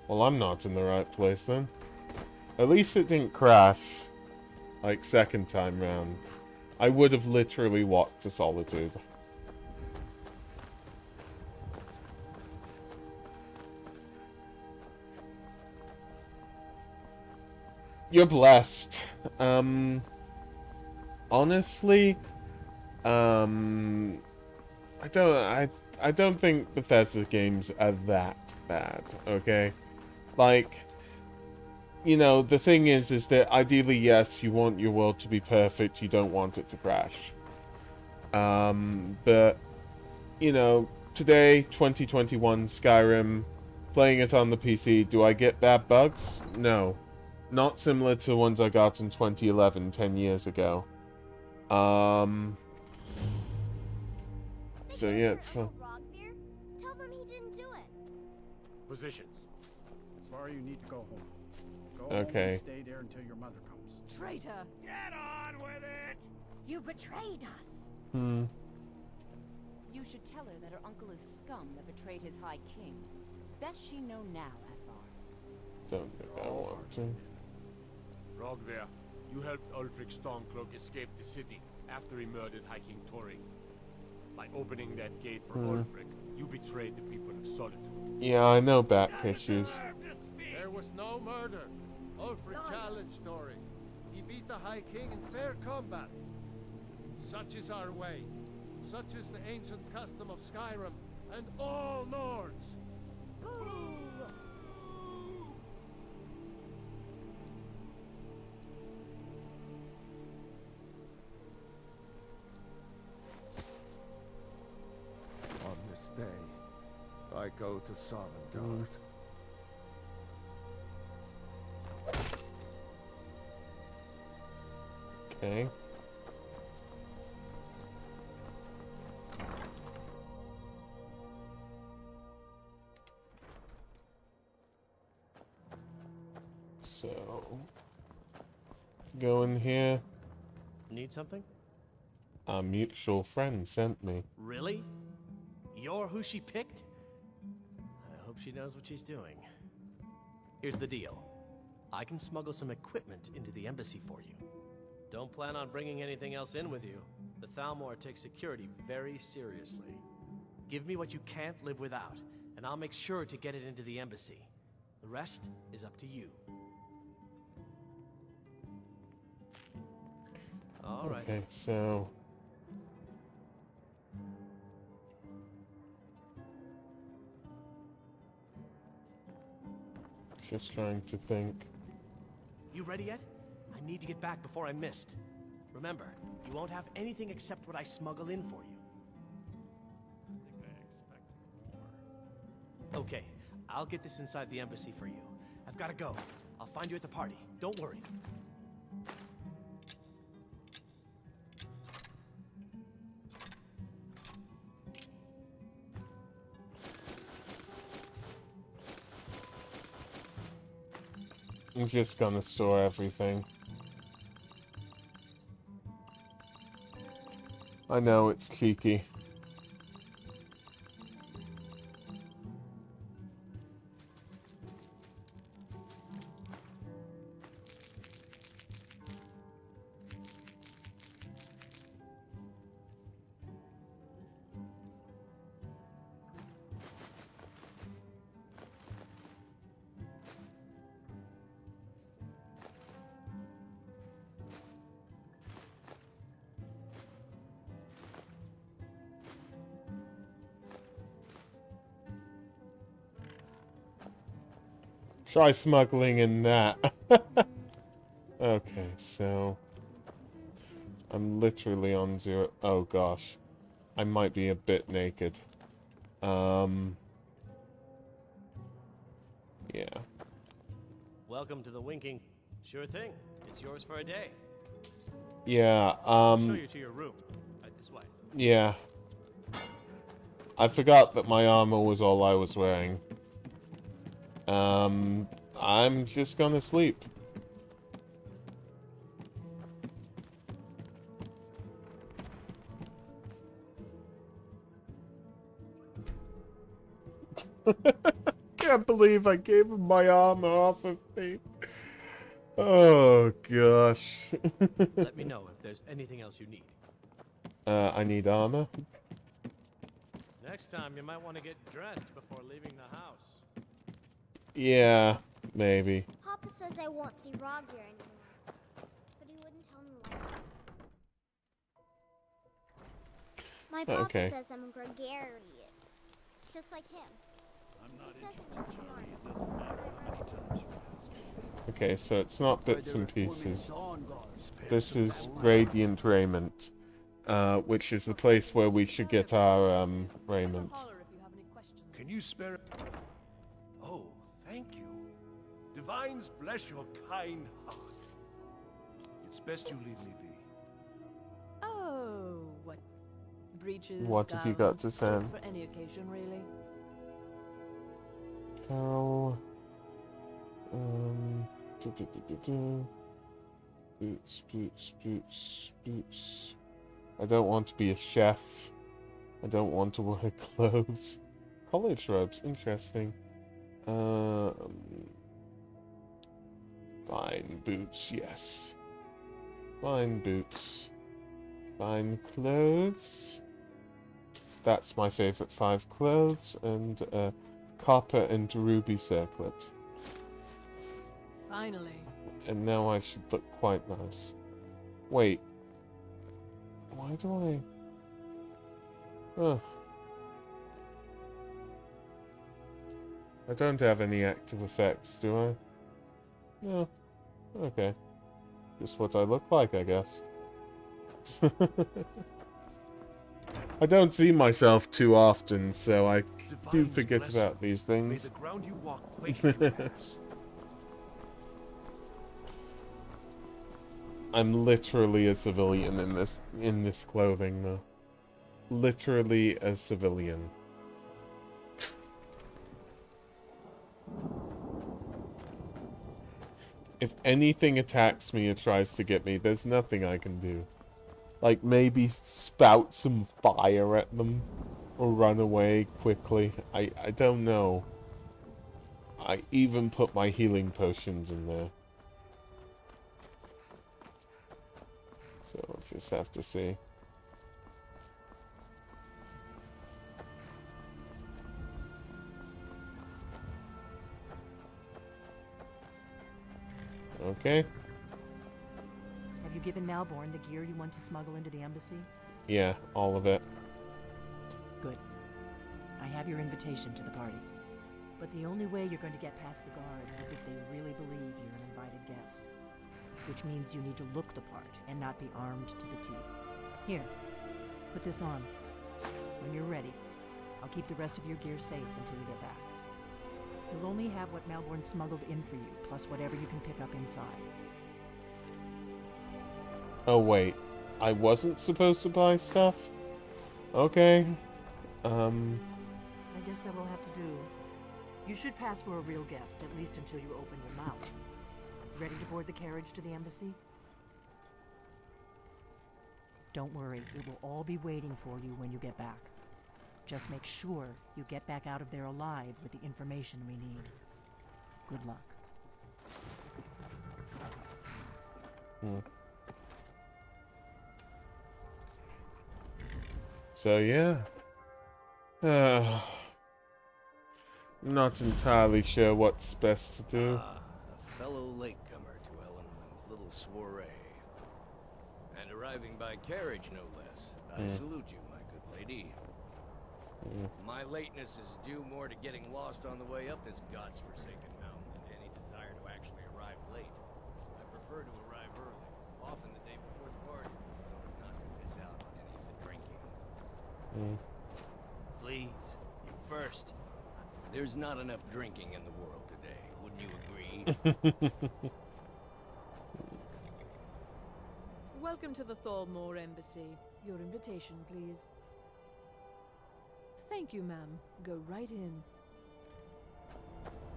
Well, I'm not in the right place then. At least it didn't crash, like, second time round. I would have literally walked to Solitude. You're blessed. Honestly, I don't think Bethesda games are that bad, okay? Like, you know, the thing is that ideally, yes, you want your world to be perfect, you don't want it to crash. But, you know, today, 2021, Skyrim, playing it on the PC, do I get bad bugs? No. Not similar to ones I got in 2011, 10 years ago. So yeah, it's fun. Tell them he didn't do it. Positions. Sorry, you need to go home. Go home Okay. and stay there until your mother comes. Traitor! Get on with it! You betrayed us. Hmm. You should tell her that her uncle is scum that betrayed his high king. Best she know now, Athar. Don't think I want to. Rogver, you helped Ulfric Stormcloak escape the city after he murdered High King Torin. By opening that gate for Ulfric, you betrayed the people of Solitude. Yeah, I know back issues. There was no murder. Ulfric challenged Torin. He beat the High King in fair combat. Such is our way. Such is the ancient custom of Skyrim and all Nords. On this day, I go to Sovngarde. Okay. So, go in here. Need something? A mutual friend sent me. Really? You're who she picked? I hope she knows what she's doing. Here's the deal. I can smuggle some equipment into the embassy for you. Don't plan on bringing anything else in with you. The Thalmor takes security very seriously. Give me what you can't live without, and I'll make sure to get it into the embassy. The rest is up to you. All right. Okay, so... Just trying to think. You ready yet? I need to get back before I missed. Remember, you won't have anything except what I smuggle in for you. I think I expected more. Okay, I'll get this inside the embassy for you. I've got to go. I'll find you at the party. Don't worry. I'm just gonna store everything. I know it's cheeky. Try smuggling in that. Okay, so... I'm literally on 0... Oh gosh. I might be a bit naked. Yeah. Welcome to the Winking. Sure thing. It's yours for a day. Yeah, I'll show you to your room. Right this way. Yeah. I forgot that my armor was all I was wearing. I'm just gonna sleep. Can't believe I gave him my armor off of me. Oh gosh. Let me know if there's anything else you need. I need armor. Next time, you might want to get dressed before leaving the house. Yeah, maybe. Papa says I won't see Rob here anymore, but he wouldn't tell me why. My papa Okay. says I'm gregarious, just like him. He says it makes smart. Okay, so it's not bits and pieces. This is Radiant Raiment, which is the place where we should get our raiment. Can you spare? Oh, thank you. Divines bless your kind heart. It's best you leave me be. Oh, what breeches? What have you got to gowns, say? for any occasion, really. Carol. Boots, boots, boots, boots. I don't want to be a chef. I don't want to wear clothes. College robes, interesting. Fine boots, yes. Fine boots. Fine clothes. That's my favorite 5 clothes, and copper and ruby circlet. Finally. And now I should look quite nice. Wait. Why do I... I don't have any active effects, do I? No. Okay. Just what I look like, I guess. I don't see myself too often, so I do forget about these things. May the ground you walk quake in your ass. I'm literally a civilian in this clothing, though. Literally a civilian. If anything attacks me or tries to get me, there's nothing I can do. Like, maybe spout some fire at them. Or run away quickly. I don't know. I even put my healing potions in there. So we'll just have to see. Okay. Have you given Malborn the gear you want to smuggle into the embassy? Yeah, all of it. Good. I have your invitation to the party. But the only way you're going to get past the guards is if they really believe you're an invited guest. Which means you need to look the part and not be armed to the teeth. Here, put this on. When you're ready, I'll keep the rest of your gear safe until you get back. You'll only have what Malborn smuggled in for you, plus whatever you can pick up inside. Oh wait, I wasn't supposed to buy stuff? Okay. I guess that will have to do. You should pass for a real guest, at least until you open your mouth. Ready to board the carriage to the embassy? Don't worry, it will all be waiting for you when you get back. Just make sure you get back out of there alive with the information we need. Good luck. So yeah. Not entirely sure what's best to do. A fellow latecomer to Ellenwood's little soiree. And arriving by carriage, no less. I salute you, my good lady. My lateness is due more to getting lost on the way up this god's-forsaken mountain than to any desire to actually arrive late. I prefer to arrive early, often the day before the party, so as not to miss out on any of the drinking. Please, you first. There's not enough drinking in the world today, wouldn't you agree? Welcome to the Thormore Embassy. Your invitation, please. Thank you, ma'am. Go right in.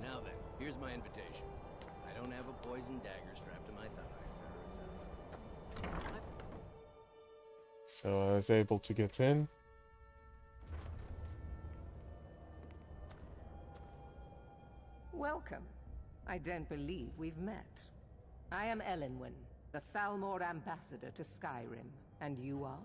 Now then, here's my invitation. I don't have a poison dagger strapped to my thigh, etc. So I was able to get in. Welcome. I don't believe we've met. I am Elenwen, the Thalmor ambassador to Skyrim. And you are?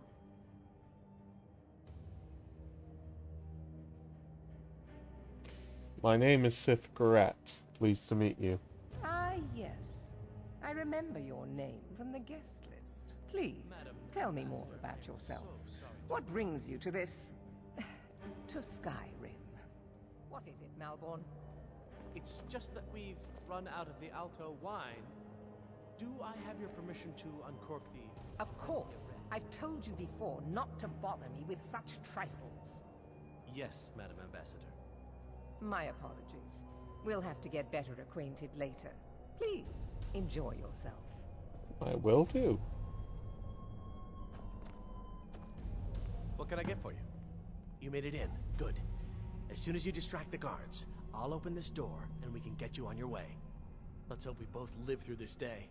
My name is Sith Garet. Pleased to meet you. Ah, yes. I remember your name from the guest list. Please, tell me more about yourself. What brings you to this... to Skyrim? What is it, Malborn? It's just that we've run out of the Alto wine. Do I have your permission to uncork the... Of course. I've told you before not to bother me with such trifles. Yes, Madam Ambassador. My apologies. We'll have to get better acquainted later. Please, enjoy yourself. I will do. What can I get for you? You made it in. Good. As soon as you distract the guards, I'll open this door and we can get you on your way. Let's hope we both live through this day.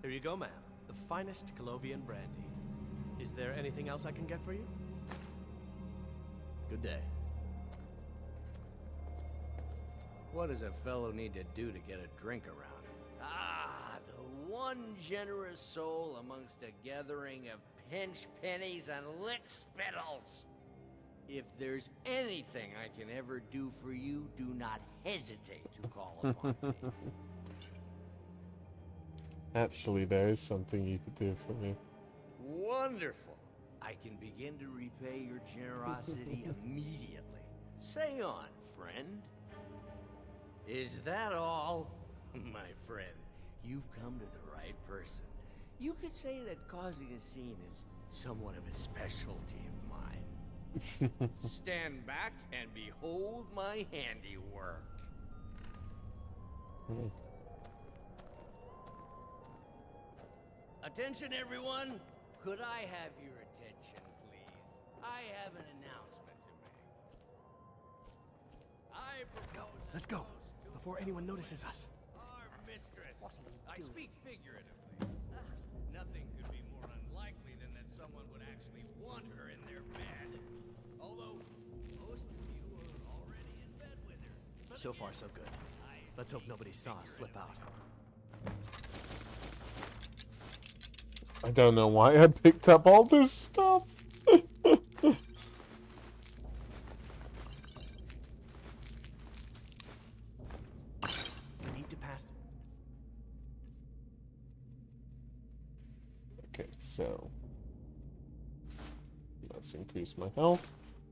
Here you go, ma'am. The finest Colovian brandy. Is there anything else I can get for you? Good day. What does a fellow need to do to get a drink around? Ah, the one generous soul amongst a gathering of pinch pennies and lick spittles. If there's anything I can ever do for you, do not hesitate to call upon me. Actually, there is something you could do for me. Wonderful. I can begin to repay your generosity immediately. Say on, friend. Is that all? My friend, you've come to the right person. You could say that causing a scene is somewhat of a specialty of mine. Stand back and behold my handiwork. Attention, everyone. Could I have your attention, please? I have an announcement to make. I propose... Let's go, before anyone notices us. Our mistress. I speak figuratively. Nothing could be more unlikely than that someone would actually want her in their bed. Although, most of you are already in bed with her. But So far, so good. Let's hope nobody saw us slip out. I don't know why I picked up all this stuff. We need to pass. Okay, so let's increase my health.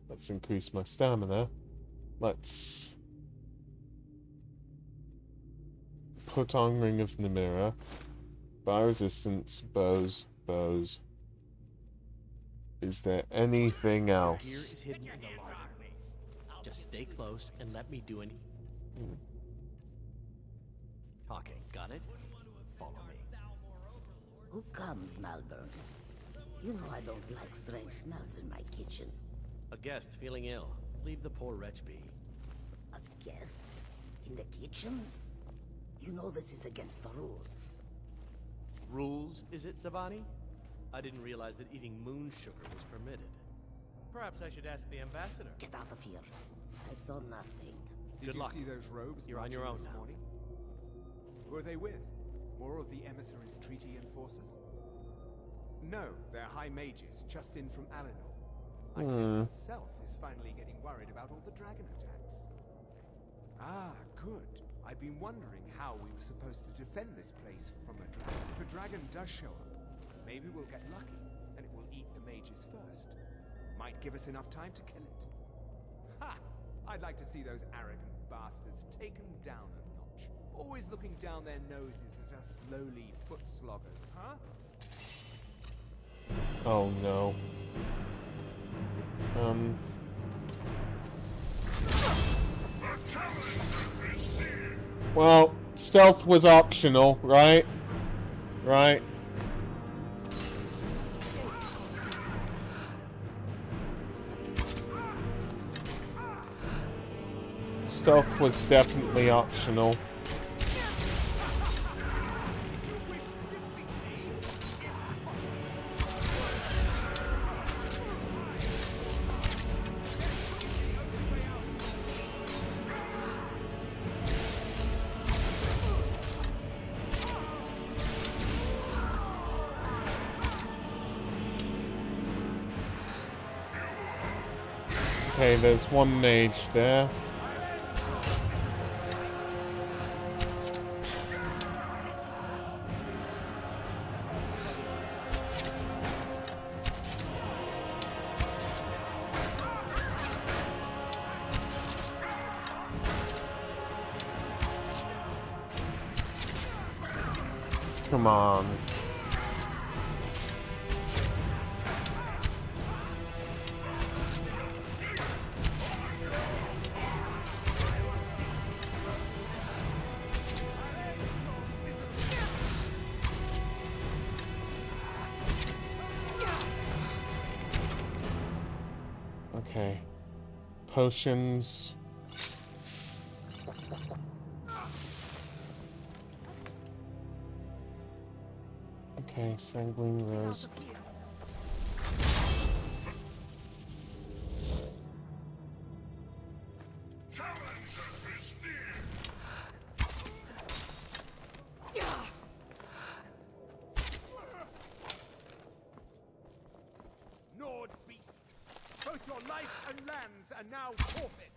Let's increase my stamina. Let's put on Ring of Namira. Fire resistance, bows. Is there anything else? Here is hidden in the larder. Just stay close and let me do any talking. Got it? Follow me. Who comes, Malborn? You know I don't like strange smells in my kitchen. A guest feeling ill. Leave the poor wretch be. A guest? In the kitchens? You know this is against the rules. Rules, is it, Zavani? I didn't realize that eating moon sugar was permitted. Perhaps I should ask the ambassador. Get out of here. I saw nothing. Good luck. Did you see those rogues? You're on your own now. Morning? Who are they with? More of the emissaries' treaty enforcers? No, they're high mages, just in from Alinor. I guess itself is finally getting worried about all the dragon attacks. Ah, good. I've been wondering how we were supposed to defend this place from a dragon. If a dragon does show up, maybe we'll get lucky, and it will eat the mages first. Might give us enough time to kill it. Ha! I'd like to see those arrogant bastards taken down a notch. Always looking down their noses at us lowly foot sloggers, huh? Oh no. Well, stealth was optional, right? Right. stealth was definitely optional. Okay, there's one mage there. Come on. Okay. Potions. Okay, sanguine rose. Nord beast! Both your life and lands are now forfeit!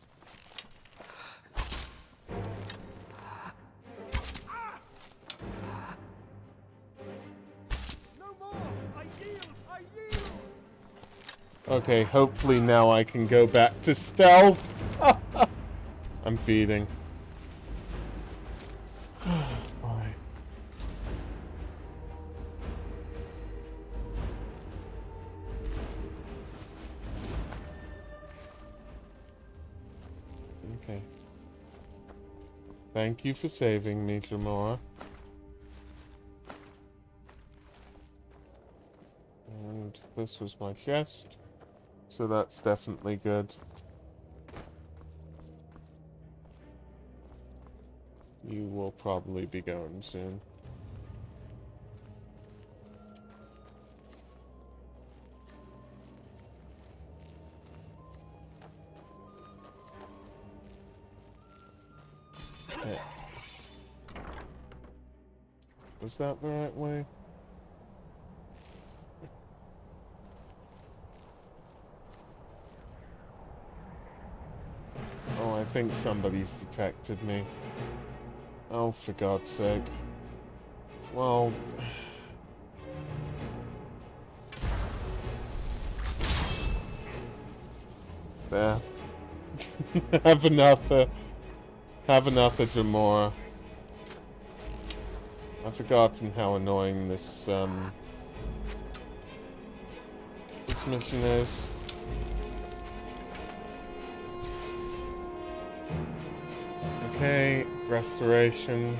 No more! I yield! I yield! Okay, hopefully now I can go back to stealth. I'm feeding. Boy. Okay. Thank you for saving me, Jamora. And this was my chest, so that's definitely good. You will probably be going soon. Okay. Was that the right way? Oh, I think somebody's detected me. Oh, for God's sake. Well... There. Have enough of Jamora. I've forgotten how annoying this mission is. Okay, restoration.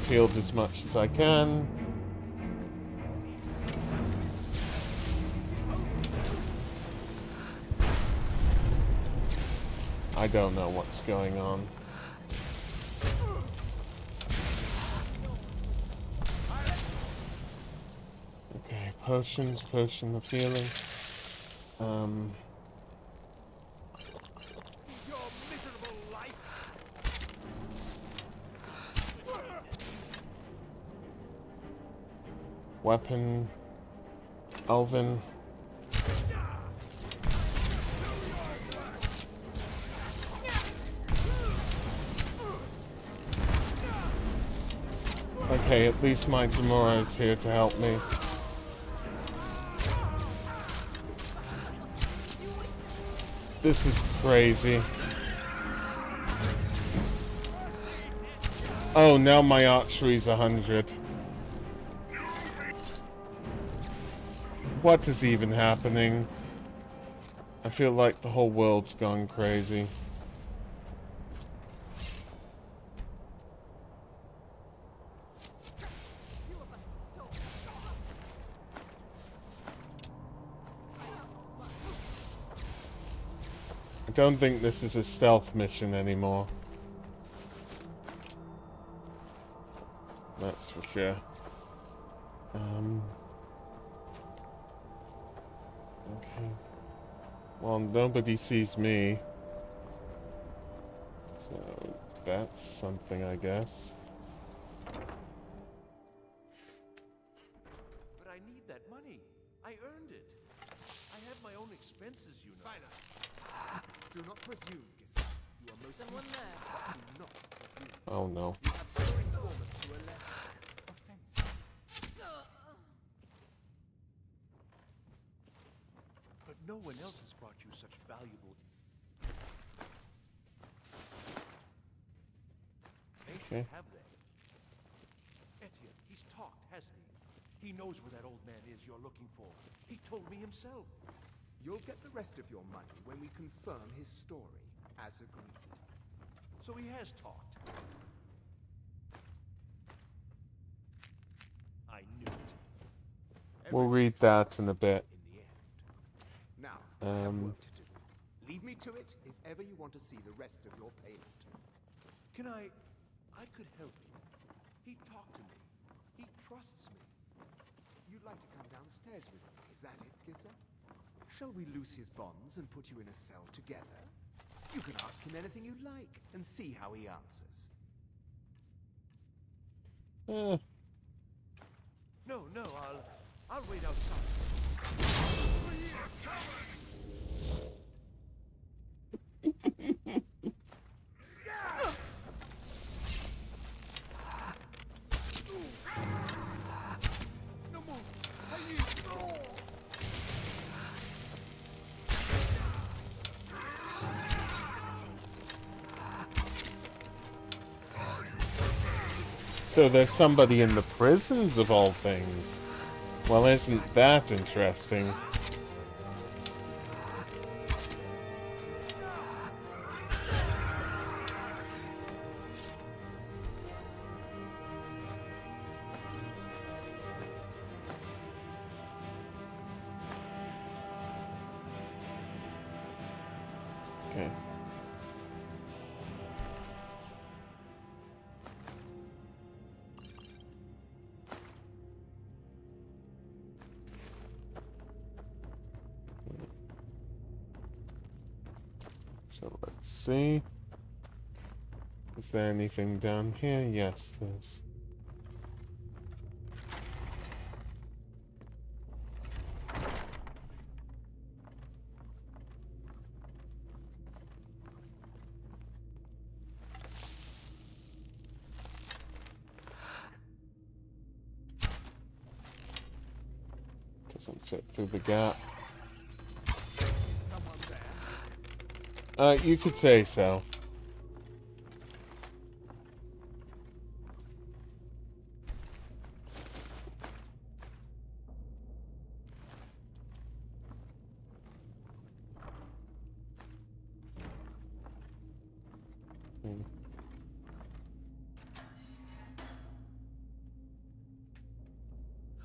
Healed as much as I can. I don't know what's going on. Okay, potions, potion of healing. Weapon. Elven. Okay, at least my Jamora is here to help me. This is crazy. Oh, now my archery's 100. What is even happening? I feel like the whole world's gone crazy. don't think this is a stealth mission anymore. That's for sure. Okay. Well, nobody sees me. So, that's something, I guess. But I need that money. I earned it. I have my own expenses, you know. Silence! Do not presume, Gissa. You are most Someone useful. there. Do not presume. Oh no. You have other informants who are less offensive. But no one else has brought you such valuable... Okay. Have they? Etienne, he's talked, hasn't he? He knows where that old man is you're looking for. He told me himself. You'll get the rest of your money when we confirm his story, as agreed. So he has talked. I knew it. We'll read that in a bit. Now, I have work to do. Leave me to it if ever you want to see the rest of your payment. Can I could help you. He talked to me. He trusts me. You'd like to come downstairs with me, is that it, Gissa? Shall we loose his bonds and put you in a cell together? You can ask him anything you like and see how he answers. No, I'll wait outside. So there's somebody in the prisons of all things. Well, isn't that interesting? Okay. So let's see. Is there anything down here? Yes, there's. Doesn't fit through the gap. You could say so.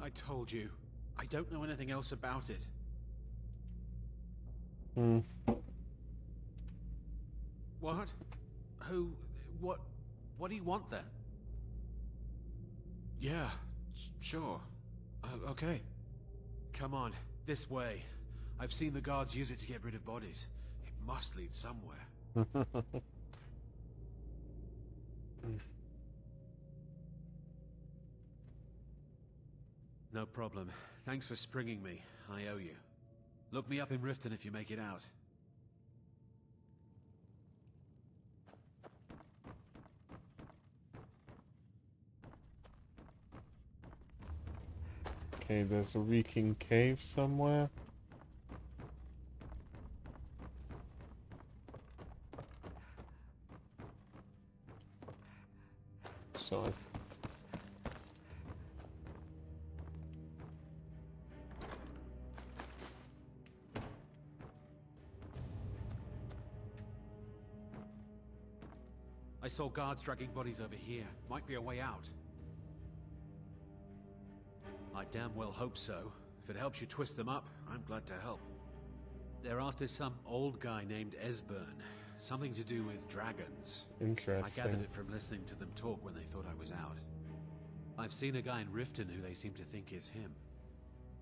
I told you. I don't know anything else about it. What? Who? What do you want then? Yeah, sure. Okay. Come on, this way. I've seen the guards use it to get rid of bodies. It must lead somewhere. No problem. Thanks for springing me. I owe you. Look me up in Riften if you make it out. Okay, there's a reeking cave somewhere. So I saw guards dragging bodies over here. Might be a way out. I damn well hope so. If it helps you twist them up, I'm glad to help. They're after some old guy named Esbern. Something to do with dragons. Interesting. I gathered it from listening to them talk when they thought I was out. I've seen a guy in Riften who they seem to think is him.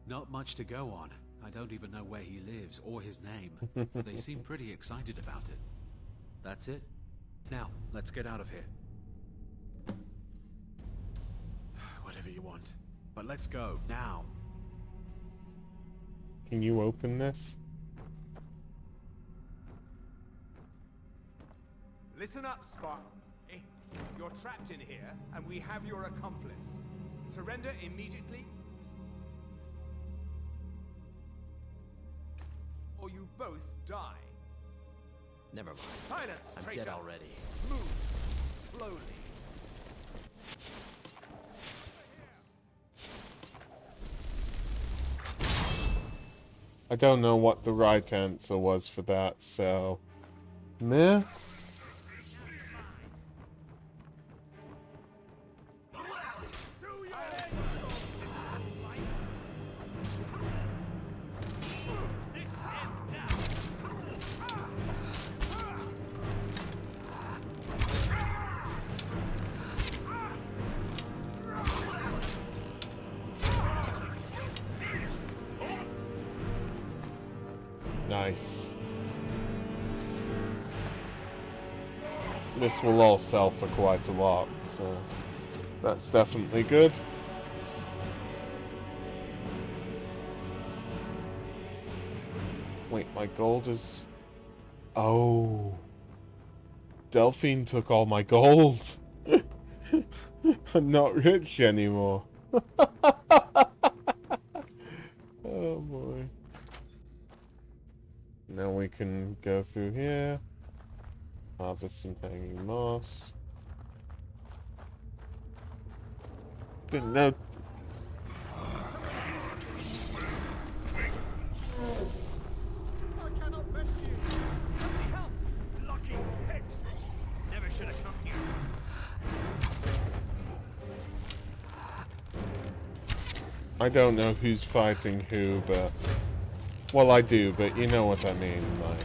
Not much to go on. I don't even know where he lives or his name. But they seem pretty excited about it. That's it. Now, let's get out of here. Whatever you want. But let's go, now. Can you open this? Listen up, Spot. You're trapped in here, and we have your accomplice. Surrender immediately, or you both die. Never mind. Silence, I'm traitor. dead already. Move slowly. I don't know what the right answer was for that, so... Meh? Nice. This will all sell for quite a lot, so that's definitely good. Wait, my gold is... Oh. Delphine took all my gold. I'm not rich anymore. Oh boy. Now we can go through here. Harvest some hanging moss. Didn't know. I cannot rescue. Somebody help! Lucky hit. Never should have come here. I don't know who's fighting who, but... Well, I do, but you know what I mean, like...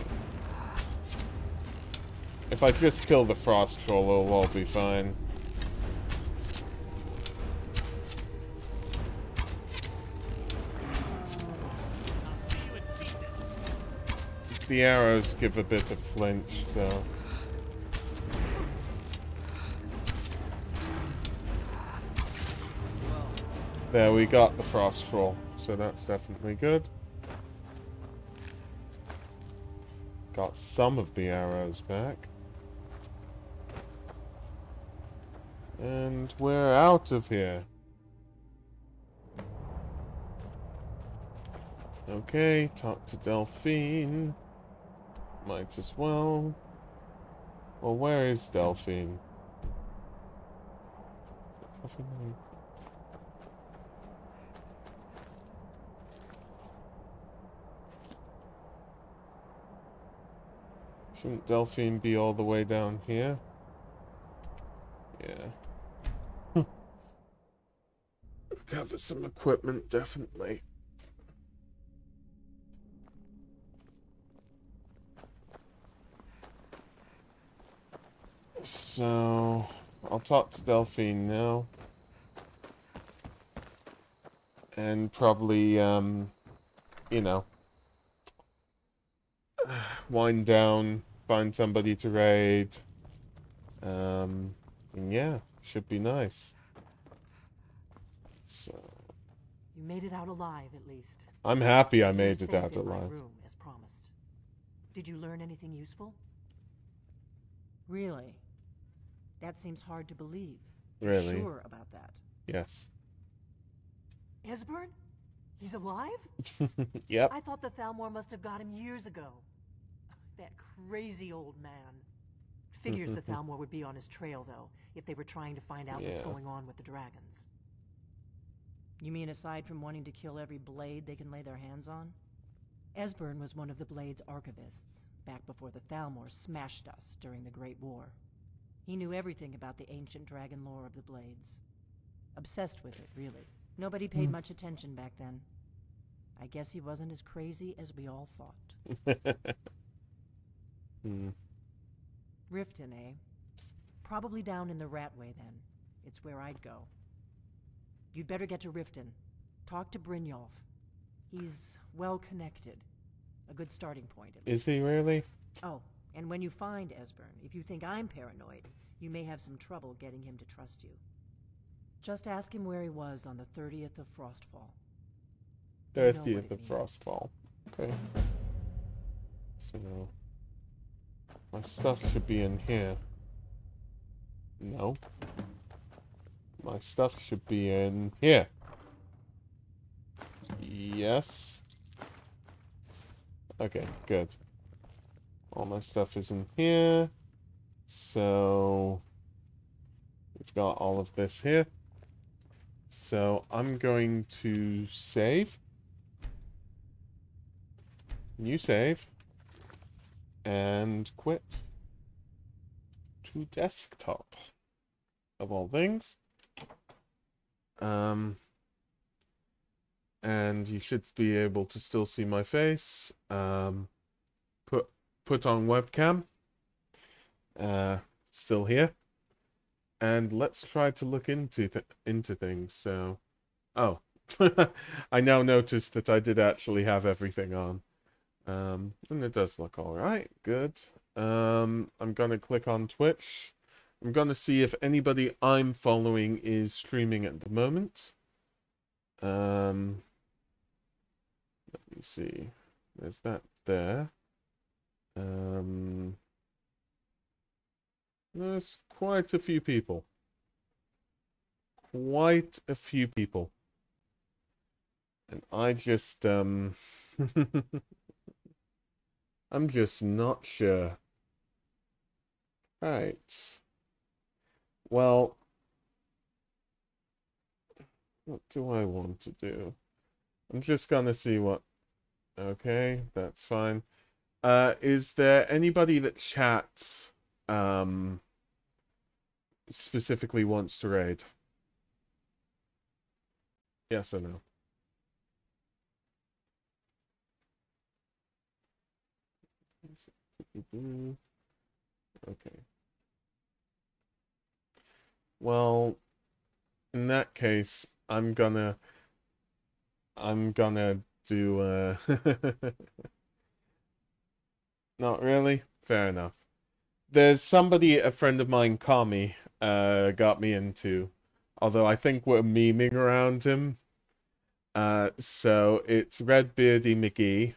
If I just kill the frost troll, it'll all be fine. The arrows give a bit of flinch, so... There, we got the frost troll, so that's definitely good. Got some of the arrows back. And we're out of here. Okay, talk to Delphine. Might as well. Well, where is Delphine? Shouldn't Delphine be all the way down here? Yeah. Gather some equipment, definitely. So, I'll talk to Delphine now. And probably, you know, wind down, find somebody to raid. And yeah, should be nice. So, you made it out alive, at least. I'm happy I made You're it safe out in my alive. room, as promised. Did you learn anything useful? Really? That seems hard to believe. Really? Sure about that? Yes. Esbern? He's alive? Yep. I thought the Thalmor must have got him years ago. That crazy old man. Figures the Thalmor would be on his trail, though, if they were trying to find out what's going on with the dragons. You mean aside from wanting to kill every blade they can lay their hands on? Esbern was one of the Blade's archivists, back before the Thalmor smashed us during the Great War. He knew everything about the ancient dragon lore of the Blades. Obsessed with it, really. Nobody paid much attention back then. I guess he wasn't as crazy as we all thought. Riften, eh? Probably down in the Ratway, then. It's where I'd go. You'd better get to Riften. Talk to Brynjolf. He's well-connected. A good starting point, at least. Is he really? Oh, and when you find Esbern, if you think I'm paranoid, you may have some trouble getting him to trust you. Just ask him where he was on the 30th of Frostfall. 30th of Frostfall. Okay. So, my stuff should be in here. No. My stuff should be in here. Yes. Okay, good. All my stuff is in here. So, we've got all of this here. So, I'm going to save. New save. And quit. To desktop. Of all things. And you should be able to still see my face. Put on webcam. Still here. And let's try to look into things. So, oh, I now noticed that I did actually have everything on. And it does look all right. Good. I'm gonna click on Twitch. I'm gonna see if anybody I'm following is streaming at the moment. Let me see. There's that there. There's quite a few people. Quite a few people. And I just, I'm just not sure. Right. Well, what do I want to do? I'm just gonna see what... Okay, that's fine. Is there anybody that chats, specifically wants to raid? Yes or no? Okay. Well, in that case, I'm gonna do Not really? Fair enough. There's somebody, a friend of mine, Kami, got me into. Although I think we're memeing around him. So it's Redbeardy McGee.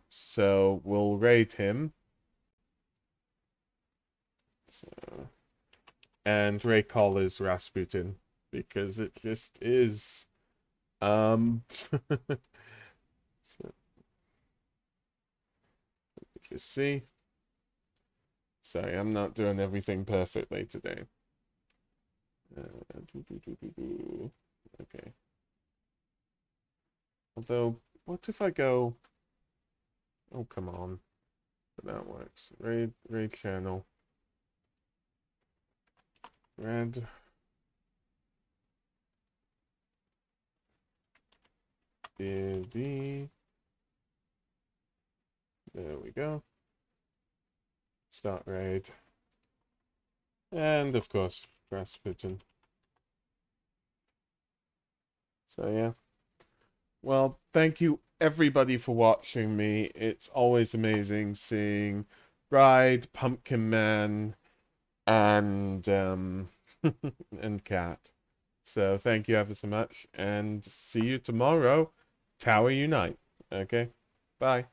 So we'll raid him. So, and Ray Call is Rasputin. Because it just is. So, let's see. Sorry, I'm not doing everything perfectly today. Okay. Although, what if I go... Oh, come on. But that works. Raid channel. Red. Beardy. There we go. Start raid. And, of course, Rasputin. So, yeah. Well, thank you everybody for watching me. It's always amazing seeing Bride, Pumpkin Man, and and Cat. So thank you ever so much, and see you tomorrow. Tower Unite. Okay? Bye.